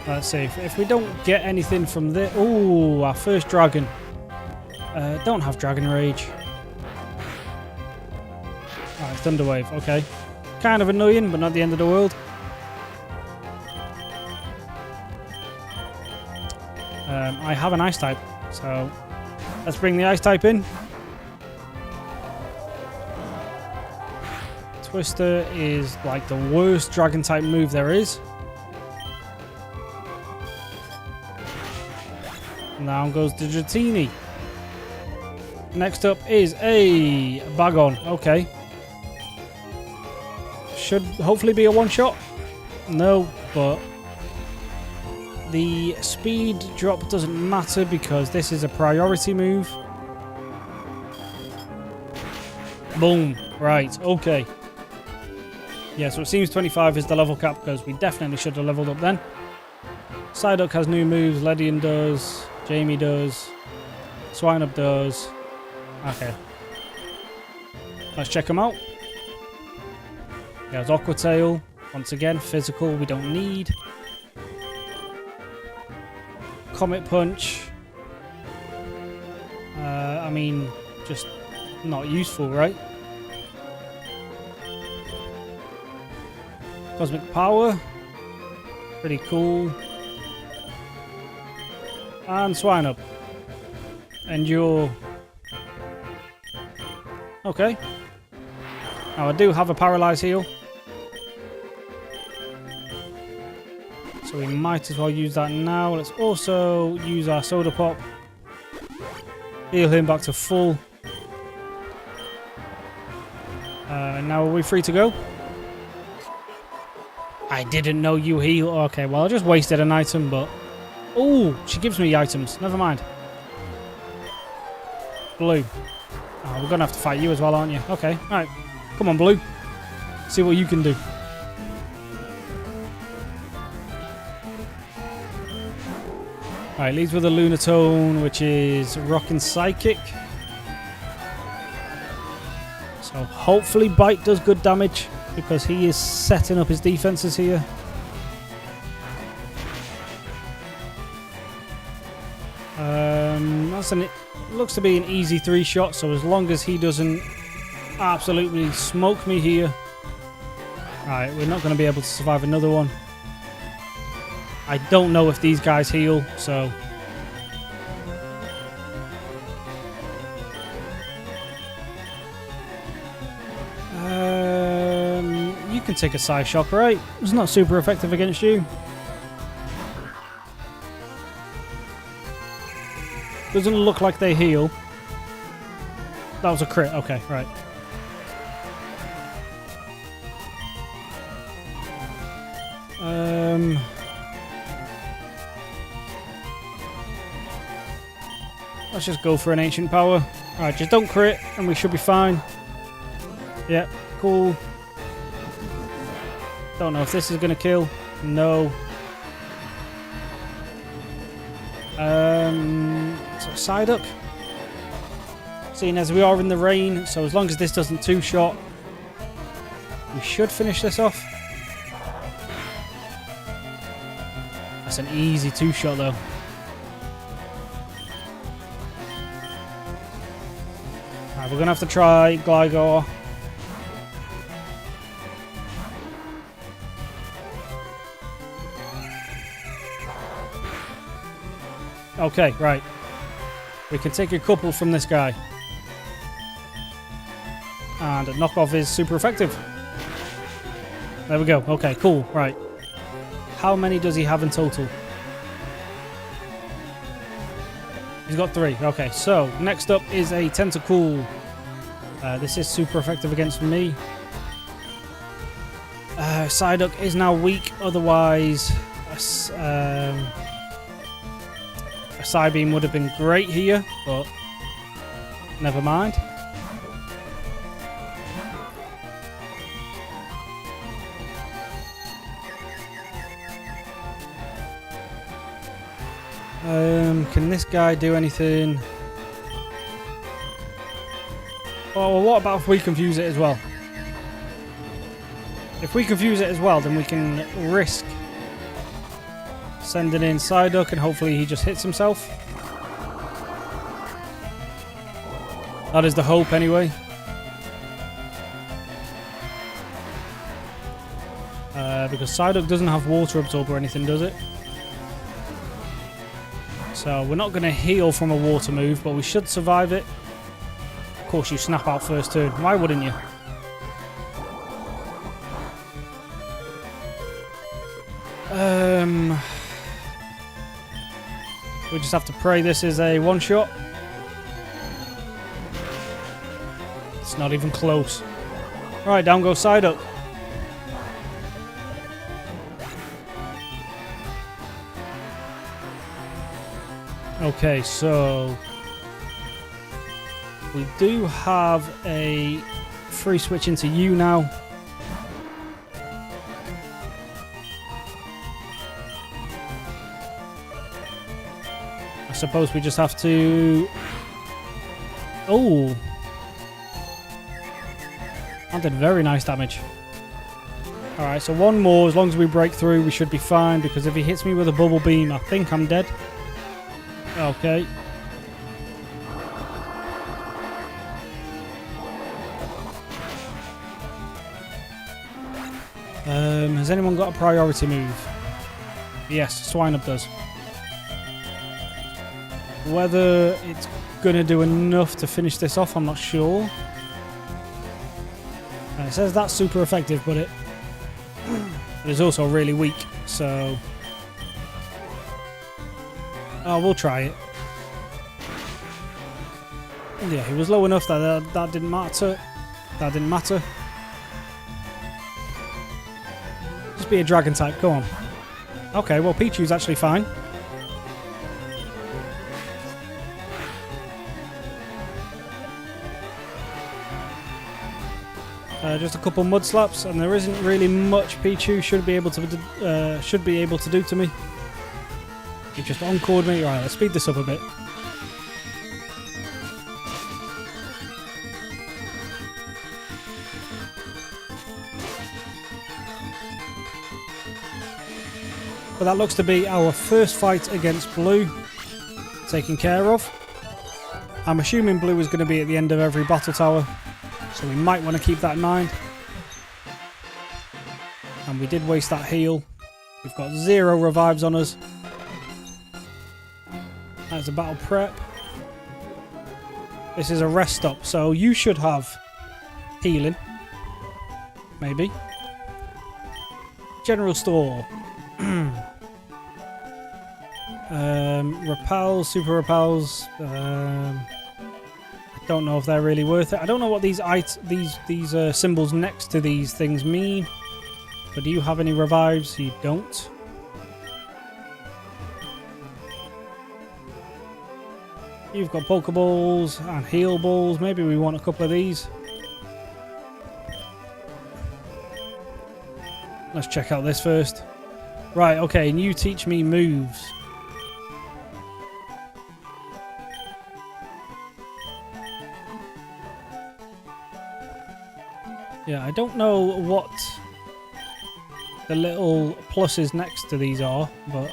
Let's see, if we don't get anything from this... Ooh, our first dragon. Don't have Dragon Rage. Alright, Thunder Wave, okay. Kind of annoying, but not the end of the world. I have an Ice type, so let's bring the Ice type in. Twister is like the worst Dragon type move there is. Now goes the Dratini. Next up is a Bagon. Okay. Should hopefully be a one-shot. No, but the speed drop doesn't matter because this is a priority move. Boom. Right, okay. Yeah, so it seems 25 is the level cap because we definitely should have leveled up then. Psyduck has new moves. Ledian does. Jamie does. Swinub does. Okay. Let's check them out. There's Aqua Tail. Once again, physical we don't need. Comet Punch. I mean, just not useful, right? Cosmic Power. Pretty cool. And Swinub. Endure. Okay. Now I do have a Paralyze heal. So we might as well use that now. Let's also use our Soda Pop. Heal him back to full. Now are we free to go? I didn't know you heal. Okay, well I just wasted an item, but... Oh, she gives me items. Never mind. Blue. Oh, we're going to have to fight you as well, aren't you? Okay, alright. Come on, Blue. See what you can do. Alright, leads with a Lunatone, which is Rockin' Psychic. So hopefully Bite does good damage, because he is setting up his defenses here. Looks to be an easy 3-shot, so as long as he doesn't absolutely smoke me here. Alright, we're not going to be able to survive another one. I don't know if these guys heal, so... you can take a Psy Shock, right? It's not super effective against you. Doesn't look like they heal. That was a crit. Okay, right. Let's just go for an Ancient Power. Alright, just don't crit and we should be fine. Yeah, cool. Don't know if this is going to kill. No. So Psyduck. Seeing as we are in the rain, so as long as this doesn't 2-shot, we should finish this off. That's an easy 2-shot though. Alright, we're going to have to try Gligar. Okay, right. We can take a couple from this guy. And a knockoff is super effective. There we go. Okay, cool. Right. How many does he have in total? He's got 3. Okay, so next up is a Tentacool. This is super effective against me. Psyduck is now weak. Otherwise, a Psybeam would have been great here, but never mind. Can this guy do anything? Oh, well, what about if we confuse it as well? If we confuse it as well, then we can risk sending in Psyduck and hopefully he just hits himself. That is the hope anyway. Because Psyduck doesn't have Water Absorb or anything, does it? So we're not going to heal from a water move, but we should survive it. Of course you snap out first turn. Why wouldn't you? We just have to pray this is a one-shot. It's not even close. Right, down goes Psyduck. Okay, so we do have a free switch into you now. I suppose we just have to... Oh! That did very nice damage. Alright, so one more. As long as we break through, we should be fine, because if he hits me with a Bubble Beam, I think I'm dead. Okay. Has anyone got a priority move? Yes, Swinub does. Whether it's going to do enough to finish this off, I'm not sure. It says that's super effective, but it is also really weak, so... Oh, we'll try it. Yeah, he was low enough that that didn't matter. That didn't matter. Just be a dragon type, come on. Okay, well Pichu's actually fine. Just a couple mud slaps, and there isn't really much Pichu should be able to do to me. He just encored me. Right, let's speed this up a bit. But that looks to be our first fight against Blue taken care of. I'm assuming Blue is going to be at the end of every battle tower, so we might want to keep that in mind. And we did waste that heal. We've got 0 revives on us. That's a battle prep. This is a rest stop, so you should have healing. Maybe. General store. Repels, super repels. I don't know if they're really worth it. I don't know what these symbols next to these things mean. But do you have any revives? You don't. You've got Pokeballs and heal balls. Maybe we want a couple of these. Let's check out this first. Right, okay, and you teach me moves. Yeah, I don't know what the little pluses next to these are, but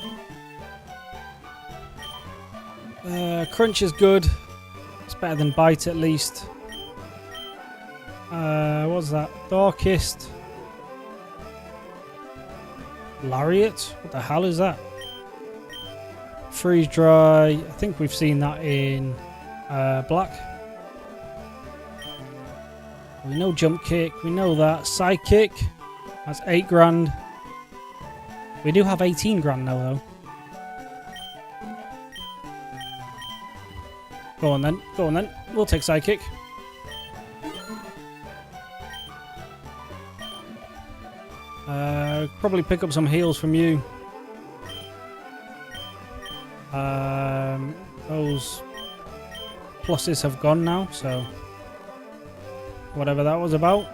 Crunch is good. It's better than Bite at least. What's that? Darkest. Lariat? What the hell is that? Freeze Dry. I think we've seen that in Black. We know Jump Kick. We know that. Sidekick. That's 8 grand. We do have 18 grand now, though. Go on then. Go on then. We'll take Sidekick. Probably pick up some heals from you. Those pluses have gone now, so whatever that was about.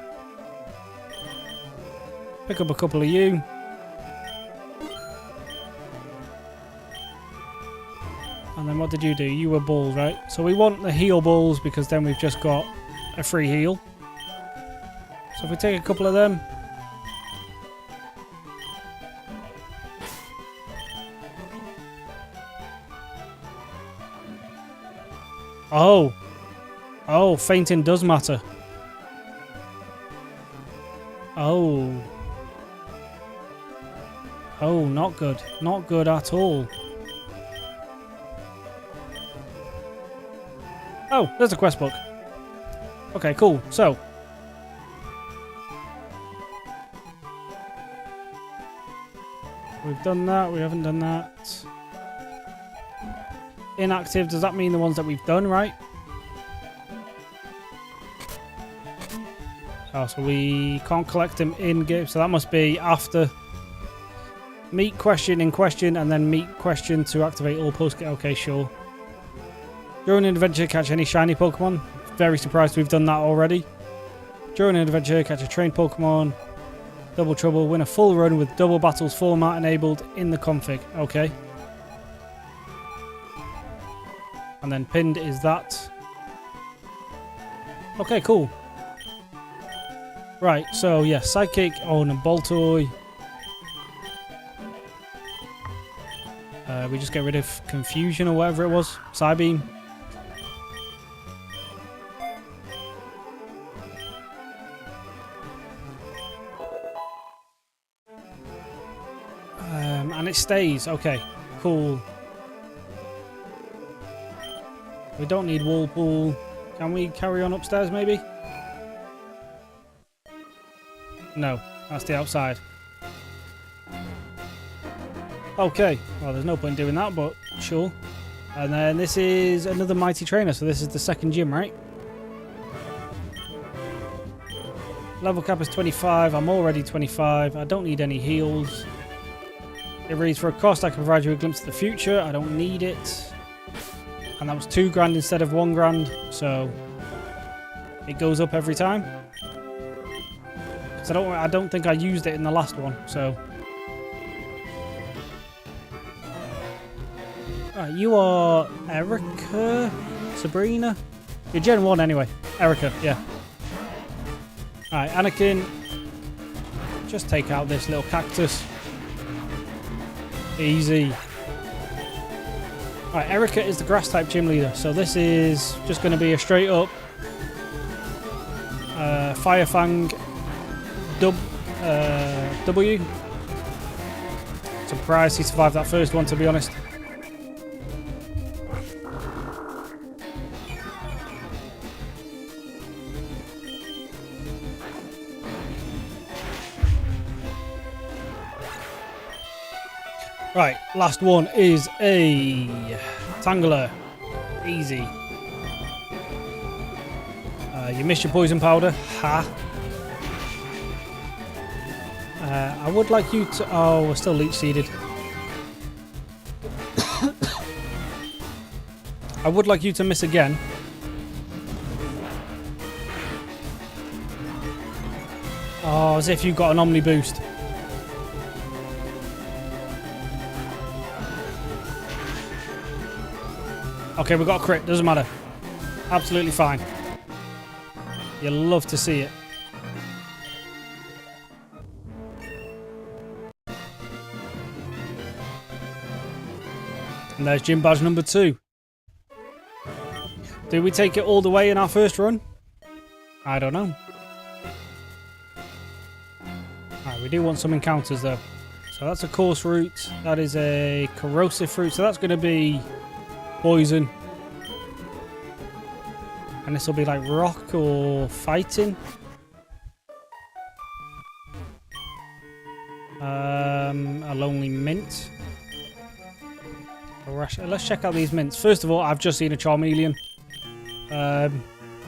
Pick up a couple of you. And then what did you do? You were balls, right? So we want the heal balls because then we've just got a free heal. So if we take a couple of them. Oh. Oh, fainting does matter. Oh. Oh, not good. Not good at all. Oh, there's a quest book. Okay, cool. So. We've done that. We haven't done that. Inactive. Does that mean the ones that we've done, right? Oh, so we can't collect them in-game. So that must be after. Meet question in question and then meet question to activate all post. Okay, sure. During an adventure, catch any shiny Pokemon. Very surprised we've done that already. During an adventure, catch a trained Pokemon. Double Trouble. Win a full run with double battles format enabled in the config. Okay. And then pinned is that. Okay, cool. Right, so yeah, Sidekick, Own and Boltoy. We just get rid of Confusion or whatever it was. Psybeam. And it stays. Okay, cool. We don't need Whirlpool. Can we carry on upstairs maybe? No, that's the outside. Okay, well there's no point in doing that, but sure. And then this is another Mighty Trainer, so this is the second gym, right? Level cap is 25, I'm already 25, I don't need any heals. It reads, for a cost I can provide you a glimpse of the future, I don't need it. And that was 2 grand instead of 1 grand, so it goes up every time. because I don't think I used it in the last one. So, right, you are Erica, Sabrina. You're Gen 1 anyway. Erica, yeah. All right, Anakin. Just take out this little cactus. Easy. Alright, Erica is the grass type gym leader, so this is just going to be a straight up Fire Fang W. Surprised he survived that first one, to be honest. Right, last one is a Tangler. Easy. You missed your poison powder. Ha. I would like you to... Oh, we're still leech seeded. I would like you to miss again. Oh, as if you got an Omni boost. Okay, we got a crit. Doesn't matter. Absolutely fine. You'll love to see it. And there's gym badge number 2. Did we take it all the way in our first run? I don't know. Alright, we do want some encounters though. So that's a course route. That is a corrosive fruit. So that's going to be poison. And this will be like rock or fighting. A lonely mint. Let's check out these mints. First of all, I've just seen a Charmeleon.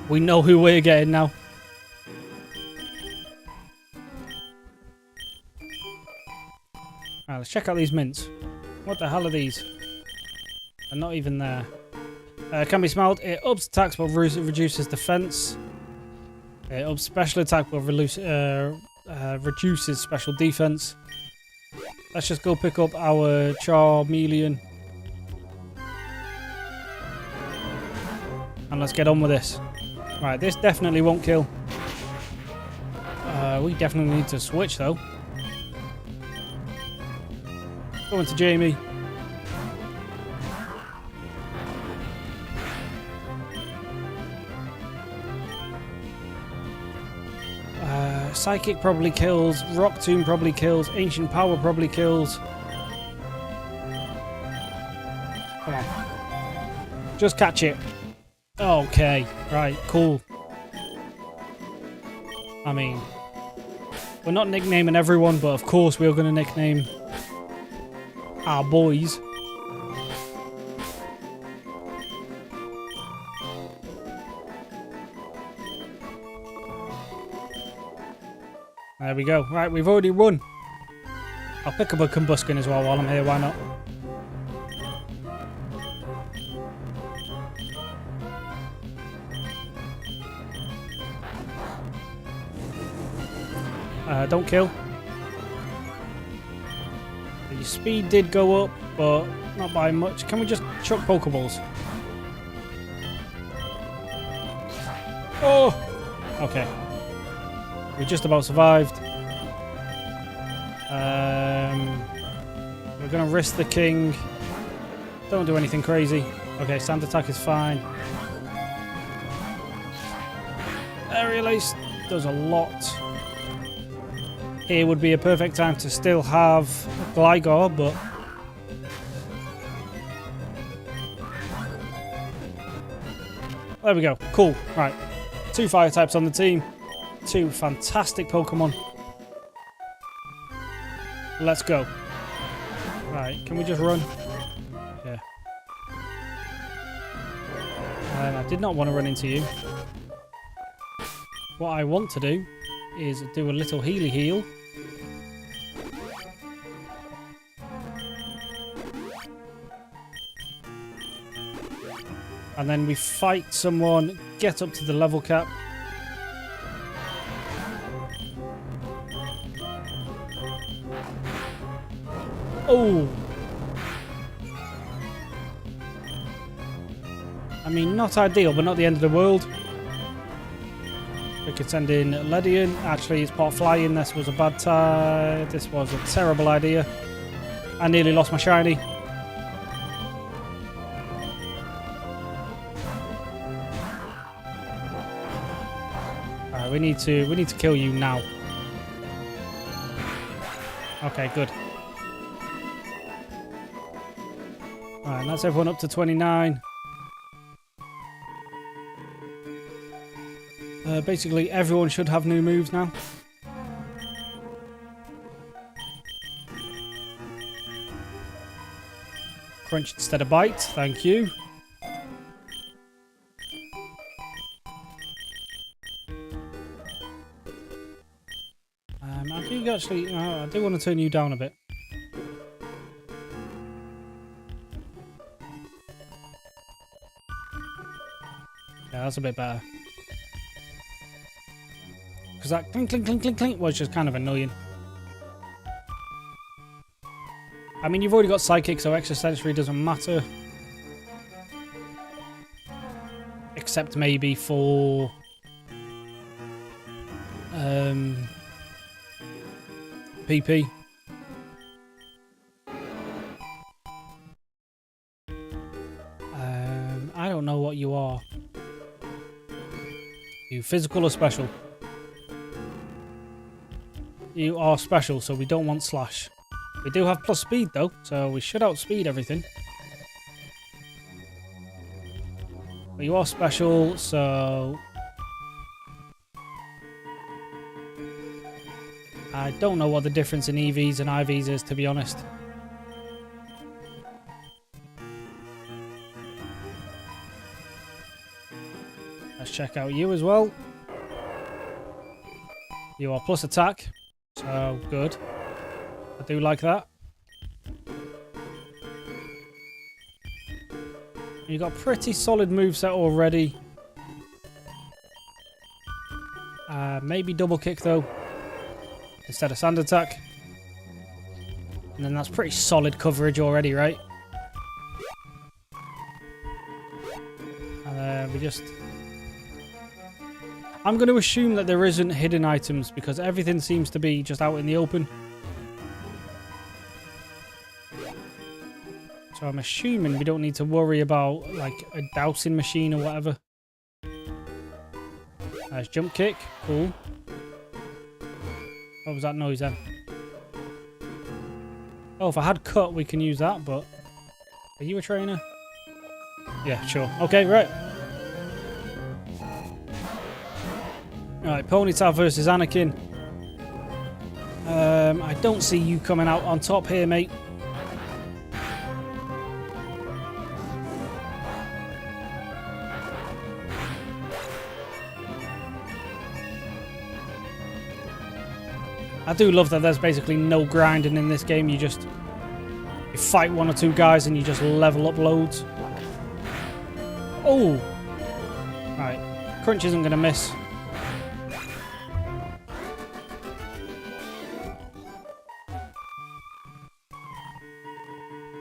We know who we're getting now. Alright, let's check out these mints. What the hell are these? They're not even there. Can be smelled. It ups attacks but reduces defense. It ups special attack but reduces special defense. Let's just go pick up our Charmeleon. And let's get on with this. Right, this definitely won't kill. We definitely need to switch though. Going to Jamie. Psychic probably kills. Rock Tomb probably kills. Ancient Power probably kills. Come on. Just catch it. Okay. Right. Cool. I mean, we're not nicknaming everyone, but of course we're going to nickname our boys. There we go. Right, we've already run. I'll pick up a Combuskin as well while I'm here, why not? Don't kill. Your speed did go up, but not by much. Can we just chuck Pokeballs? Oh! Okay. We just about survived. We're going to risk the king. Don't do anything crazy. Okay, sand attack is fine. Aerial Ace does a lot. Here would be a perfect time to still have Gligar, but... There we go. Cool. Right. 2 fire types on the team. 2 fantastic Pokemon. Let's go. Right, can we just run? Yeah. I did not want to run into you. What I want to do is do a little healy heal. And then we fight someone, get up to the level cap. Oh! I mean, not ideal, but not the end of the world. We could send in Ledian. Actually, it's part flying. This was a bad time. This was a terrible idea. I nearly lost my shiny. Alright, we need to kill you now. Okay, good. Alright, and that's everyone up to 29. Basically, everyone should have new moves now. Crunch instead of bite, thank you. I do actually, I do want to turn you down a bit. Yeah, that's a bit better. Because that clink, clink, clink, clink, clink was just kind of annoying. I mean, you've already got Psychic, so extra sensory doesn't matter. Except maybe for... PP. I don't know what you are. You physical or special? You are special, so we don't want slash. We do have plus speed though, so we should outspeed everything. But you are special, so... I don't know what the difference in EVs and IVs is, to be honest. Let's check out you as well. You are plus attack, so good. I do like that. You got pretty solid moveset already. Maybe double kick though, instead of sand attack. And then that's pretty solid coverage already, right? And we just... I'm going to assume that there isn't hidden items because everything seems to be just out in the open. So I'm assuming we don't need to worry about like a dousing machine or whatever. Nice jump kick. Cool. What was that noise then? Oh, if I had cut, we can use that, but... Are you a trainer? Yeah, sure. Okay, right. Alright, Ponyta versus Anakin. I don't see you coming out on top here, mate. I do love that there's basically no grinding in this game. You fight one or two guys and you just level up loads. Oh! Right. Crunch isn't going to miss.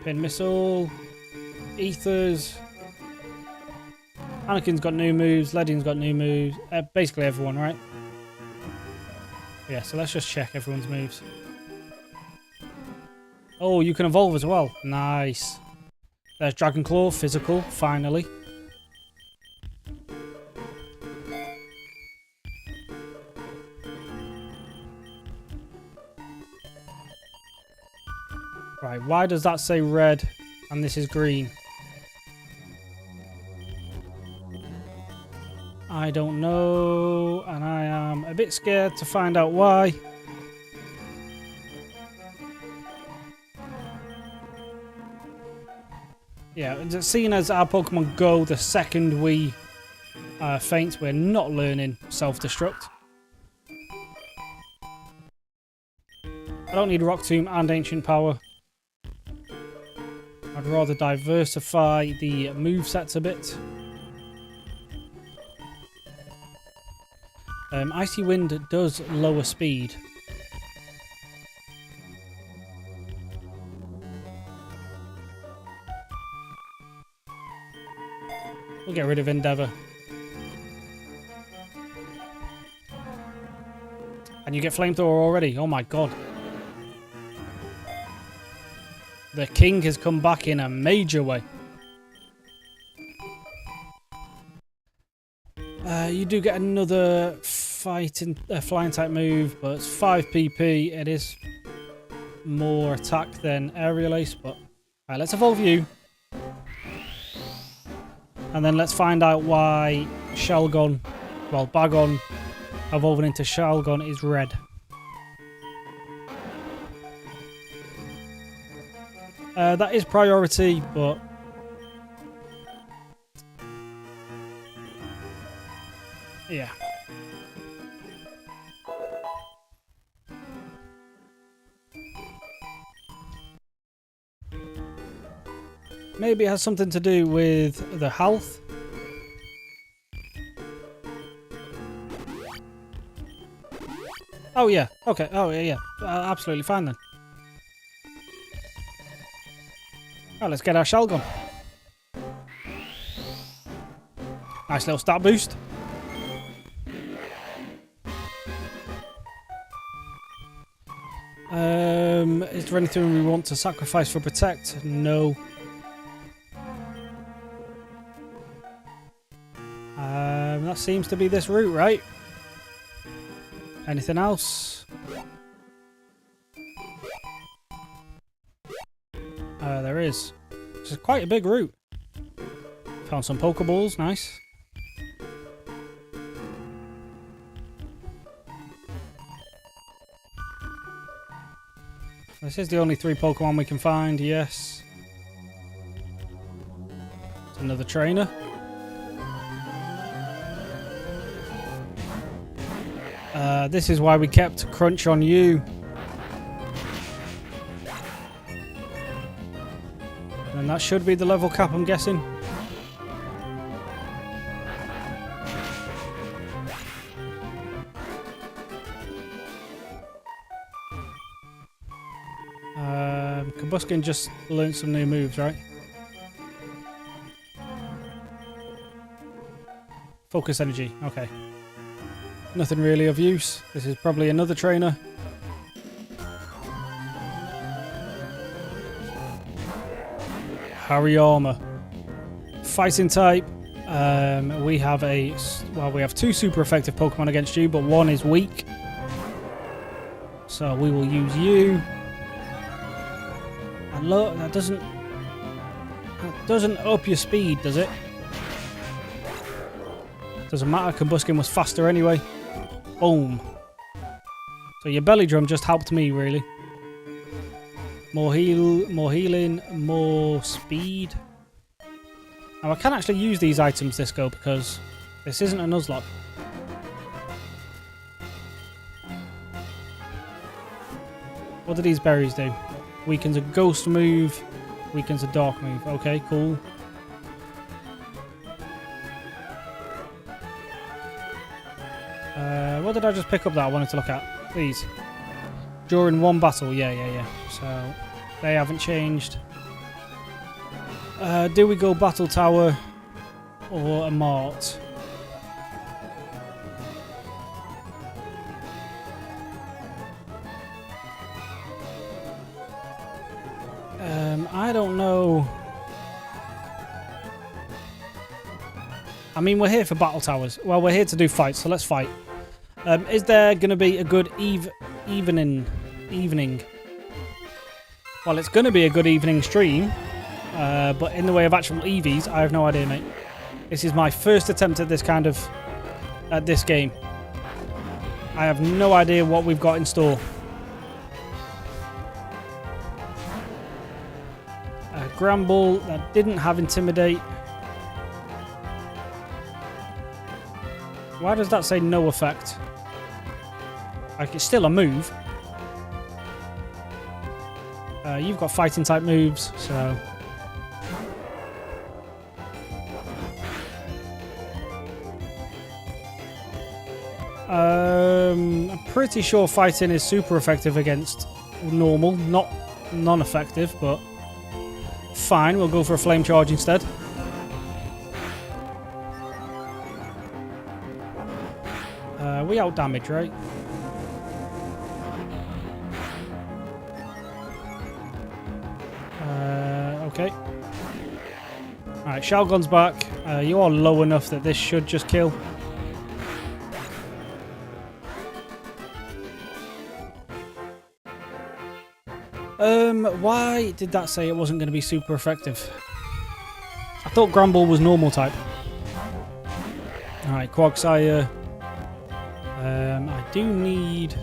Pin missile. Ethers. Anakin's got new moves. Ledian's got new moves. Basically everyone, right? Yeah, so let's just check everyone's moves. Oh, you can evolve as well. Nice. There's Dragon Claw, physical, finally. Right, why does that say red and this is green? I don't know, and I am a bit scared to find out why. Yeah, seeing as our Pokemon go the second we faint, we're not learning self-destruct. I don't need Rock Tomb and Ancient Power. I'd rather diversify the movesets a bit. Icy Wind does lower speed. We'll get rid of Endeavour. And you get Flamethrower already. Oh my god. The king has come back in a major way. You do get another flying type move, but it's 5 PP. It is more attack than Aerial Ace, but alright, let's evolve you. And then let's find out why Shelgon, well, Bagon, evolving into Shelgon is red. That is priority, but yeah. Maybe it has something to do with the health. Oh yeah, okay, oh yeah, absolutely fine then. Oh, let's get our Shelgon. Nice little stat boost. Is there anything we want to sacrifice for Protect? No. That seems to be this route, right? Anything else? There is. This is quite a big route. Found some Pokeballs, nice. This is the only 3 Pokemon we can find, yes. It's another trainer. This is why we kept Crunch on you. And that should be the level cap, I'm guessing. Kabuskin just learned some new moves, right? Focus energy, okay. Nothing really of use. This is probably another trainer. Hariyama. Fighting type. We have 2 super effective Pokemon against you, but 1 is weak. So we will use you. And look, that doesn't up your speed, does it? Doesn't matter, Kabuskin was faster anyway. Boom. So your belly drum just helped me, really. More healing, more speed. Now I can actually use these items this go because this isn't a Nuzlocke. What do these berries do? Weakens a ghost move, weakens a dark move. Okay, cool. What did I just pick up that I wanted to look at? Please. During one battle. Yeah. So, they haven't changed. Do we go Battle Tower or a Mart? I don't know. I mean, we're here for Battle Towers. Well, we're here to do fights, so let's fight. Is there going to be a good evening? Well, it's going to be a good evening stream, but in the way of actual EVs, I have no idea, mate. This is my first attempt at this game. I have no idea what we've got in store. Gramble, that didn't have Intimidate. Why does that say no effect? Like, it's still a move. You've got fighting type moves, so... I'm pretty sure fighting is super effective against normal, not non-effective, but fine, we'll go for a flame charge instead. We out damage, right? Okay. Alright, Shalgon's back. You are low enough that this should just kill. Why did that say it wasn't going to be super effective? I thought Gramble was normal type. Alright, Quagsire. I do need...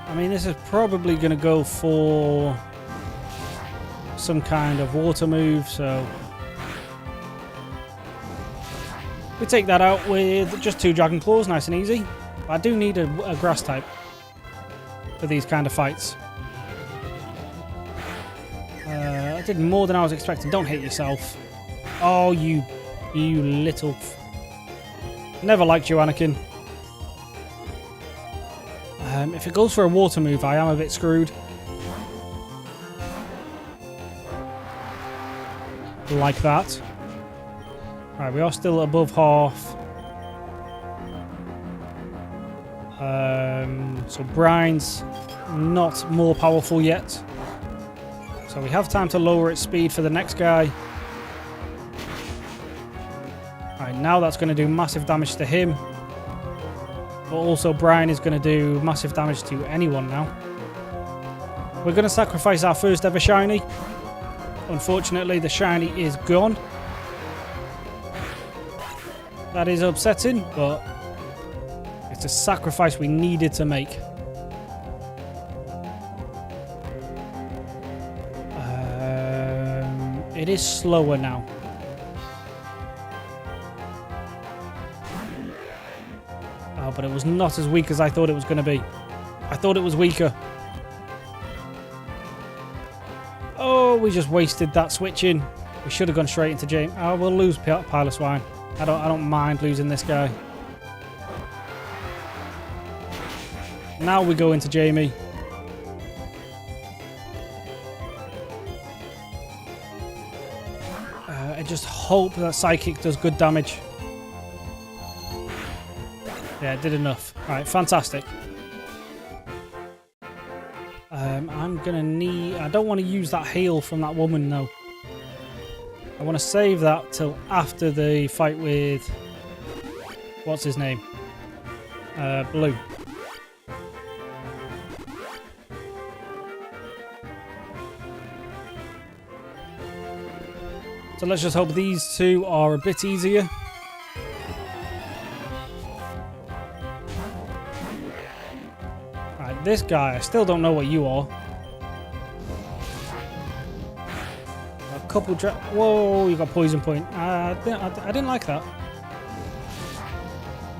I mean, this is probably going to go for some kind of water move, so... We take that out with just 2 Dragon Claws, nice and easy. But I do need a grass type for these kind of fights. I did more than I was expecting. Don't hit yourself. Oh, you little... Never liked you, Anakin. If it goes for a water move, I am a bit screwed. Like that. Right, we are still above half. So Brine's not more powerful yet. So we have time to lower its speed for the next guy. Alright, now that's going to do massive damage to him. But also Brine is going to do massive damage to anyone now. We're going to sacrifice our first ever shiny. Unfortunately, the shiny is gone. That is upsetting, but it's a sacrifice we needed to make. It is slower now. Oh, but it was not as weak as I thought it was going to be. I thought it was weaker. Oh, we just wasted that switching. We should have gone straight into James. Oh, we'll lose Pile of Swine. I don't mind losing this guy. Now we go into Jamie. I just hope that Psychic does good damage. Yeah, it did enough. Alright, fantastic. I'm gonna need... I don't want to use that heal from that woman, though. I want to save that till after the fight with... What's his name? Blue. So let's just hope these two are a bit easier. Right, this guy, I still don't know what you are. A couple... Whoa, you got poison point. I didn't like that.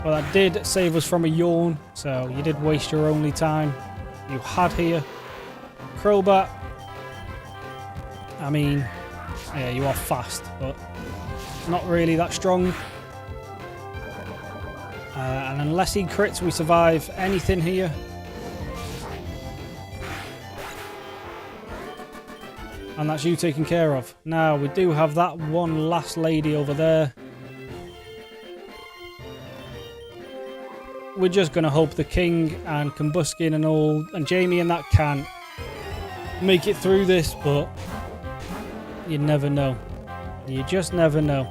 Well, that did save us from a yawn, so you did waste your only time you had here. Crobat. I mean... Yeah, you are fast, but not really that strong. And unless he crits, we survive anything here. And that's you taken care of. Now, we do have that one last lady over there. We're just going to hope the King and Combuskin and all, and Jamie and that can make it through this, but... You never know. You just never know.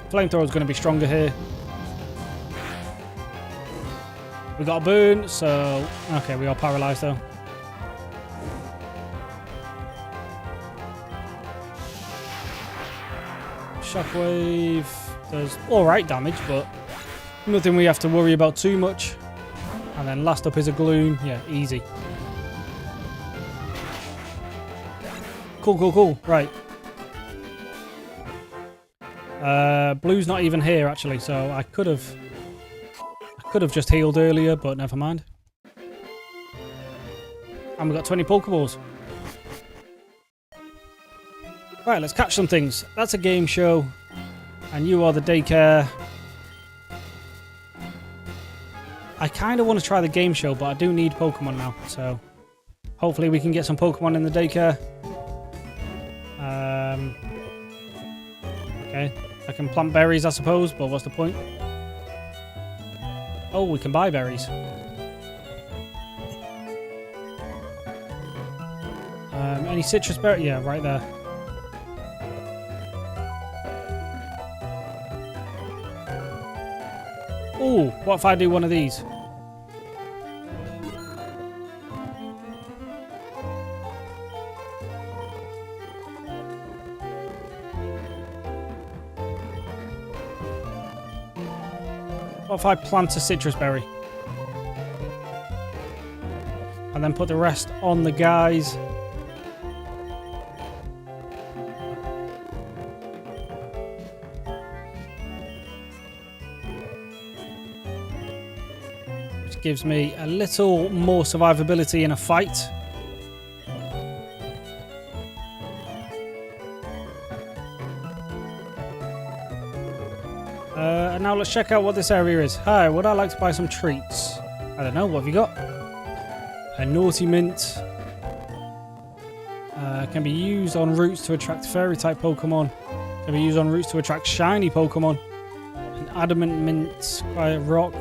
Flamethrower is going to be stronger here. We got a burn, so... Okay, we are paralysed though. Shockwave does alright damage, but nothing we have to worry about too much. And then last up is a Gloom. Yeah, easy. Cool. Right. Blue's not even here, actually, so I could have just healed earlier, but never mind. And we got 20 Pokeballs. Right, let's catch some things. That's a game show, and you are the daycare. I kind of want to try the game show, but I do need Pokemon now, so hopefully we can get some Pokemon in the daycare. Okay, I can plant berries, I suppose, but what's the point? Oh, we can buy berries. Any citrus berry? Yeah, right there. Ooh, what if I do one of these? What if I plant a citrus berry? And then put the rest on the guys. Which gives me a little more survivability in a fight. And now let's check out what this area is. Hi, would I like to buy some treats? I don't know, what have you got? A naughty mint. Can be used on routes to attract fairy type Pokemon. Can be used on routes to attract shiny Pokemon. An adamant mint, quiet rock.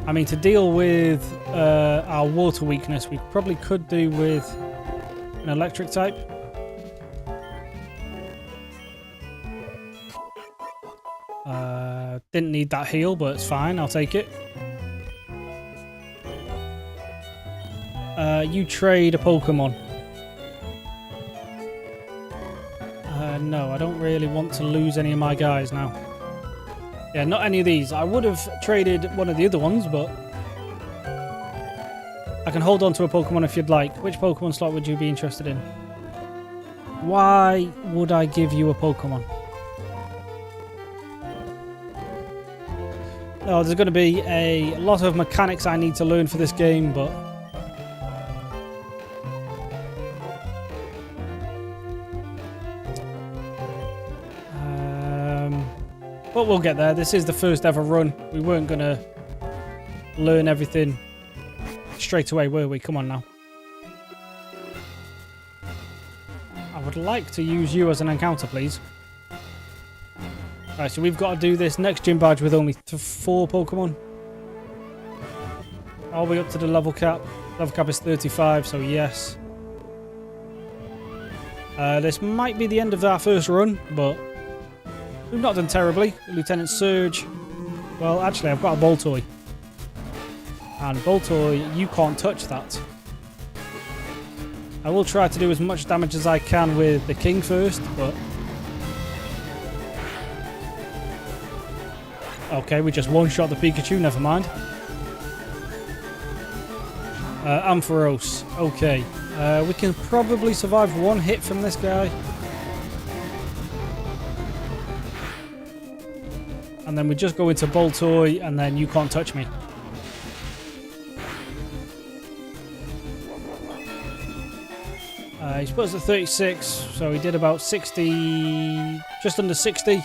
I mean, to deal with our water weakness, we probably could do with an electric type. Didn't need that heal, but it's fine. I'll take it. You trade a Pokemon. No, I don't really want to lose any of my guys now. Yeah, not any of these. I would have traded one of the other ones, but I can hold on to a Pokemon if you'd like. Which Pokemon slot would you be interested in? Why would I give you a Pokemon? Oh, there's going to be a lot of mechanics I need to learn for this game, but we'll get there. This is the first ever run. We weren't going to learn everything straight away, were we? Come on now. I would like to use you as an encounter, please. Alright, so we've got to do this next gym badge with only 4 Pokemon. Are we up to the level cap? Level cap is 35, so yes. This might be the end of our first run, but we've not done terribly. Lieutenant Surge. Well, actually, I've got a Boltoy. And Boltoy, you can't touch that. I will try to do as much damage as I can with the King first, but okay, we just one-shot the Pikachu, never mind. Ampharos, okay. We can probably survive one hit from this guy. And then we just go into Boltoy, and then you can't touch me. He's put us at 36, so he did about 60, just under 60.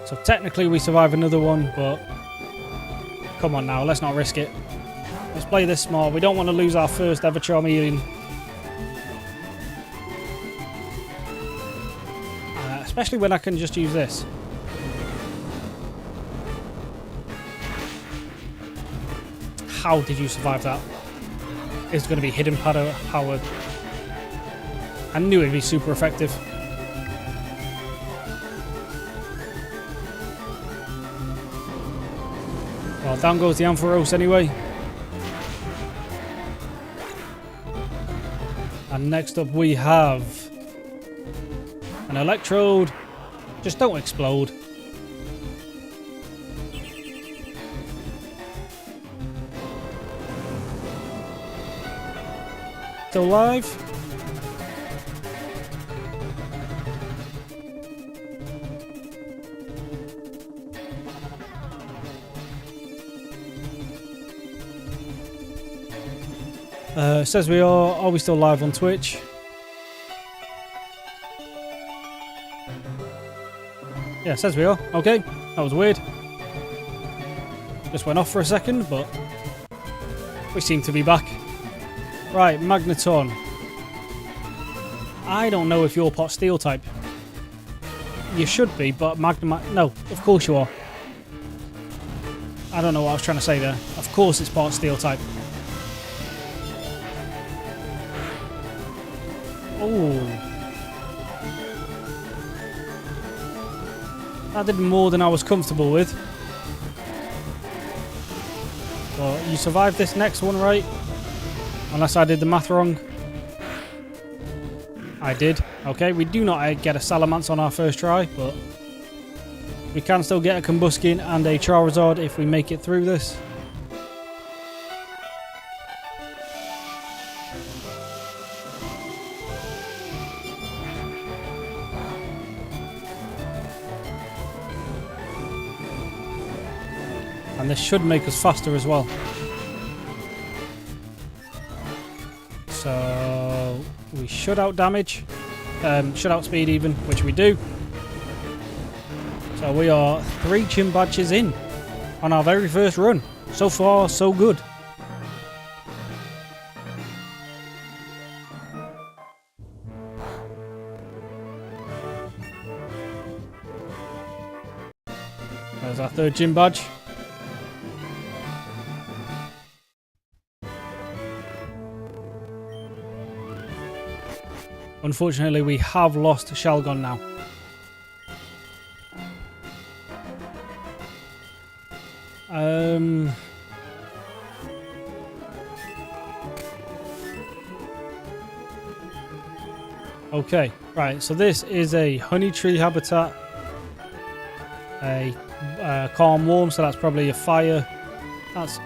So technically we survive another one, but come on now, let's not risk it. Let's play this smart. We don't want to lose our first ever Charmeleon. Especially when I can just use this. How did you survive that? It's going to be hidden power. I knew it'd be super effective. Well, down goes the Ampharos anyway. And next up we have an Electrode. Just don't explode. Still alive? Says we are. Are we still live on Twitch? Yeah, says we are. Okay, that was weird. Just went off for a second, but we seem to be back. Right, Magneton. I don't know if you're pot steel type. You should be, but no, of course you are. I don't know what I was trying to say there. Of course it's pot steel type. Oh. That did more than I was comfortable with. Well, you survived this next one, right? Unless I did the math wrong. I did. Okay, we do not get a Salamence on our first try, but we can still get a Combuskin and a Charizard if we make it through this. And this should make us faster as well. So we should out damage, should outspeed even, which we do. So we are 3 gym badges in on our very first run. So far, so good. There's our 3rd gym badge. Unfortunately, we have lost Shelgon now. Okay, right, so this is a honey tree habitat, a calm warm, so that's probably a fire. That's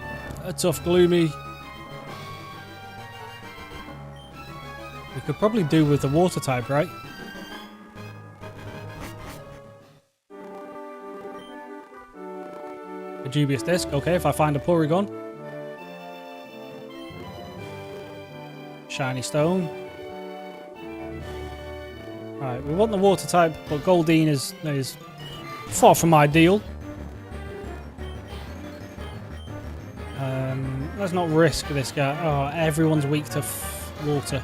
a tough gloomy. We could probably do with the water type, right? A dubious disc. Okay, if I find a Porygon. Shiny stone. Alright, we want the water type, but Goldeen is far from ideal. Let's not risk this guy. Oh, everyone's weak to water.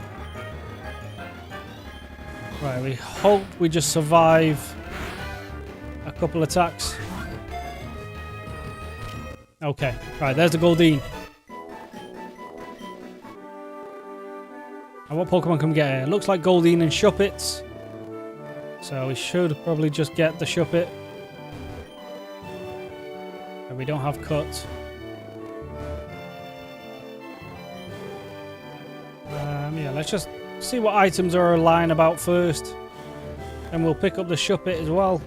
Right, we hope we just survive a couple attacks. Okay, right, there's the Goldeen. And what Pokemon can we get here? Looks like Goldeen and Shuppets. So we should probably just get the Shuppet. And we don't have Cut. Yeah, let's just see what items are lying about first. And we'll pick up the Shuppet as well.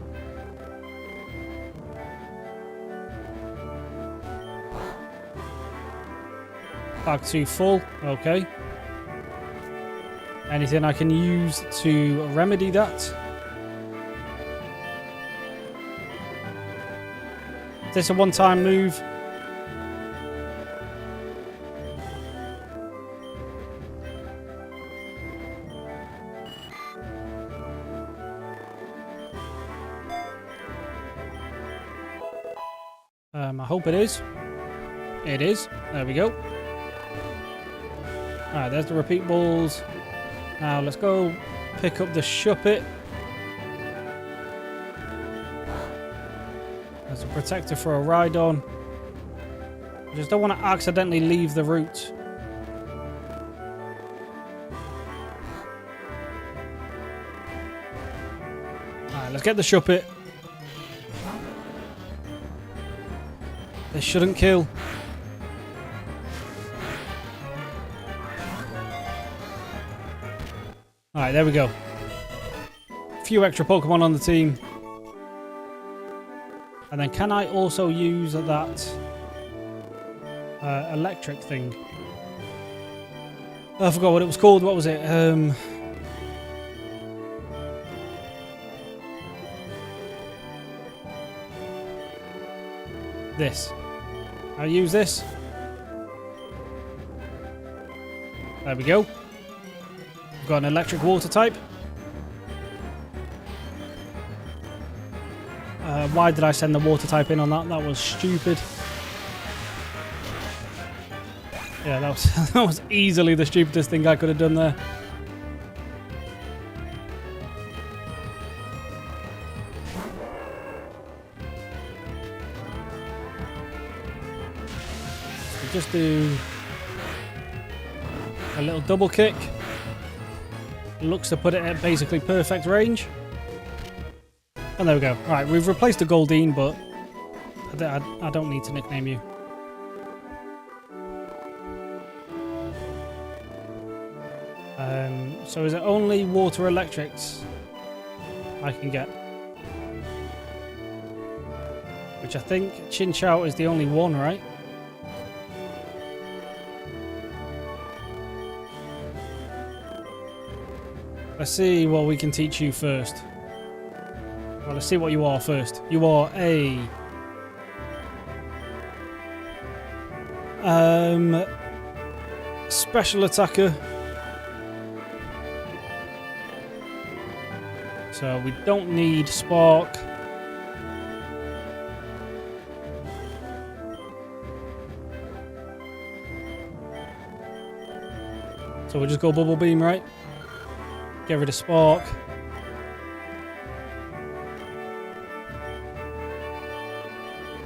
Bag 2 full. Okay. Anything I can use to remedy that? Is this a one-time move? I hope it is. It is. There we go. Alright, there's the repeat balls. Now let's go pick up the Shuppet. There's a protector for a Rhydon. I just don't want to accidentally leave the route. Alright, let's get the Shuppet. This shouldn't kill. Alright, there we go. A few extra Pokemon on the team. And then can I also use that electric thing? I forgot what it was called. What was it? This. I'll use this. There we go. We've got an electric water type. Why did I send the water type in on that? That was stupid. Yeah, that was easily the stupidest thing I could have done there. So just do a little double kick. Looks to put it at basically perfect range. And there we go. Alright, we've replaced the Goldeen, but I don't need to nickname you. So is it only water electrics I can get? Which I think Chin Chow is the only one, right? Let's see what we can teach you first. Well, let's see what you are first. You are a... special attacker. So we don't need Spark. So we'll just go Bubble Beam, right? Get rid of Spark.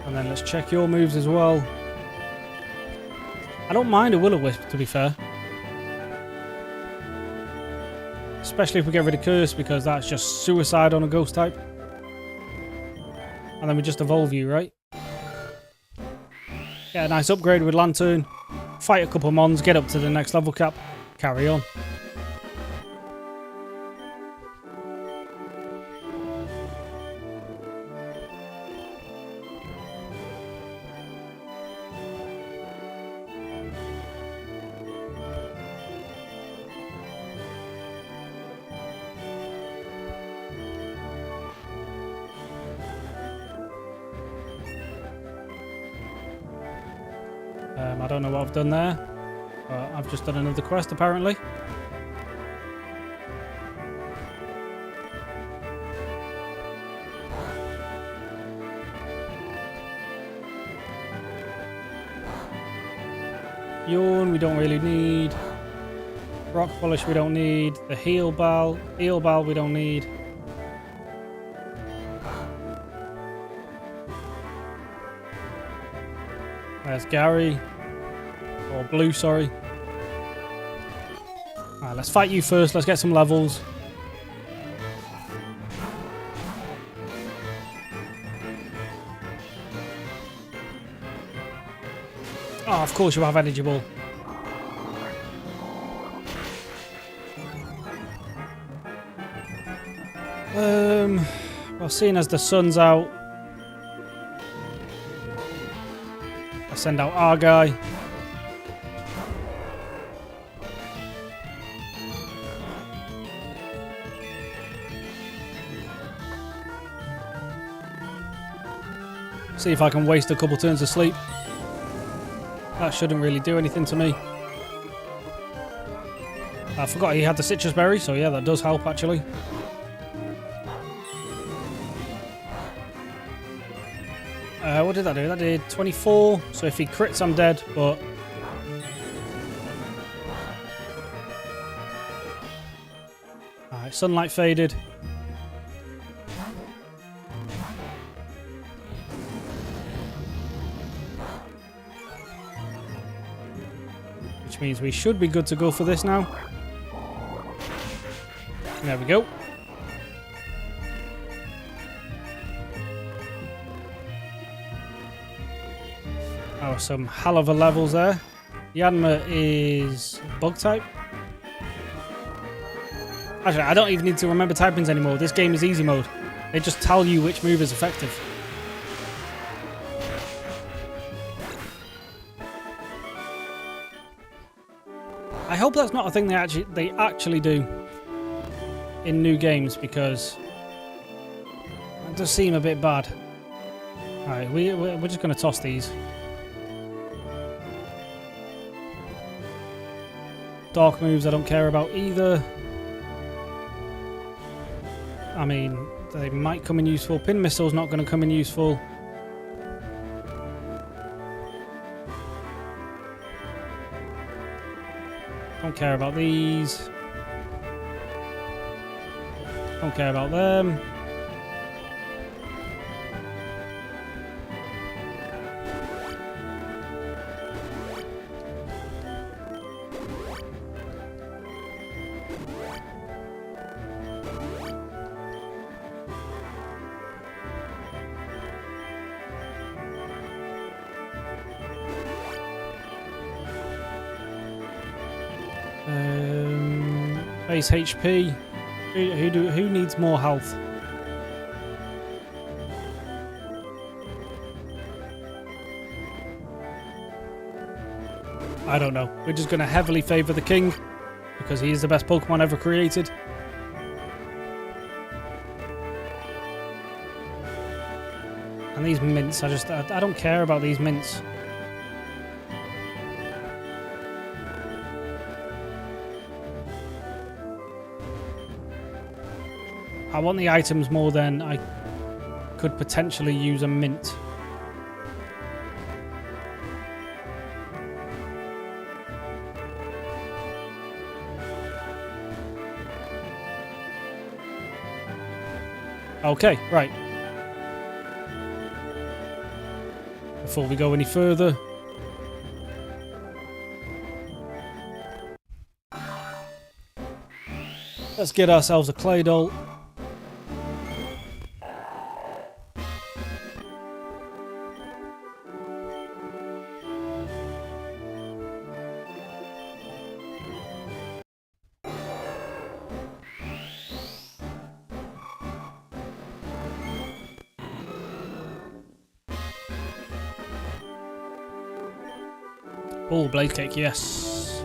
And then let's check your moves as well. I don't mind a Will-O-Wisp, to be fair. Especially if we get rid of Curse, because that's just suicide on a ghost type. And then we just evolve you, right? Get a nice upgrade with Lantern. Fight a couple mons, get up to the next level cap. Carry on. I don't know what I've done there, but I've just done another quest apparently. Yawn we don't really need. Rock Polish we don't need. The Heal Ball we don't need. There's Gary. Or Blue, sorry. Alright, let's fight you first. Let's get some levels. Oh, of course you have Energy Ball. Well, seeing as the sun's out, I send out our guy. See if I can waste a couple turns of sleep. That shouldn't really do anything to me. I forgot he had the citrus berry, so yeah, that does help actually. What did that do? That did 24. So if he crits, I'm dead, but... Alright, sunlight faded. Which means we should be good to go for this now. There we go. Oh, some hell of a levels there. Yanma is bug type. Actually, I don't even need to remember typings anymore. This game is easy mode. They just tell you which move is effective. I hope that's not a thing they actually do in new games, because it does seem a bit bad. Alright, we're just going to toss these. Dark moves I don't care about either. I mean, they might come in useful. Pin Missile's not going to come in useful. Don't care about these. Don't care about them. Base HP. Who needs more health? I don't know. We're just going to heavily favour the king because he is the best Pokemon ever created. And these mints, I don't care about these mints. I want the items more than I could potentially use a mint. Okay, right. Before we go any further, let's get ourselves a Claydol. Oh, Blade Kick, yes.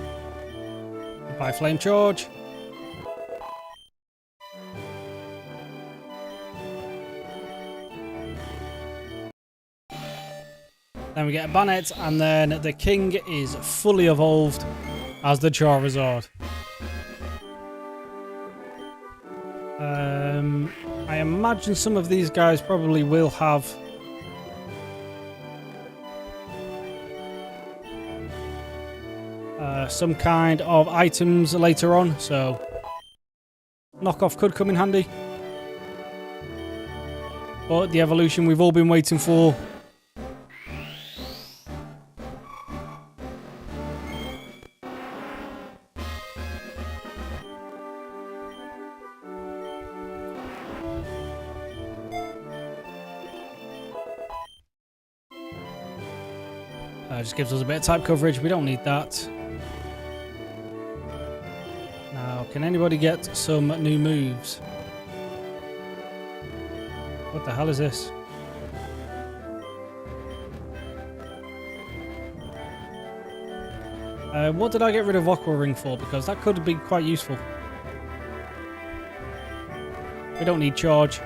Goodbye, Flame Charge. Then we get a Bannet, and then the king is fully evolved as the Charizard. I imagine some of these guys probably will have some kind of items later on, so knockoff could come in handy. But the evolution we've all been waiting for. Just gives us a bit of type coverage. We don't need that. Now, can anybody get some new moves? What the hell is this? What did I get rid of Aqua Ring for? Because that could be quite useful. We don't need charge.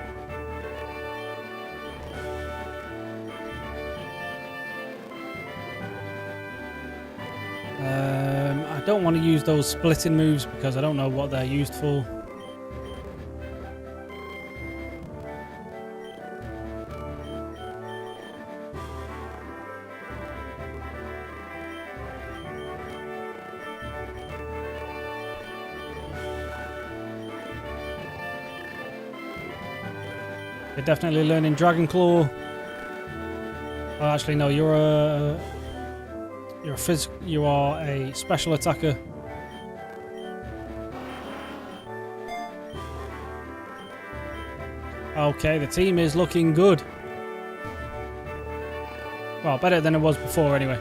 I don't want to use those splitting moves because I don't know what they're used for. You're definitely learning Dragon Claw. Oh, actually, no, you are a special attacker. Okay, the team is looking good. Well, better than it was before anyway.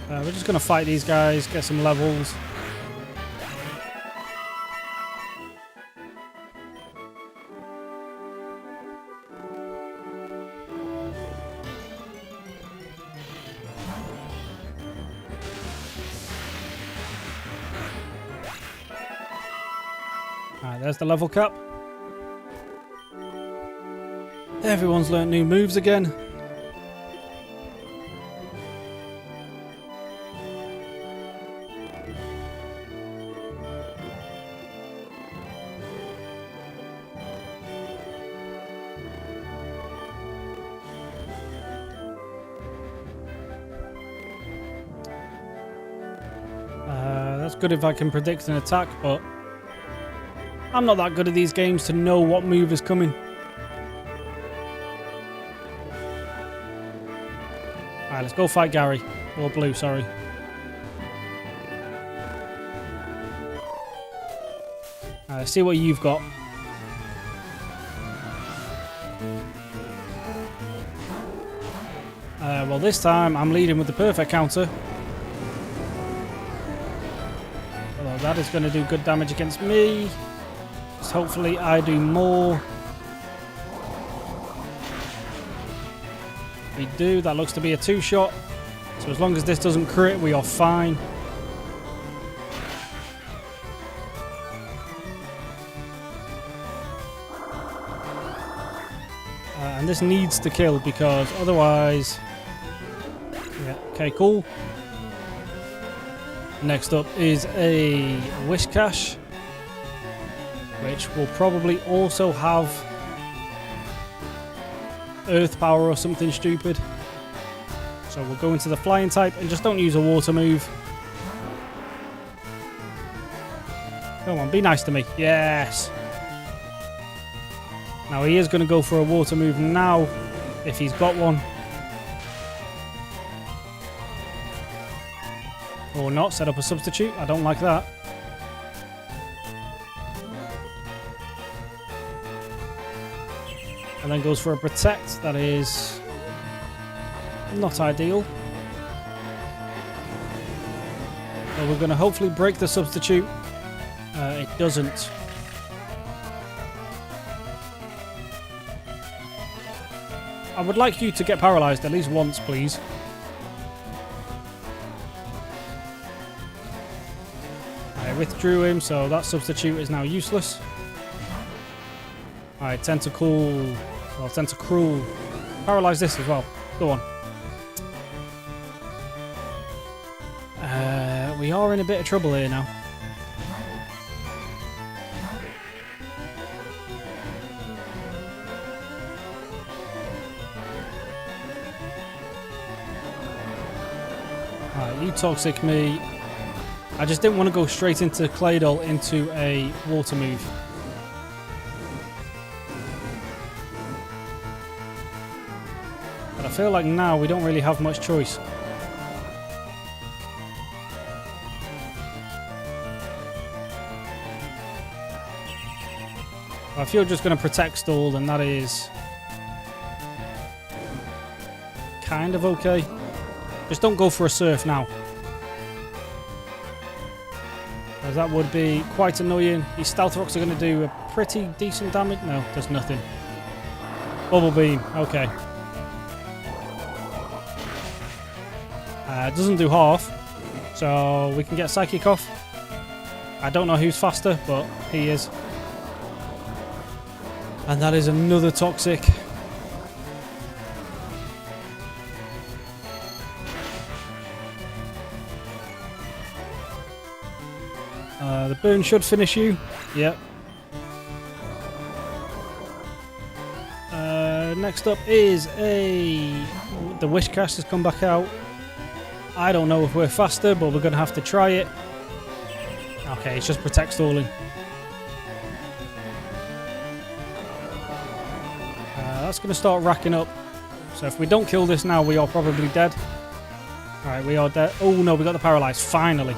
We're just going to fight these guys, get some levels. Alright, there's the level cap. Everyone's learnt new moves again. good if I can predict an attack, but I'm not that good at these games to know what move is coming. Alright, let's go fight Gary. Or Blue, sorry. Let's see what you've got. Well, this time I'm leading with the perfect counter. Although that is going to do good damage against me. Just hopefully I do more. We do. That looks to be a 2-shot. So as long as this doesn't crit, we are fine. And this needs to kill because otherwise... Yeah, okay, cool. Next up is a Wish Cache, which will probably also have Earth Power or something stupid. So we'll go into the flying type and just don't use a water move. Come on, be nice to me. Yes! Now he is going to go for a water move now, if he's got one. Or not, set up a substitute. I don't like that. And then goes for a protect. That is not ideal. But we're going to hopefully break the substitute. It doesn't. I would like you to get paralyzed at least once, please. I withdrew him, so that substitute is now useless. Alright, Tentacruel. Paralyze this as well. Go on. We are in a bit of trouble here now. Alright, you toxic me. I just didn't want to go straight into Claydol into a water move. But I feel like now we don't really have much choice. If you're just going to protect stall, then that is kind of okay. Just don't go for a surf now. As that would be quite annoying. These stealth rocks are going to do a pretty decent damage. No, there's nothing. Bubble beam. Okay. It doesn't do half. So we can get Psychic off. I don't know who's faster, but he is. And that is another toxic. The burn should finish you. Yep. Next up is the Wish Cache has come back out. I don't know if we're faster, but we're going to have to try it. Okay, it's just protect stalling. That's going to start racking up. So if we don't kill this now, we are probably dead. Alright, we are dead. Oh no, we got the paralyze. Finally.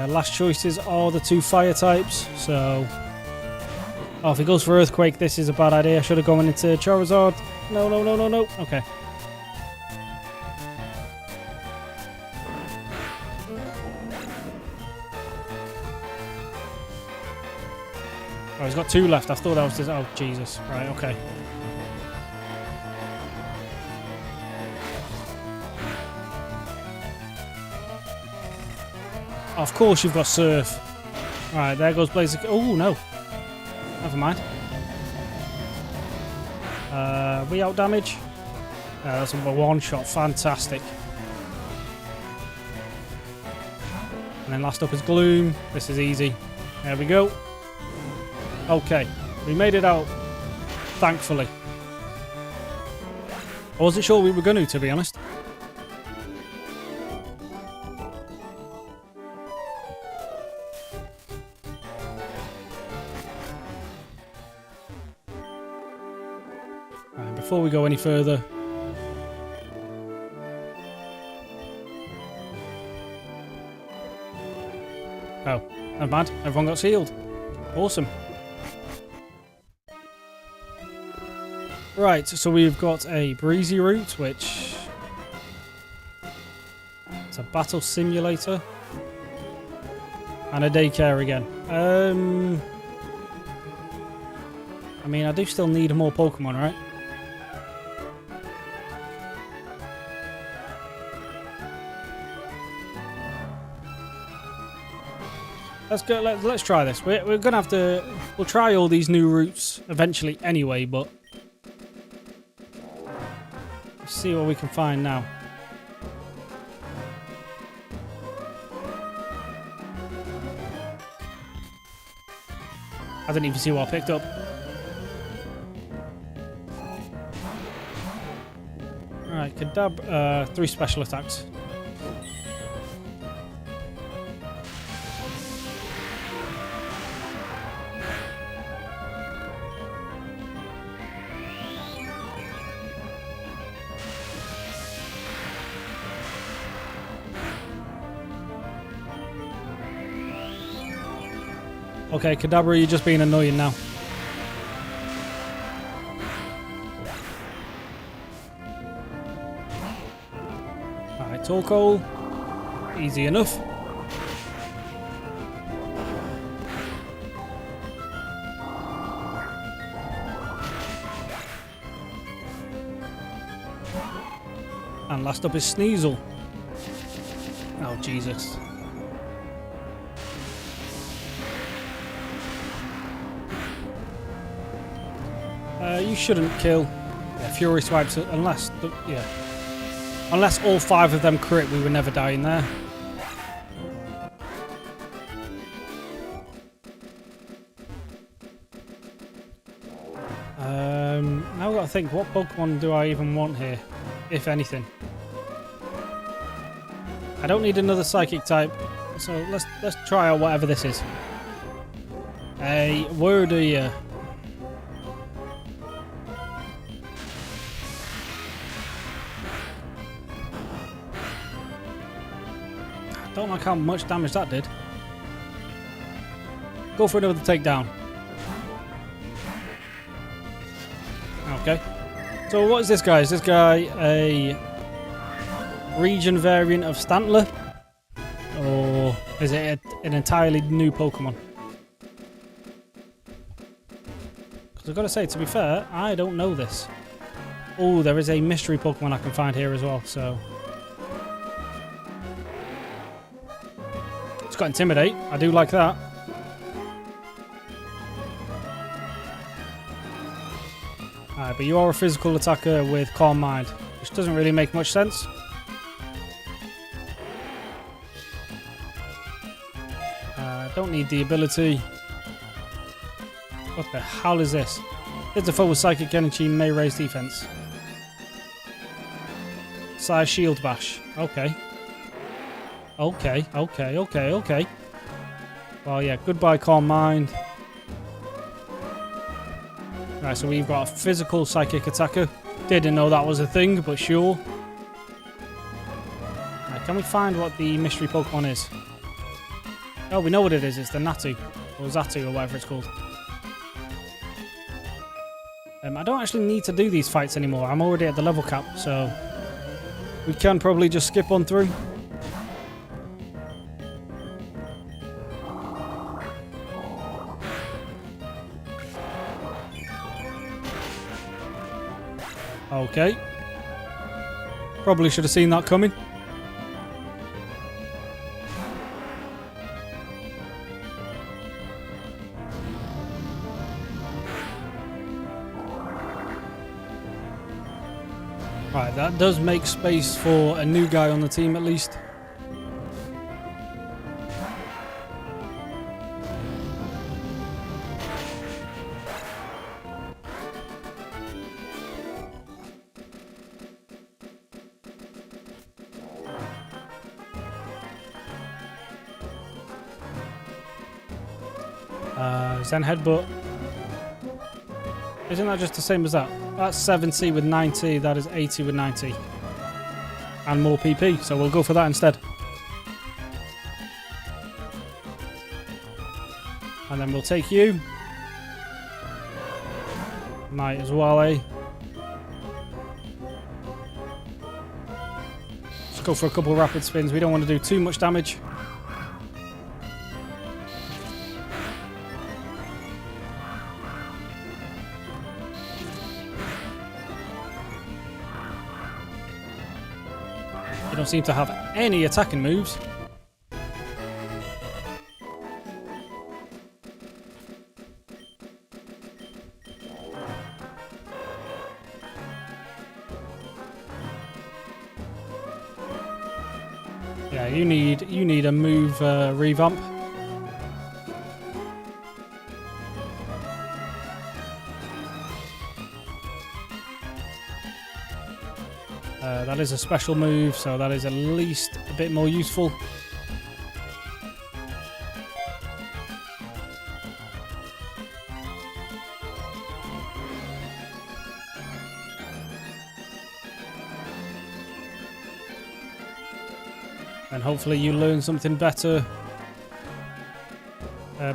Last choices are the 2 fire types. So, oh, if he goes for Earthquake, this is a bad idea. I should have gone into Charizard. No, no, no, no, no. Okay. Oh, he's got 2 left. I thought that was just... Oh, Jesus. Right, okay. Of course you've got Surf. Alright, there goes Blazer. Oh, no. Never mind. We out damage. That's a 1-shot. Fantastic. And then last up is Gloom. This is easy. There we go. Okay. We made it out. Thankfully. I wasn't sure we were going to be honest. before we go any further. Oh, never mind. Everyone got sealed. Awesome. Right, so we've got a breezy route, which... it's a battle simulator. And a daycare again. I mean, I do still need more Pokemon, right? Let's go. Let's try this. We're gonna have to. We'll try all these new routes eventually, anyway. But let's see what we can find now. I didn't even see what I picked up. Alright, Kadab, 3 special attacks. Okay, Kadabra, you're just being annoying now. Alright, Torkoal. Easy enough. And last up is Sneasel. Oh, Jesus. You shouldn't kill. Yeah, Fury swipes it, unless all 5 of them crit, we would never die in there. Now I've got to think, what Pokemon do I even want here, if anything? I don't need another Psychic type, so let's try out whatever this is. A Wordia. Don't like how much damage that did. Go for another takedown. Okay. So what is this guy? Is this guy a region variant of Stantler? Or is it an entirely new Pokemon? Because I've got to say, to be fair, I don't know this. Oh, there is a mystery Pokemon I can find here as well, so... it's got Intimidate. I do like that. Alright, but you are a physical attacker with Calm Mind, which doesn't really make much sense. Don't need the ability. What the hell is this? Hit the foe with Psychic Energy, may raise defense. Sire Shield Bash. Okay. Okay. Well, yeah, goodbye, Calm Mind. Right, so we've got a physical Psychic attacker. Didn't know that was a thing, but sure. Right, can we find what the mystery Pokemon is? Oh, we know what it is. It's the Natu. Or Zatu, or whatever it's called. I don't actually need to do these fights anymore. I'm already at the level cap, so... we can probably just skip on through. Okay. Probably should have seen that coming. Right, that does make space for a new guy on the team at least. Zen Headbutt. Isn't that just the same as that? That's 70 with 90. That is 80 with 90. And more PP. So we'll go for that instead. And then we'll take you. Might as well, eh? Just go for a couple of rapid spins. We don't want to do too much damage. You don't seem to have any attacking moves. Yeah, you need a move revamp. That is a special move, so that is at least a bit more useful. And hopefully you learn something better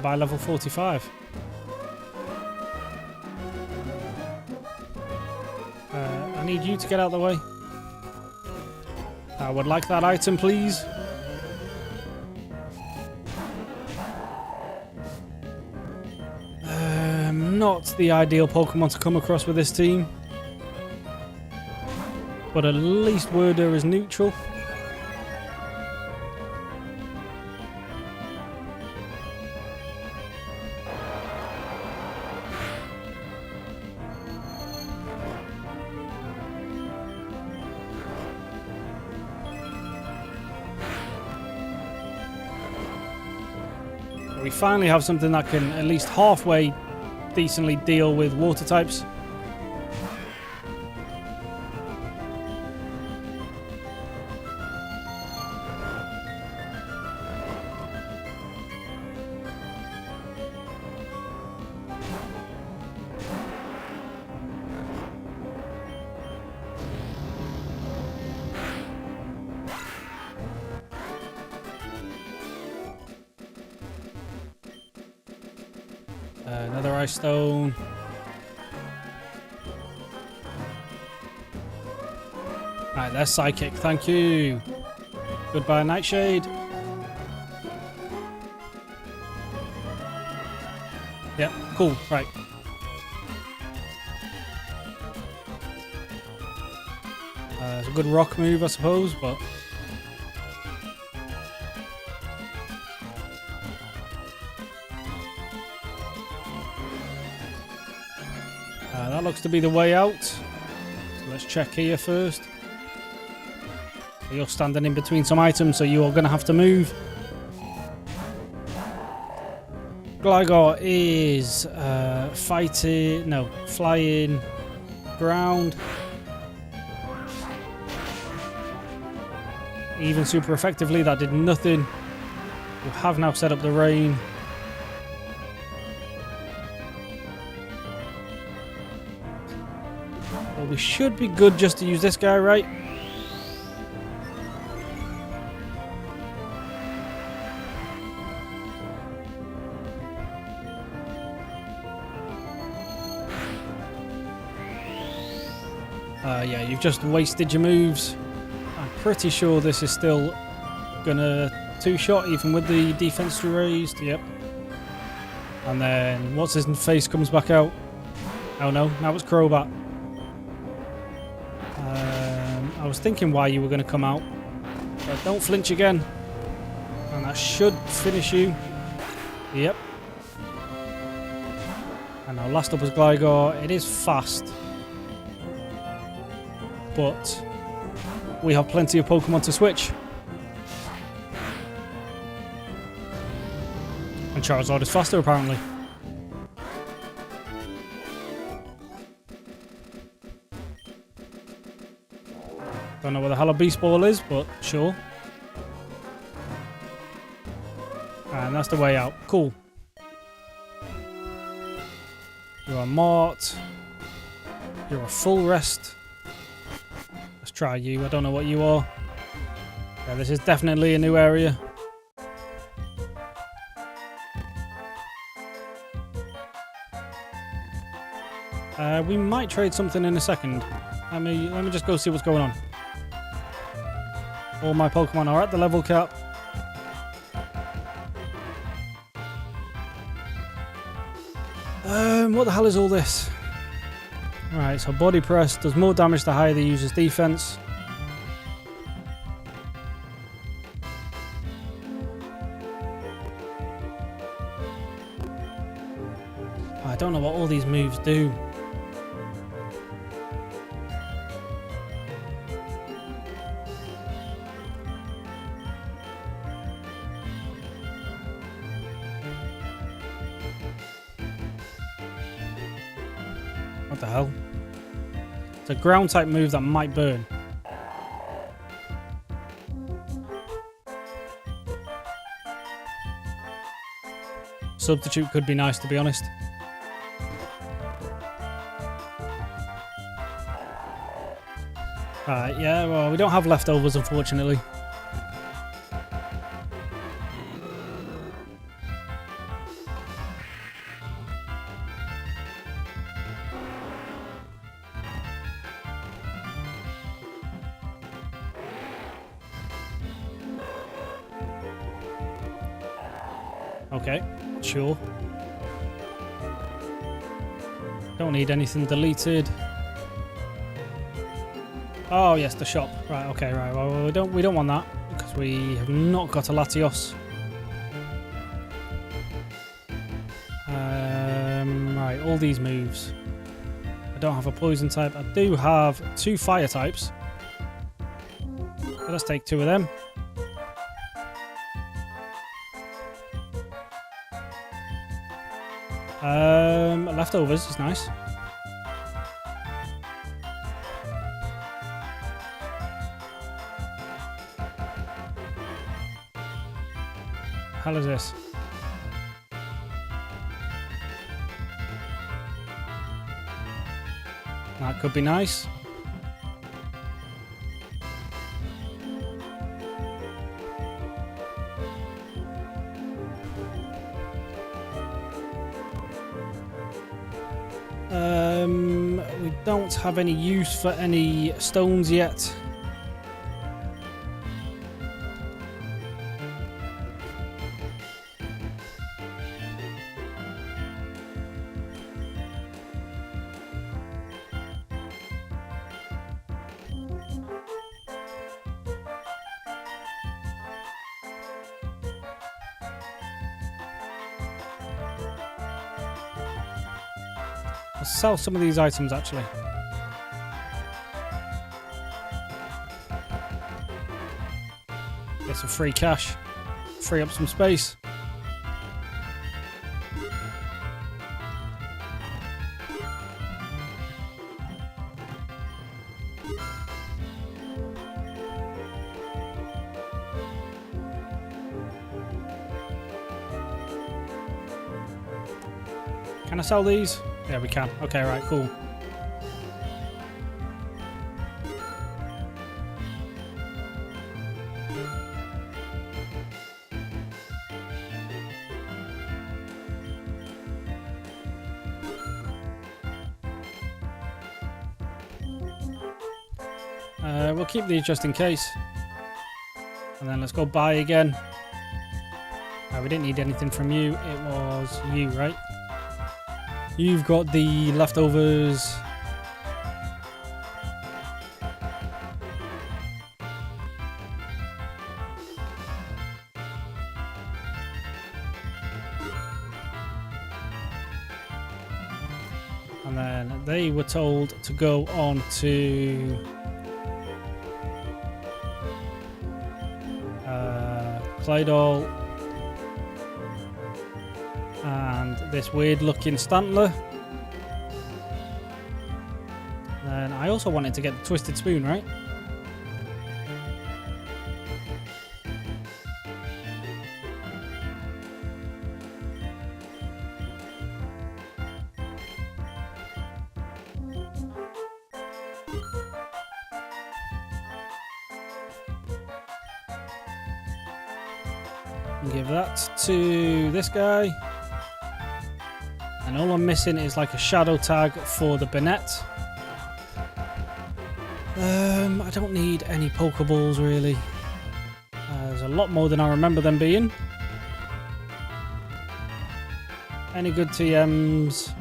by level 45. I need you to get out of the way. I would like that item, please. Not the ideal Pokemon to come across with this team. But at least Worder is neutral. We finally have something that can at least halfway decently deal with water types. Another Ice Stone. Right, there's Psychic. Thank you. Goodbye, Nightshade. Yep, cool. Right. It's a good rock move, I suppose, but... that looks to be the way out. So let's check here first. You're standing in between some items, so you're going to have to move. Gligar is flying, ground. Even super effectively, that did nothing. We have now set up the rain. Well, we should be good just to use this guy, right? Yeah, you've just wasted your moves. I'm pretty sure this is still gonna two-shot, even with the defense raised. Yep. And then what's his face comes back out. Oh no, now it's Crobat. I was thinking why you were going to come out, but don't flinch again, and that should finish you. Yep. And now last up is Gligar. It is fast, but we have plenty of Pokemon to switch. And Charizard is faster apparently. Don't know where the hell a Beast Ball is, but sure. And that's the way out. Cool. You are Mart. You're a full rest. Let's try you. I don't know what you are. Yeah, this is definitely a new area. We might trade something in a second. Let me just go see what's going on. All my Pokemon are at the level cap. What the hell is all this? Right, so body press does more damage the higher the user's defense. I don't know what all these moves do. What the hell? It's a ground type move that might burn. Substitute could be nice, to be honest. Yeah, well, we don't have leftovers, unfortunately. Okay, sure. Don't need anything deleted. Oh yes, the shop. Right, okay, right. Well, we don't want that because we have not got a Latios. Right, all these moves. I don't have a poison type. I do have 2 fire types. So let's take 2 of them. Leftovers is nice. Hell is this? That could be nice. We don't have any use for any stones yet. I'll sell some of these items actually. Get some free cash. Free up some space. Can I sell these? Yeah, we can. Okay, right, cool. We'll keep these just in case. And then let's go buy again. We didn't need anything from you. It was you, right? You've got the leftovers. And then they were told to go on to Claydol and this weird looking Stantler. And I also wanted to get the Twisted Spoon, right? Give that to this guy. And all I'm missing is like a shadow tag for the Bennett. I don't need any Pokeballs really. There's a lot more than I remember them being. Any good TMs?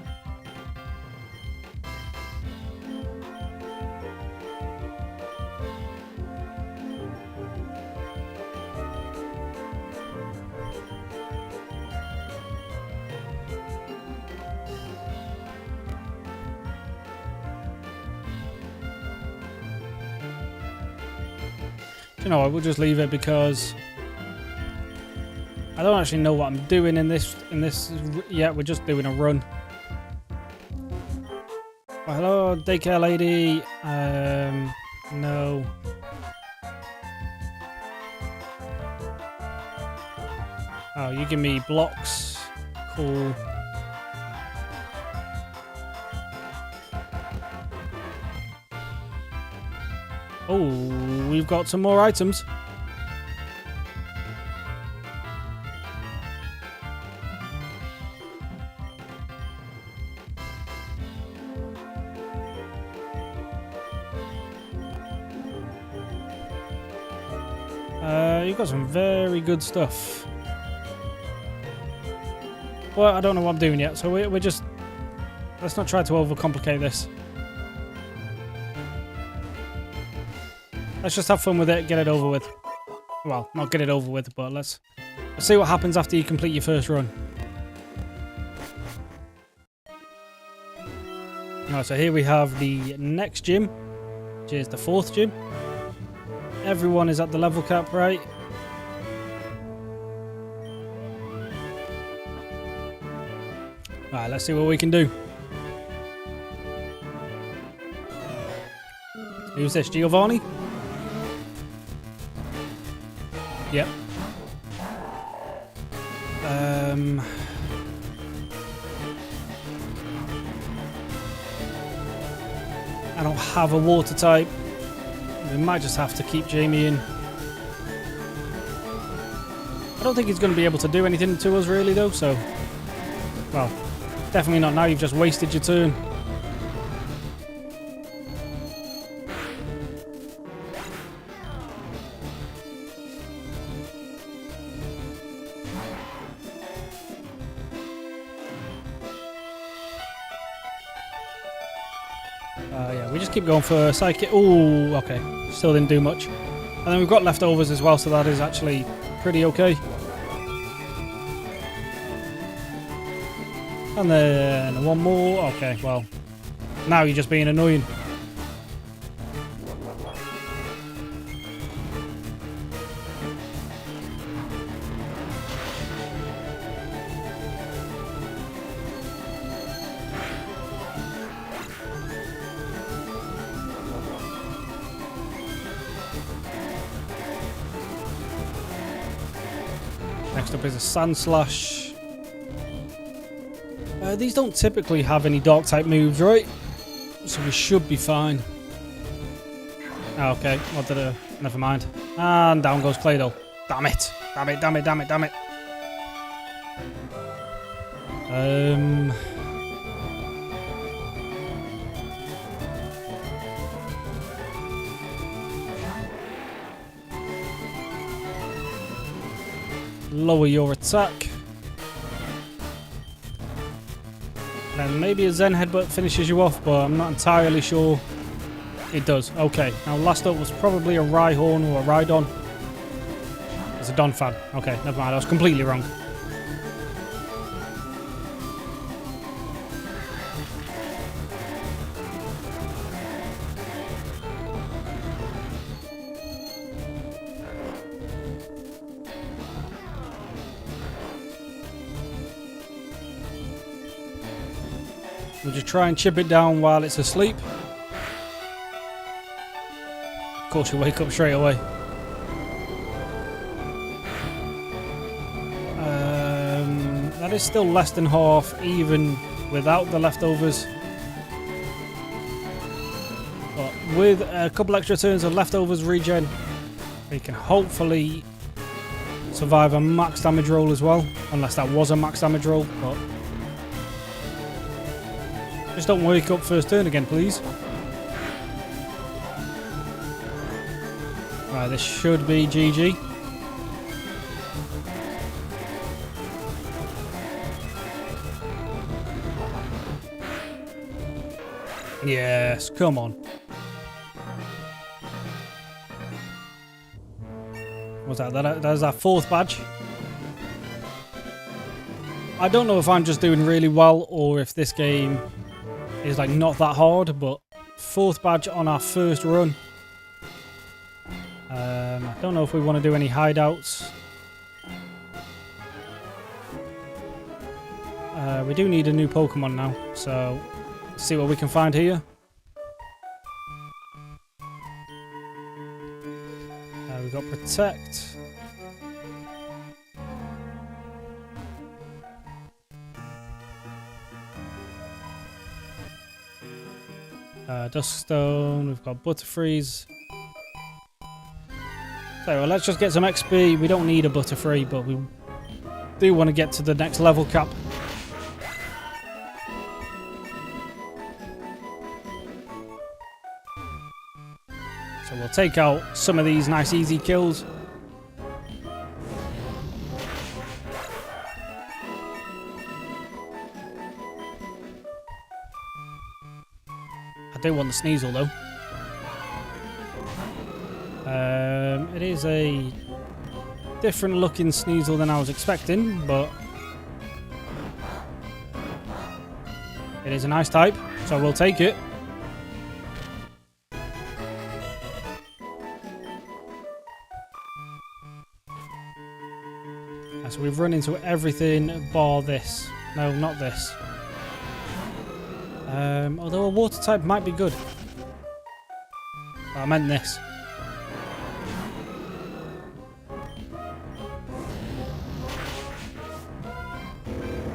You know, I will just leave it because I don't actually know what I'm doing in this yet. We're just doing a run. Oh, hello, daycare lady. No. Oh, you give me blocks. Cool. Oh, we've got some more items. You've got some very good stuff. Well, I don't know what I'm doing yet, so we're just... Let's not try to overcomplicate this. Let's just have fun with it, get it over with. Well, not get it over with, but let's see what happens after you complete your first run. Alright, so here we have the next gym, which is the 4th gym. Everyone is at the level cap, right? Alright, let's see what we can do. Who's this, Giovanni? Yep. I don't have a water type. We might just have to keep Jamie in. I don't think he's going to be able to do anything to us really though, so... Well, definitely not now, you've just wasted your turn. Yeah, we just keep going for Psychic. Oh, okay. Still didn't do much. And then we've got leftovers as well, so that is actually pretty okay. And then one more. Okay, well, now you're just being annoying. Next up is a Sand Slash. These don't typically have any dark type moves, right? So we should be fine. Oh, okay, what did I... Never mind. And down goes Claydol. Damn it. Damn it, damn it, damn it, damn it. Lower your attack. And maybe a Zen Headbutt finishes you off, but I'm not entirely sure. It does. Okay. Now last up was probably a Rhyhorn or a Rhydon. It's a Donphan. Okay, never mind. I was completely wrong. We'll just try and chip it down while it's asleep. Of course, you wake up straight away. That is still less than half, even without the leftovers. But with a couple extra turns of leftovers regen, we can hopefully survive a max damage roll as well, unless that was a max damage roll, but just don't wake up first turn again, please. Right, this should be GG. Yes, come on. What's that? That's our 4th badge. I don't know if I'm just doing really well or if this game is like not that hard, but 4th badge on our first run. I don't know if we want to do any hideouts. We do need a new Pokemon now, so let's see what we can find here. We've got Protect. Duskstone, we've got Butterfreeze. So well, let's just get some XP. We don't need a Butterfree, but we do want to get to the next level cap. So we'll take out some of these nice easy kills. I do want the Sneasel though. It is a different looking Sneasel than I was expecting, but it is a nice type, so we'll take it. So we've run into everything bar this. No, not this. Although a water type might be good. But I meant this.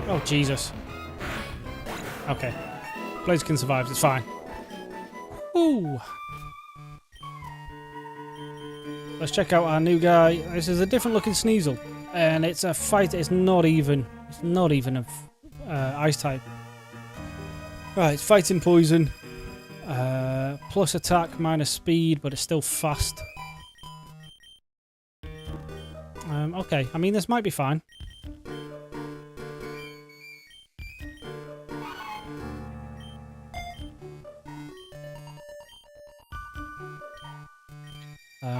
Oh, Jesus. Okay. Blaziken survives, it's fine. Ooh. Let's check out our new guy. This is a different looking Sneasel. And it's a fight, it's not even a ice type. Right, it's fighting poison. Plus attack, minus speed, but it's still fast. Okay, I mean, this might be fine.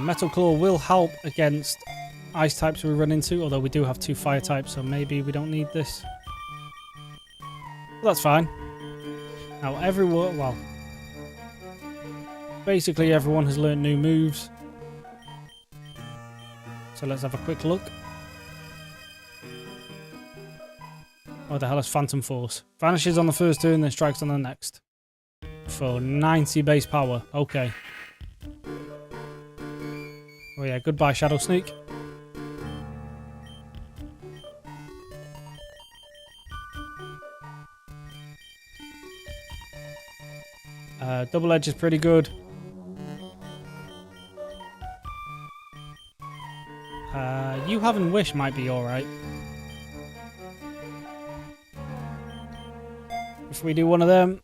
Metal Claw will help against ice types we run into, although we do have 2 fire types, so maybe we don't need this. But that's fine. Now everyone, well, basically everyone has learned new moves. So let's have a quick look. What the hell is Phantom Force? Vanishes on the first turn, then strikes on the next. For 90 base power. Okay. Oh yeah, goodbye Shadow Sneak. Double Edge is pretty good. You Having Wish might be alright. If we do one of them.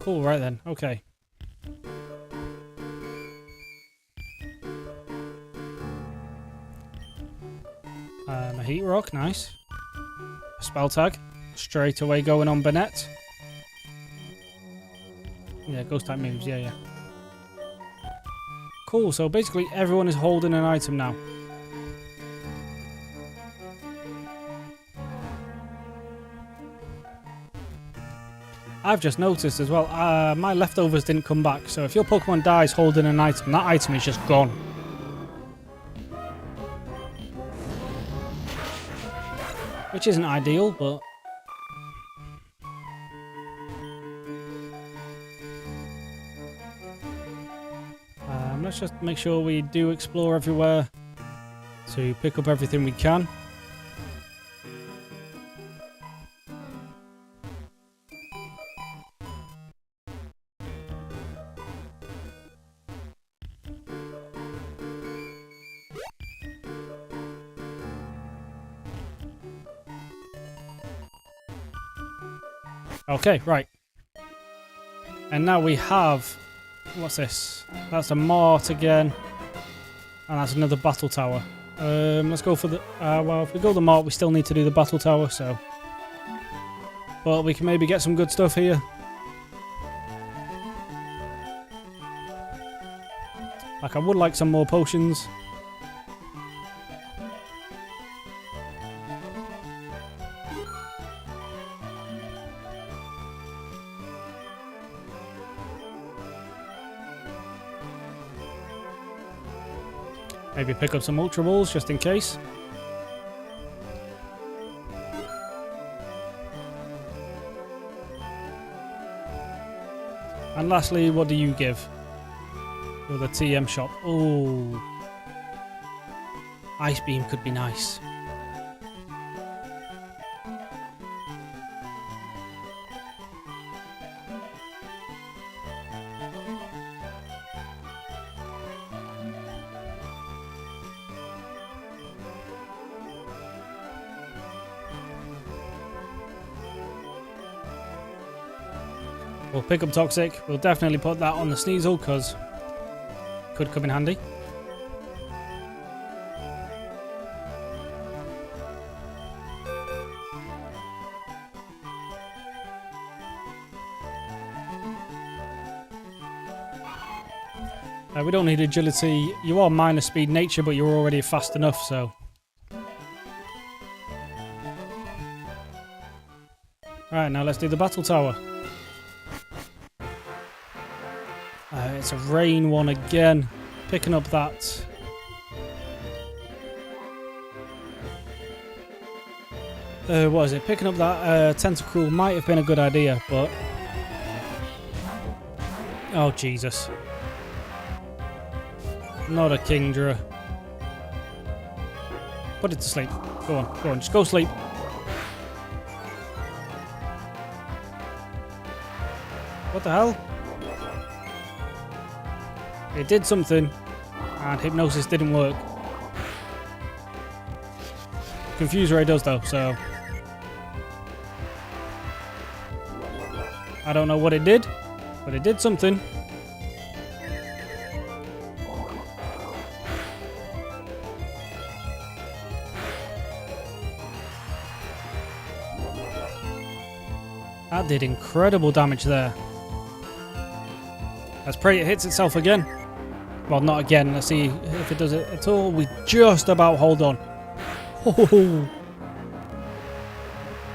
Cool, right then, okay. A Heat Rock, nice. A Spell Tag, straight away going on Bennett. Yeah, Ghost type moves, yeah. Cool, so basically everyone is holding an item now. I've just noticed as well, my leftovers didn't come back, so if your Pokemon dies holding an item, that item is just gone. Which isn't ideal, but... let's just make sure we do explore everywhere to pick up everything we can. Okay, right. And now we have... What's this? That's a mart again. And that's another battle tower. Let's go for the... well, if we go the mart, we still need to do the battle tower, so... But we can maybe get some good stuff here. Like, I would like some more potions. Maybe pick up some Ultra Balls just in case. And lastly, what do you give? For the TM shop. Oh. Ice Beam could be nice. We'll pick up Toxic. We'll definitely put that on the Sneasel because could come in handy. We don't need agility. You are minus speed nature, but you're already fast enough, so... Right, now let's do the battle tower. It's a rain one again. Picking up that. What is it? Picking up that tentacruel might have been a good idea, but... Oh, Jesus. Not a Kingdra. Put it to sleep. Go on, just go sleep. What the hell? It did something, and Hypnosis didn't work. Confuse Ray does though, so... I don't know what it did, but it did something. That did incredible damage there. Let's pray it hits itself again. Well, not again. Let's see if it does it at all. We just about hold on. Oh.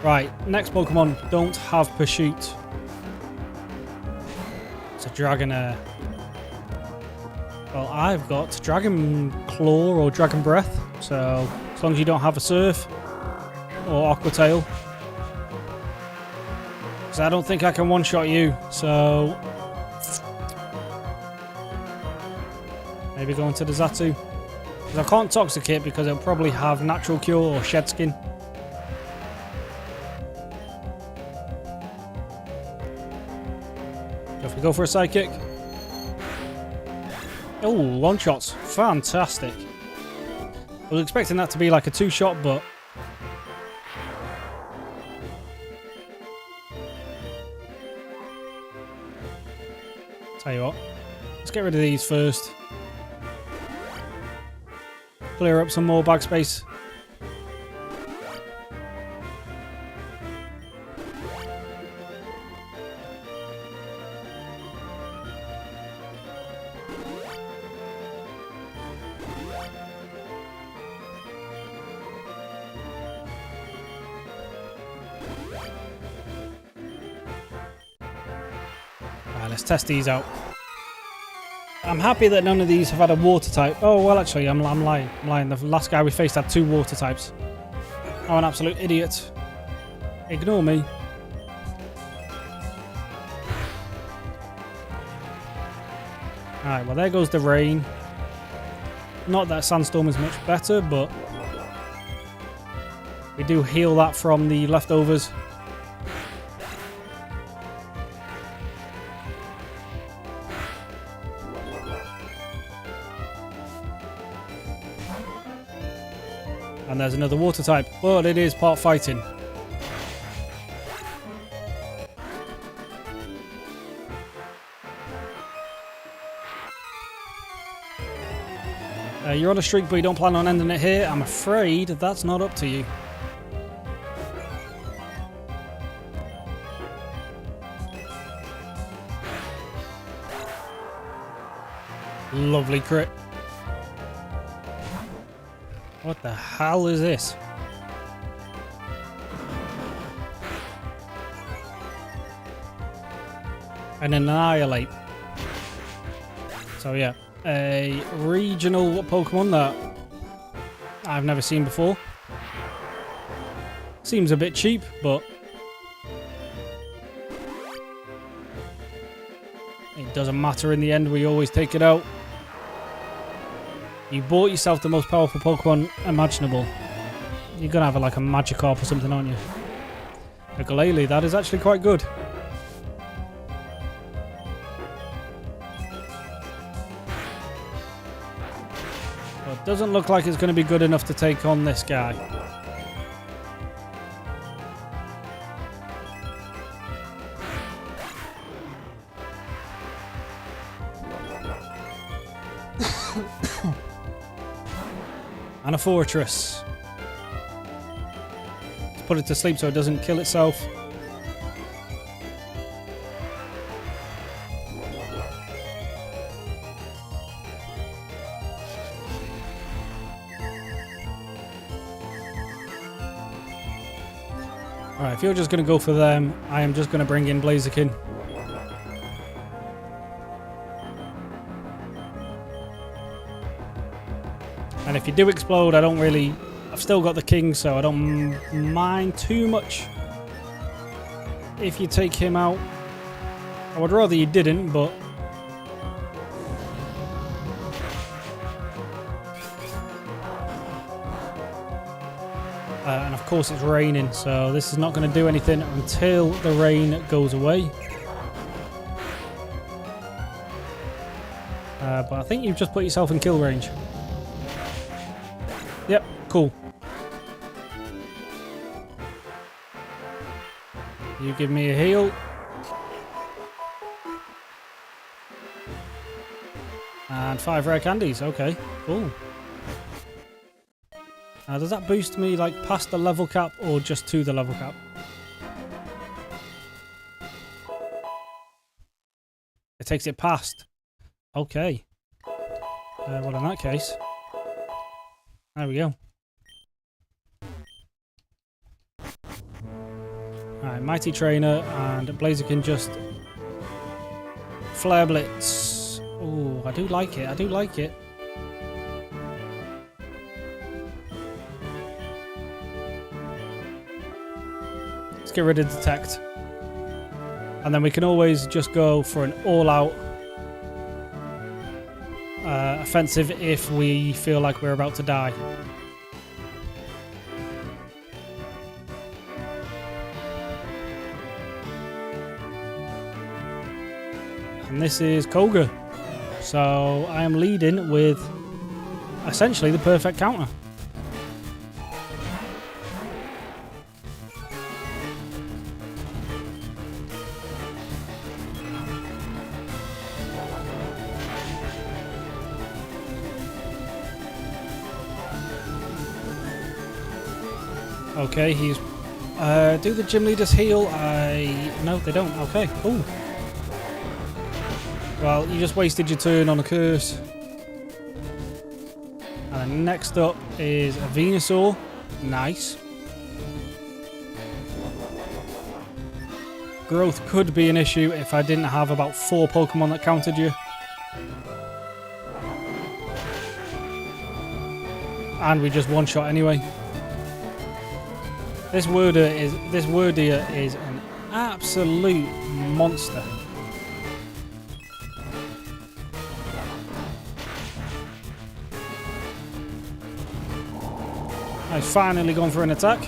Right, next Pokemon don't have Pursuit. It's a Dragonair. Well, I've got Dragon Claw or Dragon Breath. So, as long as you don't have a Surf or Aqua Tail. Because I don't think I can one-shot you, so... Maybe go into the Xatu. Because I can't Toxicate because it'll probably have Natural Cure or Shed Skin. If we go for a Psychic. Oh, one-shots. Fantastic. I was expecting that to be like a two-shot, but... Tell you what. Let's get rid of these first. Clear up some more bag space. Right, let's test these out. I'm happy that none of these have had a water type. Oh, well, actually, I'm lying. I'm lying. The last guy we faced had 2 water types. I'm an absolute idiot. Ignore me. Alright, well, there goes the rain. Not that Sandstorm is much better, but we do heal that from the leftovers. And there's another water type, but it is part fighting. You're on a streak, but you don't plan on ending it here. I'm afraid that's not up to you. Lovely crit. What the hell is this? An annihilate. So yeah, a regional Pokemon that I've never seen before. Seems a bit cheap, but it doesn't matter in the end. We always take it out. You bought yourself the most powerful Pokemon imaginable. You're gonna have like a Magikarp or something, aren't you? A Glalie, that is actually quite good. But it doesn't look like it's going to be good enough to take on this guy. And a fortress. Let's put it to sleep so it doesn't kill itself. Alright, if you're just going to go for them, I am just going to bring in Blaziken. And if you do explode, I've still got the king, so I don't mind too much if you take him out. I would rather you didn't, but and of course it's raining, so this is not going to do anything until the rain goes away. But I think you've just put yourself in kill range. Yep, cool. You give me a heal. And 5 rare candies. Okay, cool. Does that boost me like past the level cap or just to the level cap? It takes it past. Okay. Well, in that case, there we go. Alright, Mighty Trainer and Blaziken just Flare Blitz. Oh, I do like it. I do like it. Let's get rid of Detect. And then we can always just go for an all-out offensive if we feel like we're about to die. And this is Koga. So I am leading with essentially the perfect counter. Okay, he's... do the gym leaders heal? No, they don't. Okay, cool. Well, you just wasted your turn on a curse. And then next up is a Venusaur. Nice. Growth could be an issue if I didn't have about 4 Pokemon that countered you. And we just one-shot anyway. This Wordia is an absolute monster. He's finally gone for an attack.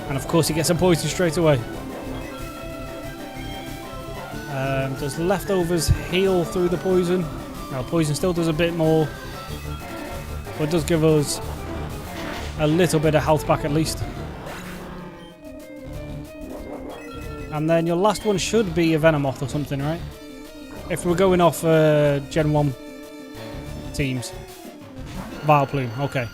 And of course he gets a poison straight away. Does leftovers heal through the poison? No, poison still does a bit more. But it does give us a little bit of health back at least. And then your last one should be a Venomoth or something, right? If we're going off Gen 1. teams. Vileplume, okay.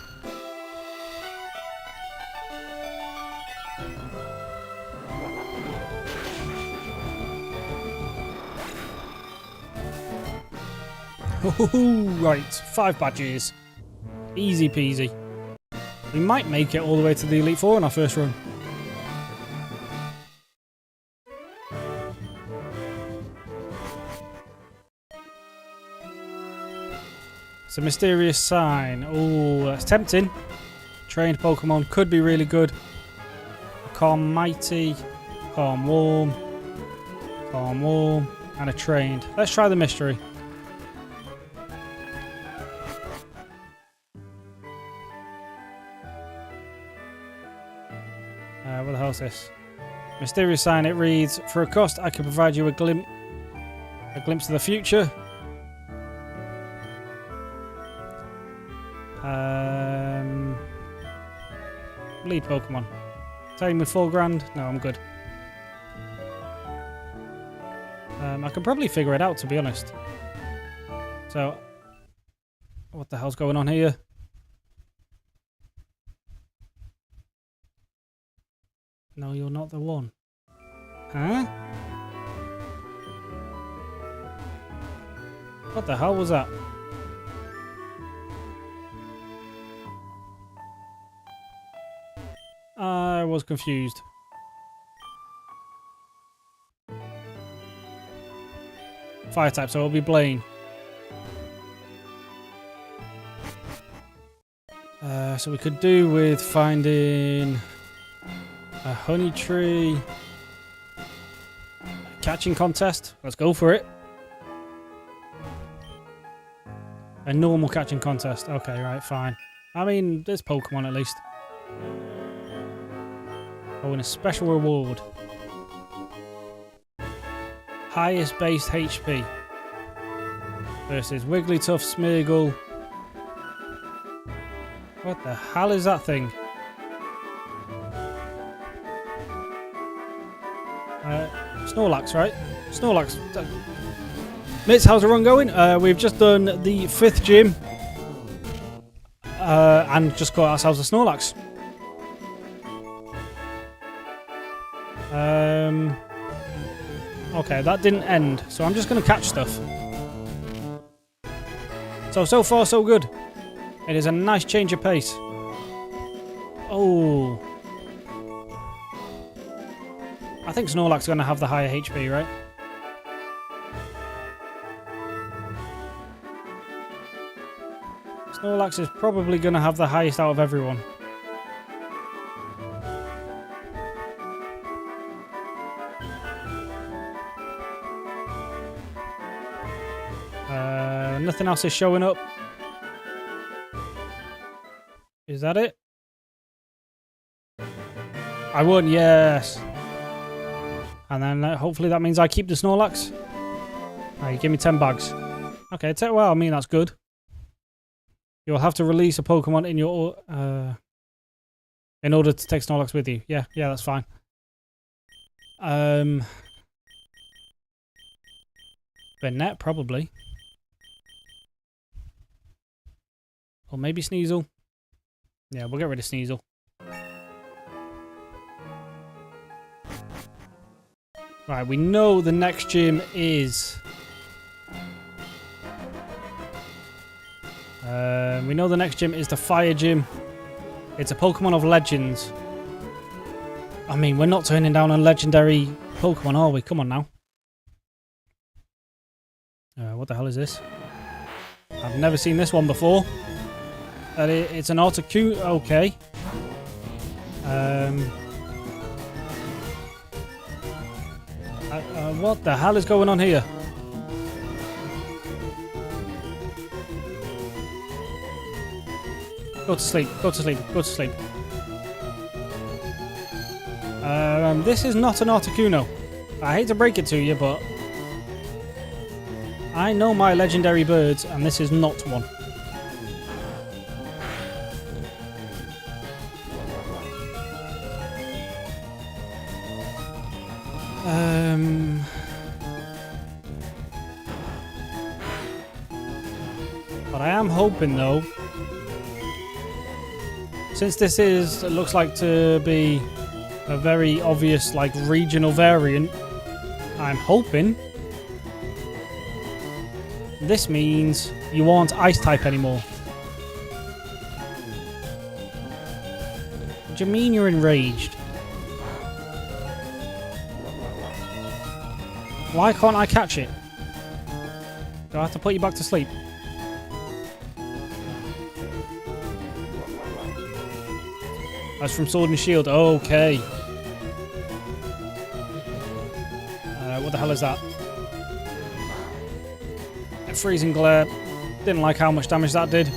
Right, 5 badges. Easy peasy. We might make it all the way to the Elite Four in our first run. It's a mysterious sign. Oh, that's tempting. Trained Pokemon could be really good. Calm Mighty, Calm Warm, and a trained. Let's try the mystery. What the hell is this? Mysterious sign. It reads, "For a cost, I can provide you a glimpse of the future." Lead Pokemon. Taking me $4,000. No, I'm good. I can probably figure it out, to be honest. So, what the hell's going on here? No, you're not the one. Huh? What the hell was that? I was confused. Fire type, so it'll be Blaine. So we could do with finding a honey tree. Catching contest. Let's go for it. A normal catching contest. Okay, right, fine. I mean, there's Pokemon at least. Oh, and a special reward. Highest base HP. Versus Wigglytuff, Smeargle. What the hell is that thing? Snorlax, right? Snorlax. Mitz, how's the run going? We've just done the 5th gym. And just got ourselves a Snorlax. Okay, that didn't end, so I'm just going to catch stuff. So far, so good. It is a nice change of pace. Oh. I think Snorlax is going to have the higher HP, right? Snorlax is probably going to have the highest out of everyone. Nothing else is showing up. Is that it? I won, yes. And then hopefully that means I keep the Snorlax. You give me 10 bags. Okay, well, I mean, that's good. You'll have to release a Pokemon in your in order to take Snorlax with you. Yeah, that's fine. Bennett, probably. Or maybe Sneasel. Yeah, we'll get rid of Sneasel. Right, we know the next gym is... we know the next gym is the Fire Gym. It's a Pokemon of Legends. I mean, we're not turning down a legendary Pokemon, are we? Come on now. What the hell is this? I've never seen this one before. It's an Articuno. Okay. What the hell is going on here? Go to sleep. Go to sleep. Go to sleep. This is not an Articuno. I hate to break it to you, but I know my legendary birds, and this is not one. But I am hoping, though, since this looks like to be a very obvious, like, regional variant, I'm hoping this means you aren't ice type anymore. What do you mean you're enraged? Why can't I catch it? Do I have to put you back to sleep? That's from Sword and Shield. Okay. What the hell is that? A freezing glare. Didn't like how much damage that did.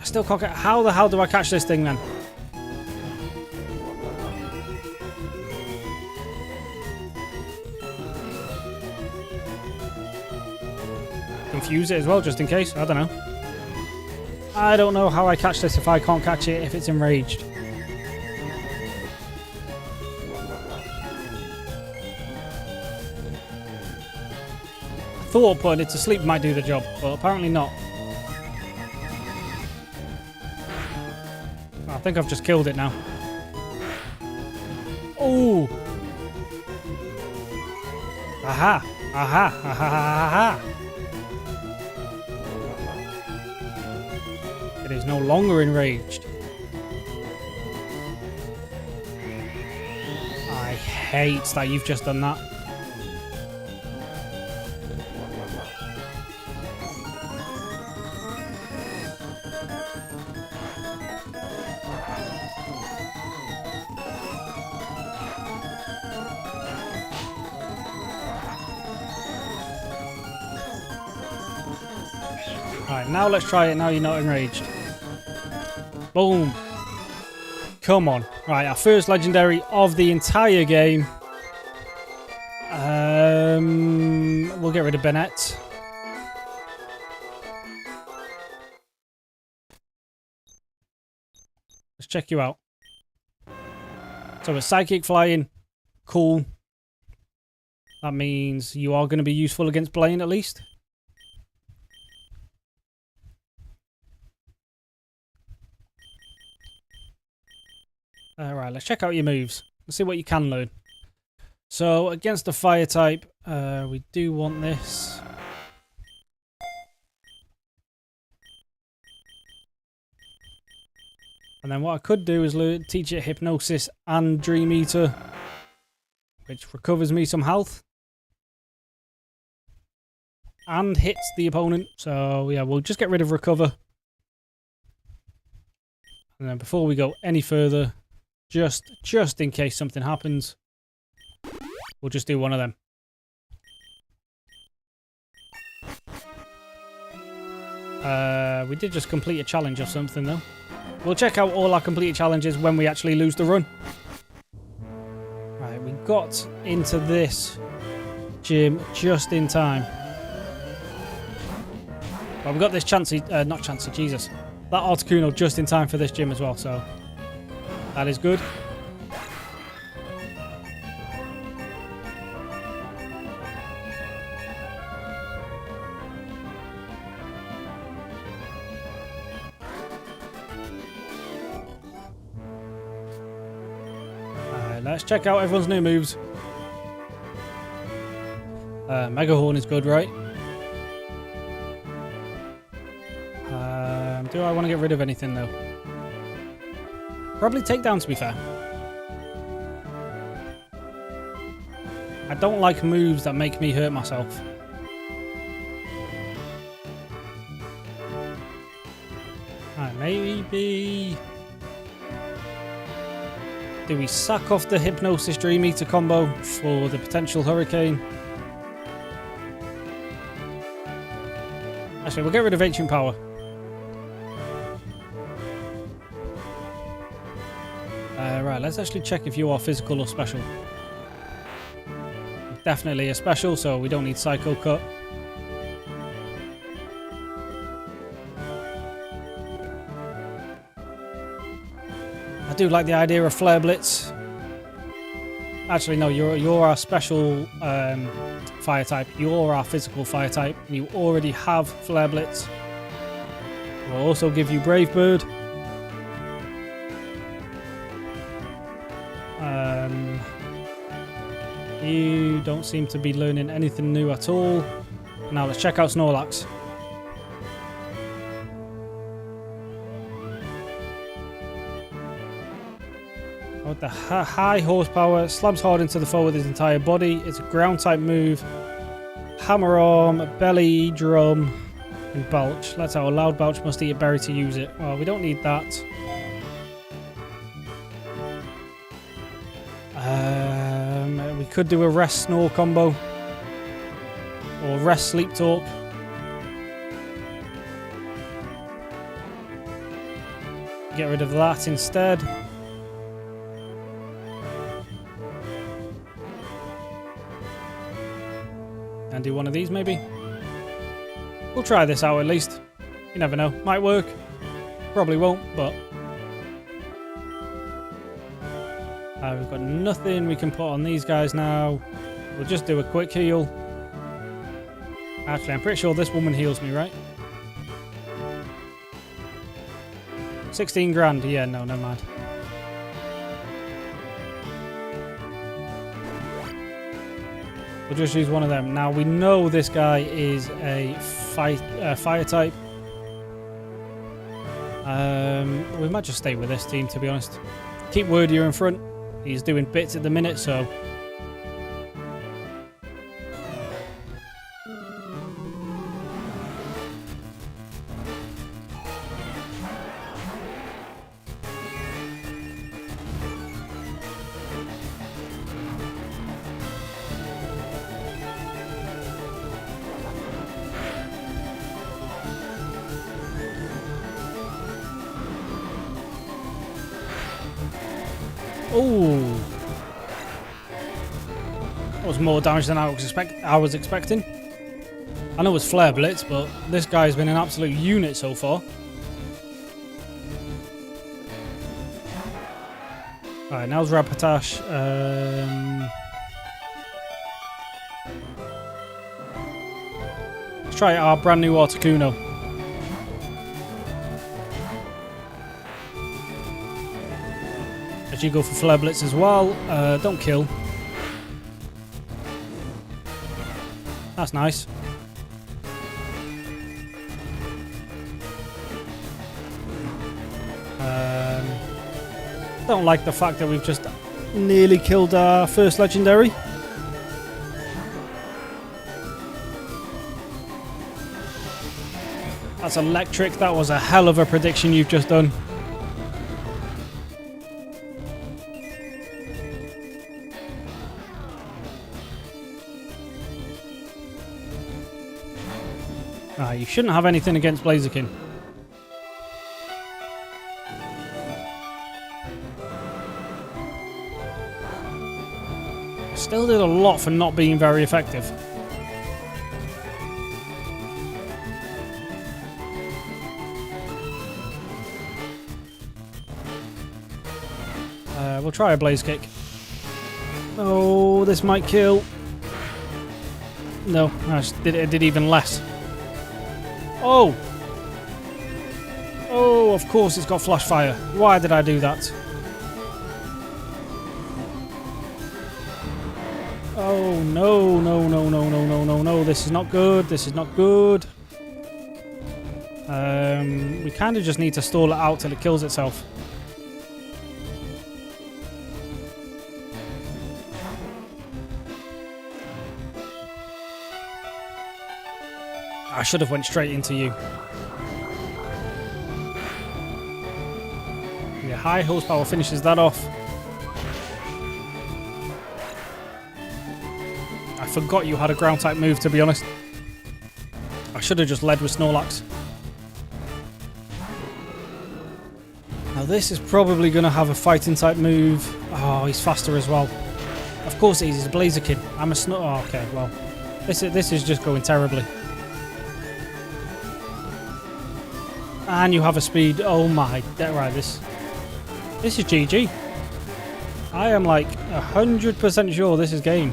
I still can't get... How the hell do I catch this thing then? Confuse it as well, just in case. I don't know. I don't know how I catch this if I can't catch it if it's enraged. I thought putting it to sleep might do the job, but apparently not. I think I've just killed it now. Oh! Aha! Aha! Aha! Aha! It is no longer enraged. I hate that you've just done that. Alright, now let's try it now you're not enraged. Boom. Come on. Right, our first legendary of the entire game. We'll get rid of Bennett. Let's check you out. So a psychic flying. Cool. That means you are going to be useful against Blaine at least. Alright, let's check out your moves. Let's see what you can learn. So, against the fire type, we do want this. And then what I could do is teach it Hypnosis and Dream Eater, which recovers me some health. And hits the opponent. So, yeah, we'll just get rid of Recover. And then before we go any further, just in case something happens, we'll just do one of them. We did just complete a challenge or something, though. We'll check out all our completed challenges when we actually lose the run. Right, we got into this gym just in time. Well, we got this Chansey, not Chansey, Jesus. That Articuno just in time for this gym as well, so that is good. Let's check out everyone's new moves. Mega Horn is good, right? Do I want to get rid of anything, though? Probably Takedown, to be fair. I don't like moves that make me hurt myself. Alright, maybe... Do we sack off the Hypnosis Dream Eater combo for the potential Hurricane? Actually, we'll get rid of Ancient Power. Right, let's actually check if you are physical or special. Definitely a special, so we don't need Psycho Cut. I do like the idea of Flare Blitz. Actually, no, you're our special fire type. You're our physical fire type. You already have Flare Blitz. We'll also give you Brave Bird. You don't seem to be learning anything new at all. Now let's check out Snorlax. With the high horsepower, slams hard into the foe with his entire body. It's a ground type move. Hammer arm, belly, drum, and belch. That's how a loud belch must eat a berry to use it. Well, we don't need that. We could do a rest snore combo. Or rest sleep talk. Get rid of that instead. And do one of these maybe. We'll try this out at least. You never know. Might work. Probably won't, but we've got nothing we can put on these guys now. We'll just do a quick heal. Actually, I'm pretty sure this woman heals me, right? 16 grand. Yeah, no, never mind. We'll just use one of them. Now, we know this guy is a fire type. We might just stay with this team, to be honest. Keep Wordier in front. He's doing bits at the minute, so... Oh, that was more damage than I was expecting. I know it was Flare Blitz, but this guy's been an absolute unit so far. Alright, now's Rapidash. Let's try our brand new Articuno. You go for Flare Blitz as well. Don't kill. That's nice. Don't like the fact that we've just nearly killed our first legendary. That's electric. That was a hell of a prediction you've just done. You shouldn't have anything against Blaziken. Still did a lot for not being very effective. We'll try a Blaze Kick. Oh, this might kill. No, it did even less. Oh! Oh, of course it's got Flash Fire. Why did I do that? Oh, no, no, no, no, no, no, no, no. This is not good. This is not good. We kind of just need to stall it out till it kills itself. I should have went straight into you. Yeah, high horsepower finishes that off. I forgot you had a ground type move, to be honest. I should have just led with Snorlax. Now this is probably going to have a fighting type move. Oh, he's faster as well. Of course he is. He's a Blaziken. I'm a Oh, okay, well. This is just going terribly. And you have a speed. Oh my. Right, this. This is GG. I am like 100% sure this is game.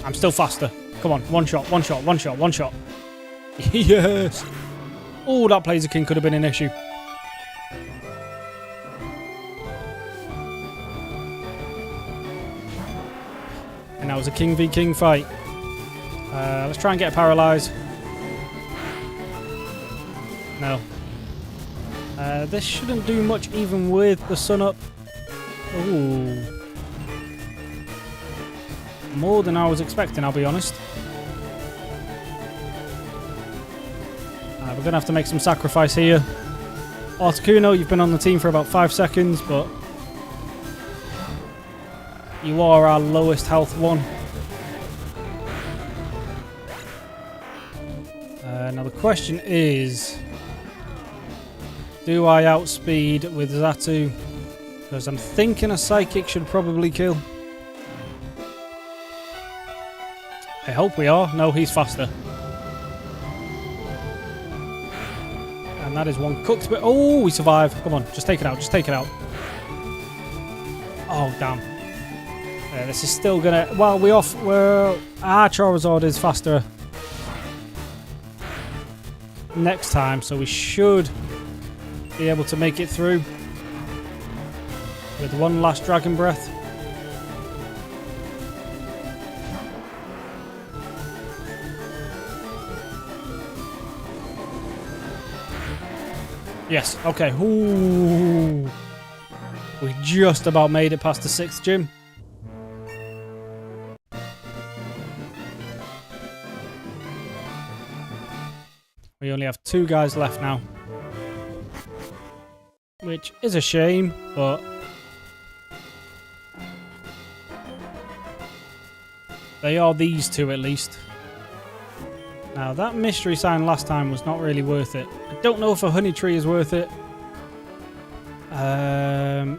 I'm still faster. Come on, one shot, one shot, one shot, one shot. Yes! Oh, that Blazer King could have been an issue. And that was a King v King fight. Let's try and get paralyzed. No. This shouldn't do much even with the sun up. Ooh. More than I was expecting, I'll be honest. We're going to have to make some sacrifice here. Articuno, you've been on the team for about 5 seconds, but you are our lowest health one. Now the question is, do I outspeed with Xatu? Because I'm thinking a Psychic should probably kill. I hope we are. No, he's faster. And that is one cooked bit. Oh, we survive. Come on, just take it out. Just take it out. Oh, damn. This is still gonna... Well, our Charizard is faster next time, so we should be able to make it through with one last Dragon Breath. Yes, okay. Ooh. We just about made it past the 6th gym. We only have 2 guys left now. Which is a shame, but they are these 2 at least. Now, that mystery sign last time was not really worth it. I don't know if a honey tree is worth it.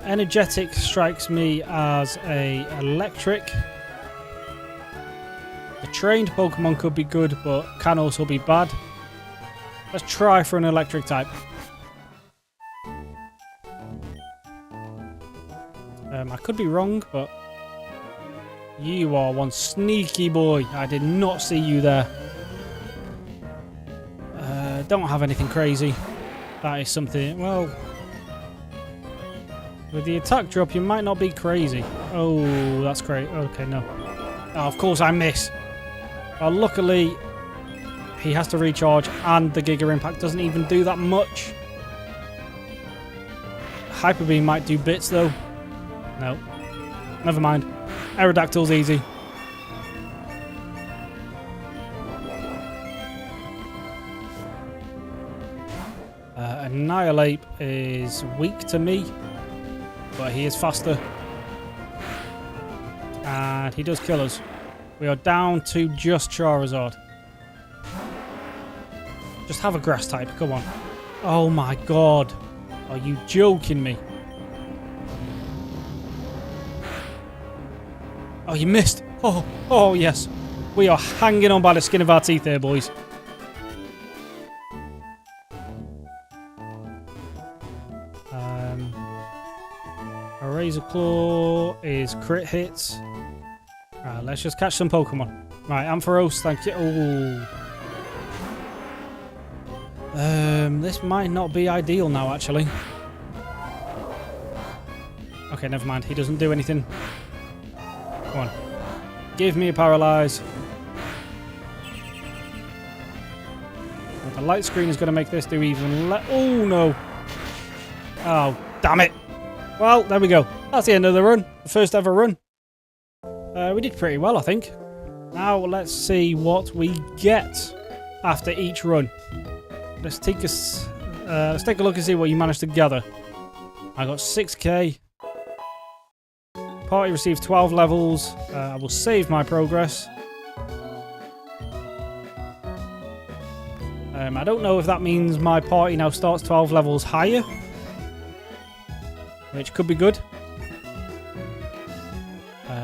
Energetic strikes me as a electric. The trained Pokemon could be good, but can also be bad. Let's try for an electric type. I could be wrong, but you are one sneaky boy. I did not see you there. Don't have anything crazy. That is something... Well, with the attack drop, you might not be crazy. Oh, that's great. Okay, no. Oh, of course I miss. Well, luckily, he has to recharge, and the Giga Impact doesn't even do that much. Hyper Beam might do bits, though. No. Never mind. Aerodactyl's easy. Annihilate is weak to me, but he is faster. And he does kill us. We are down to just Charizard. Just have a grass type, come on. Oh my god. Are you joking me? Oh, you missed. Oh yes. We are hanging on by the skin of our teeth here, boys. A Razor Claw is crit hits. Right, let's just catch some Pokemon. Right, Ampharos, thank you. Oh. This might not be ideal now, actually. Okay, never mind. He doesn't do anything. Come on. Give me a Paralyze. The light screen is going to make this do even less. Oh, no. Oh, damn it. Well, there we go. That's the end of the run. The first ever run. We did pretty well, I think. Now, let's see what we get after each run. Let's take a look and see what you managed to gather. I got 6k. Party received 12 levels. I will save my progress. I don't know if that means my party now starts 12 levels higher, which could be good.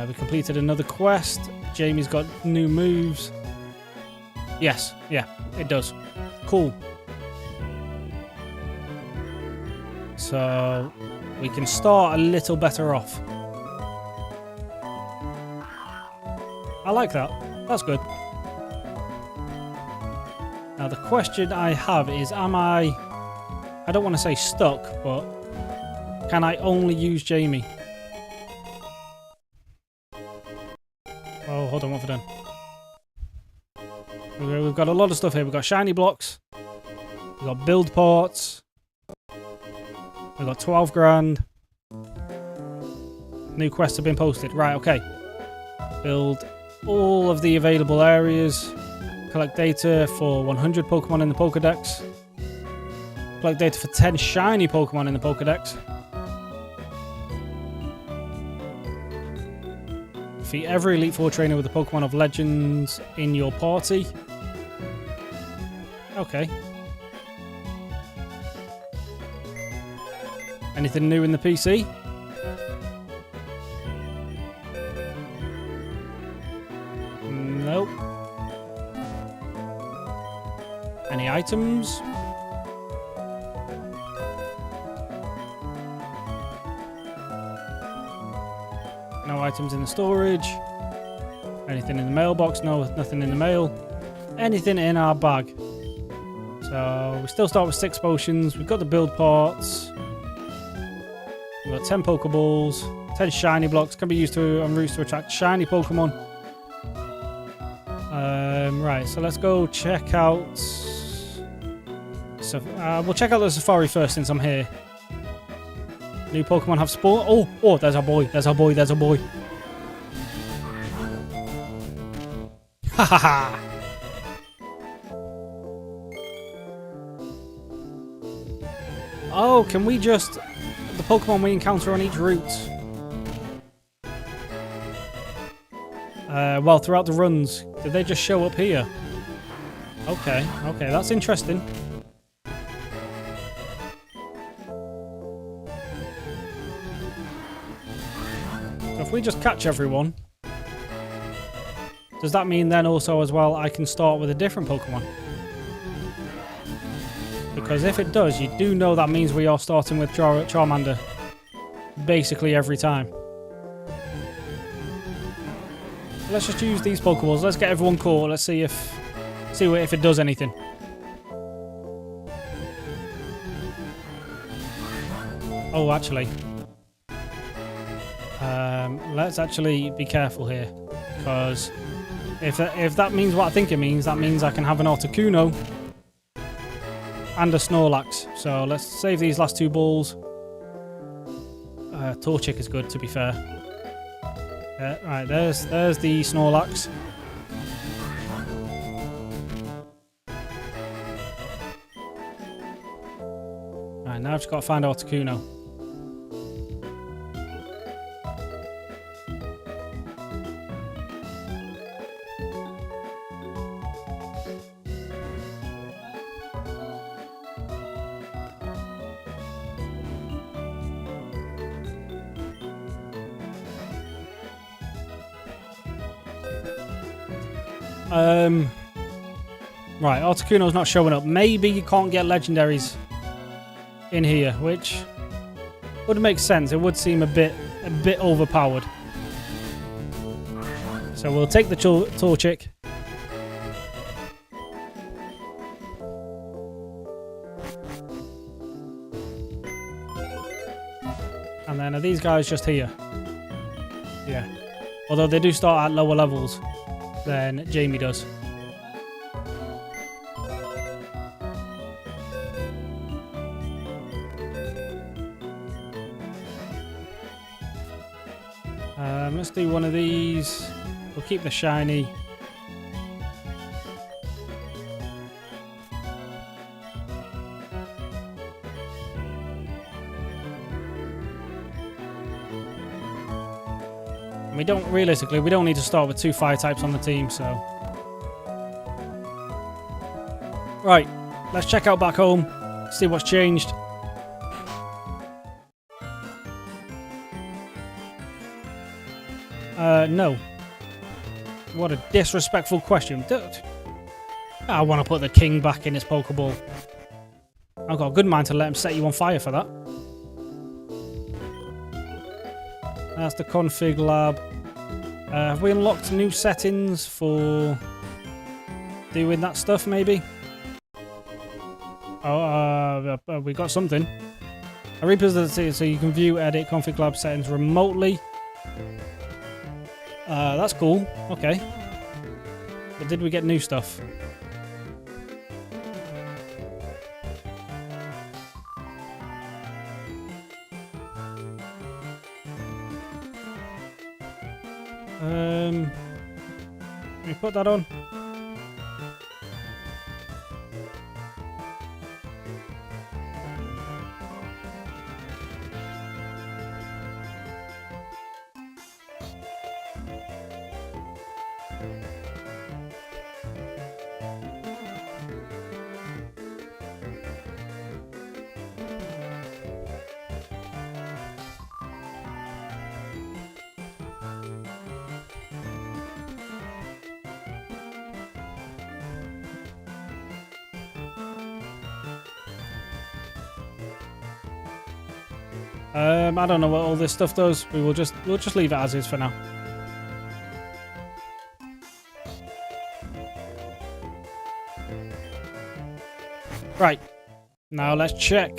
We completed another quest. Jamie's got new moves. Yes, yeah, it does. cool. So we can start a little better off. I like that. That's good. Now the question I have is, am I don't want to say stuck, but can I only use Jamie? Oh, hold on, what have I done? We've got a lot of stuff here. We've got shiny blocks. We've got build parts. We've got 12 grand. New quests have been posted. Right, okay. Build all of the available areas. Collect data for 100 Pokemon in the Pokedex. Collect data for 10 shiny Pokemon in the Pokedex. Defeat every Elite Four trainer with a Pokemon of Legends in your party. Okay. Anything new in the PC? Nope. Any items? No items in the storage. Anything in the mailbox? No, nothing in the mail. Anything in our bag? So we still start with 6 potions. We've got the build parts. We've got 10 Pokeballs, 10 shiny blocks. Can be used to on routes to attract shiny Pokemon. Right, so let's go check out. So we'll check out the Safari first since I'm here. New Pokemon have spawned. Oh, there's our boy. There's our boy. There's our boy. Ha ha ha. Oh, can we just... The Pokemon we encounter on each route. Well, throughout the runs, did they just show up here? Okay, that's interesting. So if we just catch everyone, does that mean then also as well I can start with a different Pokemon? Because if it does, you do know that means we are starting with Charmander basically every time. Let's just use these Pokeballs. Let's get everyone caught. Let's see if it does anything. Oh, actually, let's actually be careful here, because if that means what I think it means, that means I can have an Articuno and a Snorlax. So let's save these last 2 balls. Torchic is good, to be fair. Yeah, right, there's the Snorlax. Right, now I've just got to find Articuno. Right, Articuno's not showing up. Maybe you can't get legendaries in here, which would make sense. It would seem a bit overpowered. So we'll take the Torchic. And then are these guys just here? Yeah. Although they do start at lower levels than Jamie does. Let's do one of these. We'll keep the shiny. We don't need to start with 2 fire types on the team, so. Right, let's check out back home, see what's changed. No. What a disrespectful question. I want to put the king back in his Pokeball. I've got a good mind to let him set you on fire for that. That's the config lab. Have we unlocked new settings for doing that stuff, maybe? Oh, we got something. A representative, so you can view, edit config lab settings remotely. That's cool. Okay. But did we get new stuff? Can we put that on? I don't know what all this stuff does. We'll just leave it as is for now. Right. Now let's check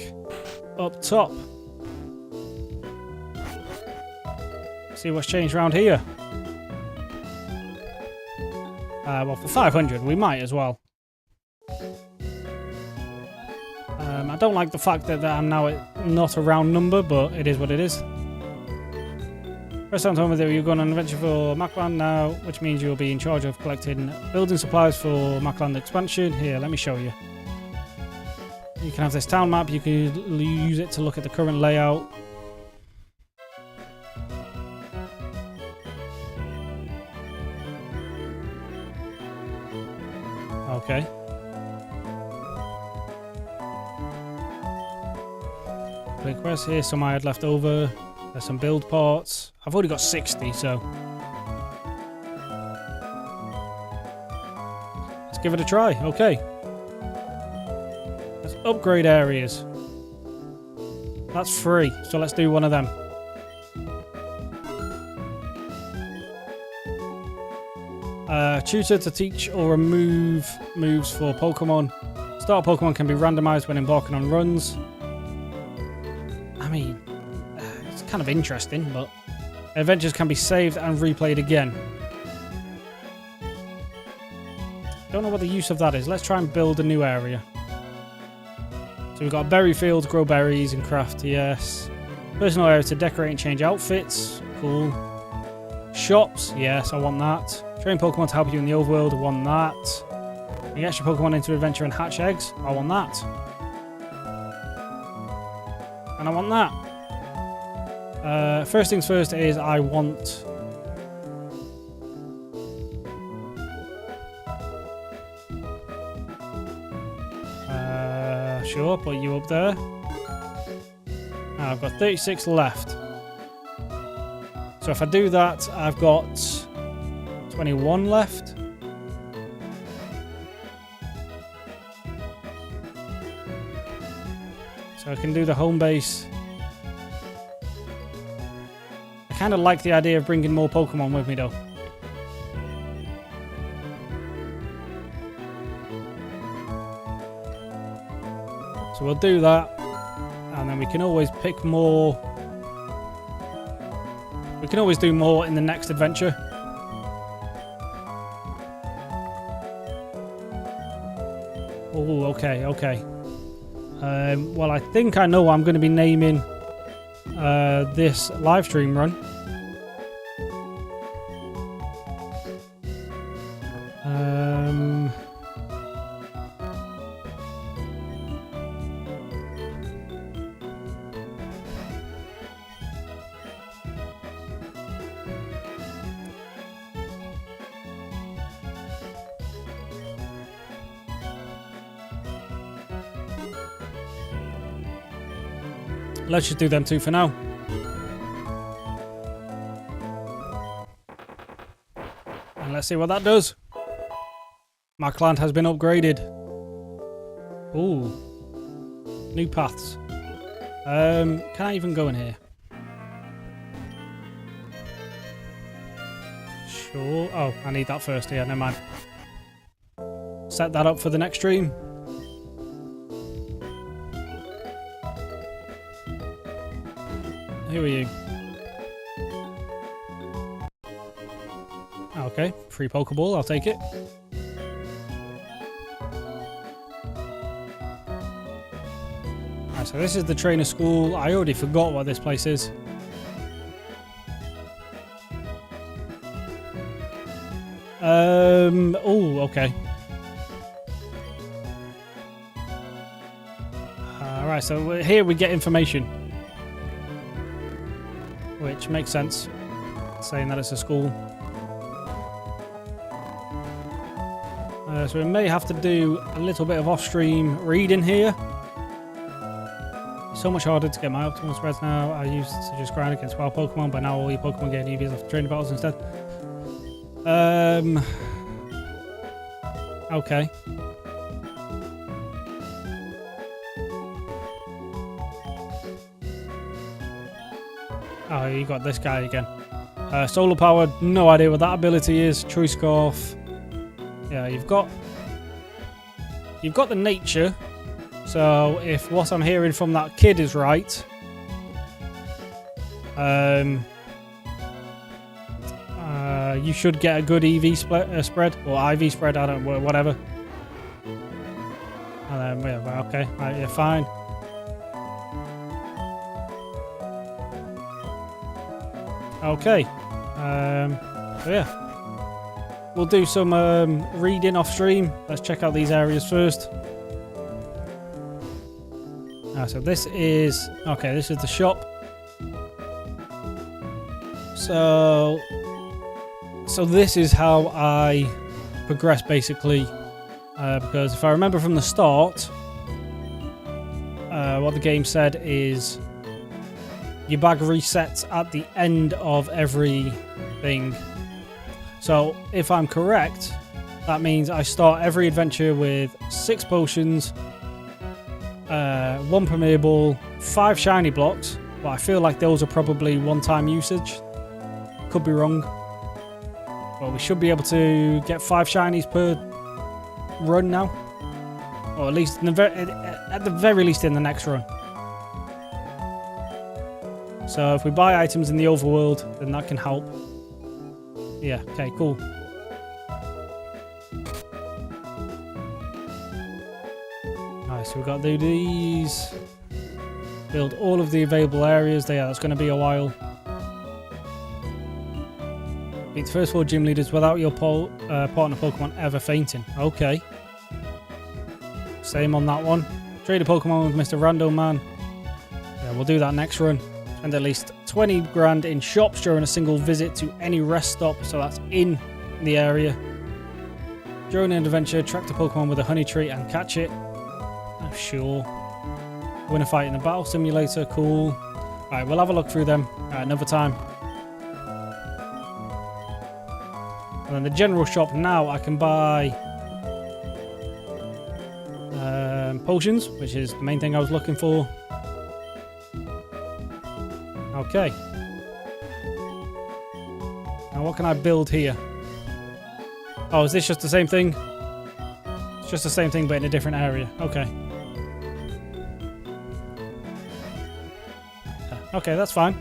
up top. See what's changed around here. Well, for 500, we might as well. I don't like the fact that I'm now not a round number, but it is what it is. First time told me that you're going on an adventure for Macland now, which means you'll be in charge of collecting building supplies for Macland expansion. Here, let me show you. You can have this town map. You can use it to look at the current layout. Okay. Request here, some I had left over. There's some build parts. I've already got 60, so let's give it a try. Okay. Let's upgrade areas. That's free, so let's do one of them. Tutor to teach or remove moves for Pokemon. Start Pokemon can be randomized when embarking on runs. I mean, it's kind of interesting, but adventures can be saved and replayed again. Don't know what the use of that is. Let's try and build a new area. So we've got berry fields, grow berries and craft, yes. Personal area to decorate and change outfits, cool. Shops, yes, I want that. Train Pokemon to help you in the overworld, I want that. Bring extra Pokemon into adventure and hatch eggs, I want that. And I want that. First things first is I want... Sure, put you up there. Now I've got 36 left. So if I do that, I've got 21 left. So I can do the home base. I kind of like the idea of bringing more Pokemon with me though. So we'll do that. And then we can always pick more. We can always do more in the next adventure. Oh, okay, okay. Well, I think I know what I'm going to be naming this live stream run. Let's just do them two for now. And let's see what that does. My clan has been upgraded. Ooh. New paths. Can I even go in here? Sure. Oh, I need that first. Yeah, never mind. Set that up for the next stream. Who are you? Okay, free Pokeball, I'll take it. Right, so this is the trainer school. I already forgot what this place is. Oh, okay. Alright, so here we get information. Which makes sense, saying that it's a school. So we may have to do a little bit of off-stream reading here. It's so much harder to get my optimal spreads now. I used to just grind against wild Pokemon, but now all your Pokemon get EVs after training battles instead. Okay. Oh, you got this guy again. Solar powered, no idea what that ability is. Choice Scarf. Yeah, you've got the nature. So if what I'm hearing from that kid is right, you should get a good EV spread or IV spread. I don't know, whatever. Yeah, okay, right, yeah, fine. Okay. So yeah. We'll do some reading off stream. Let's check out these areas first. So this is... Okay, this is the shop. So this is how I progress, basically. Because if I remember from the start, what the game said is your bag resets at the end of every thing. So if I'm correct, that means I start every adventure with 6 potions, 1 Premier Ball, 5 shiny blocks, but I feel like those are probably one-time usage. Could be wrong. But we should be able to get 5 shinies per run now. Or at least at the very least in the next run. So if we buy items in the overworld, then that can help. Yeah, okay, cool. Alright, so we've got to do these. Build all of the available areas. Yeah, that's going to be a while. Beat the first 4 gym leaders without your partner Pokemon ever fainting. Okay. Same on that one. Trade a Pokemon with Mr. Random Man. Yeah, we'll do that next run. And at least 20 grand in shops during a single visit to any rest stop, so that's in the area. During an adventure, track the Pokemon with a honey tree and catch it. Oh, sure. Win a fight in the battle simulator, cool. Alright, we'll have a look through them at another time. And then the general shop, now I can buy potions, which is the main thing I was looking for. Okay. Now what can I build here? Oh, is this just the same thing? It's just the same thing but in a different area. Okay. Okay, that's fine.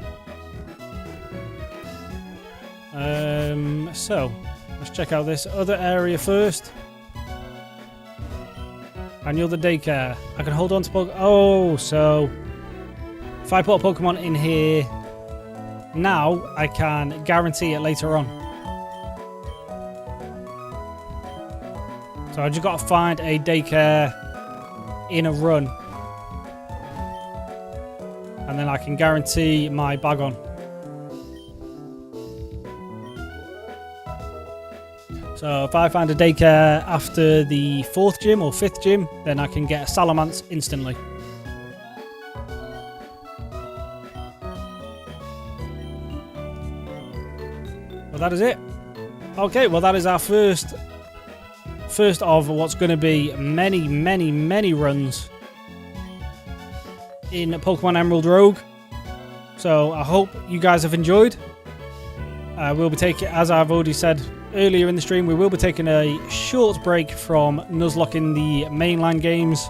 So, let's check out this other area first. And you're the daycare. I can hold on to Pokemon. Oh, so... If I put a Pokemon in here now, I can guarantee it later on. So I just got to find a daycare in a run. And then I can guarantee my bag on. So if I find a daycare after the 4th gym or 5th gym, then I can get a Salamence instantly. That is it. Okay, well that is our first first of what's going to be many runs in Pokemon Emerald Rogue. So I hope you guys have enjoyed. We'll be taking, as I've already said earlier in the stream, we will be taking a short break from Nuzlocke in the mainline games.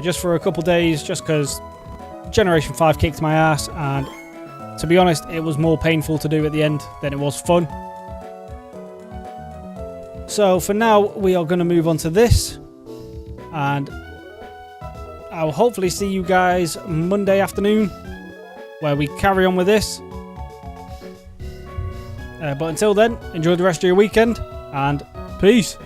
Just for a couple days, just because Generation 5 kicked my ass, and to be honest, it was more painful to do at the end than it was fun. So for now, we are going to move on to this, and I'll hopefully see you guys Monday afternoon, where we carry on with this. But until then, enjoy the rest of your weekend, and peace.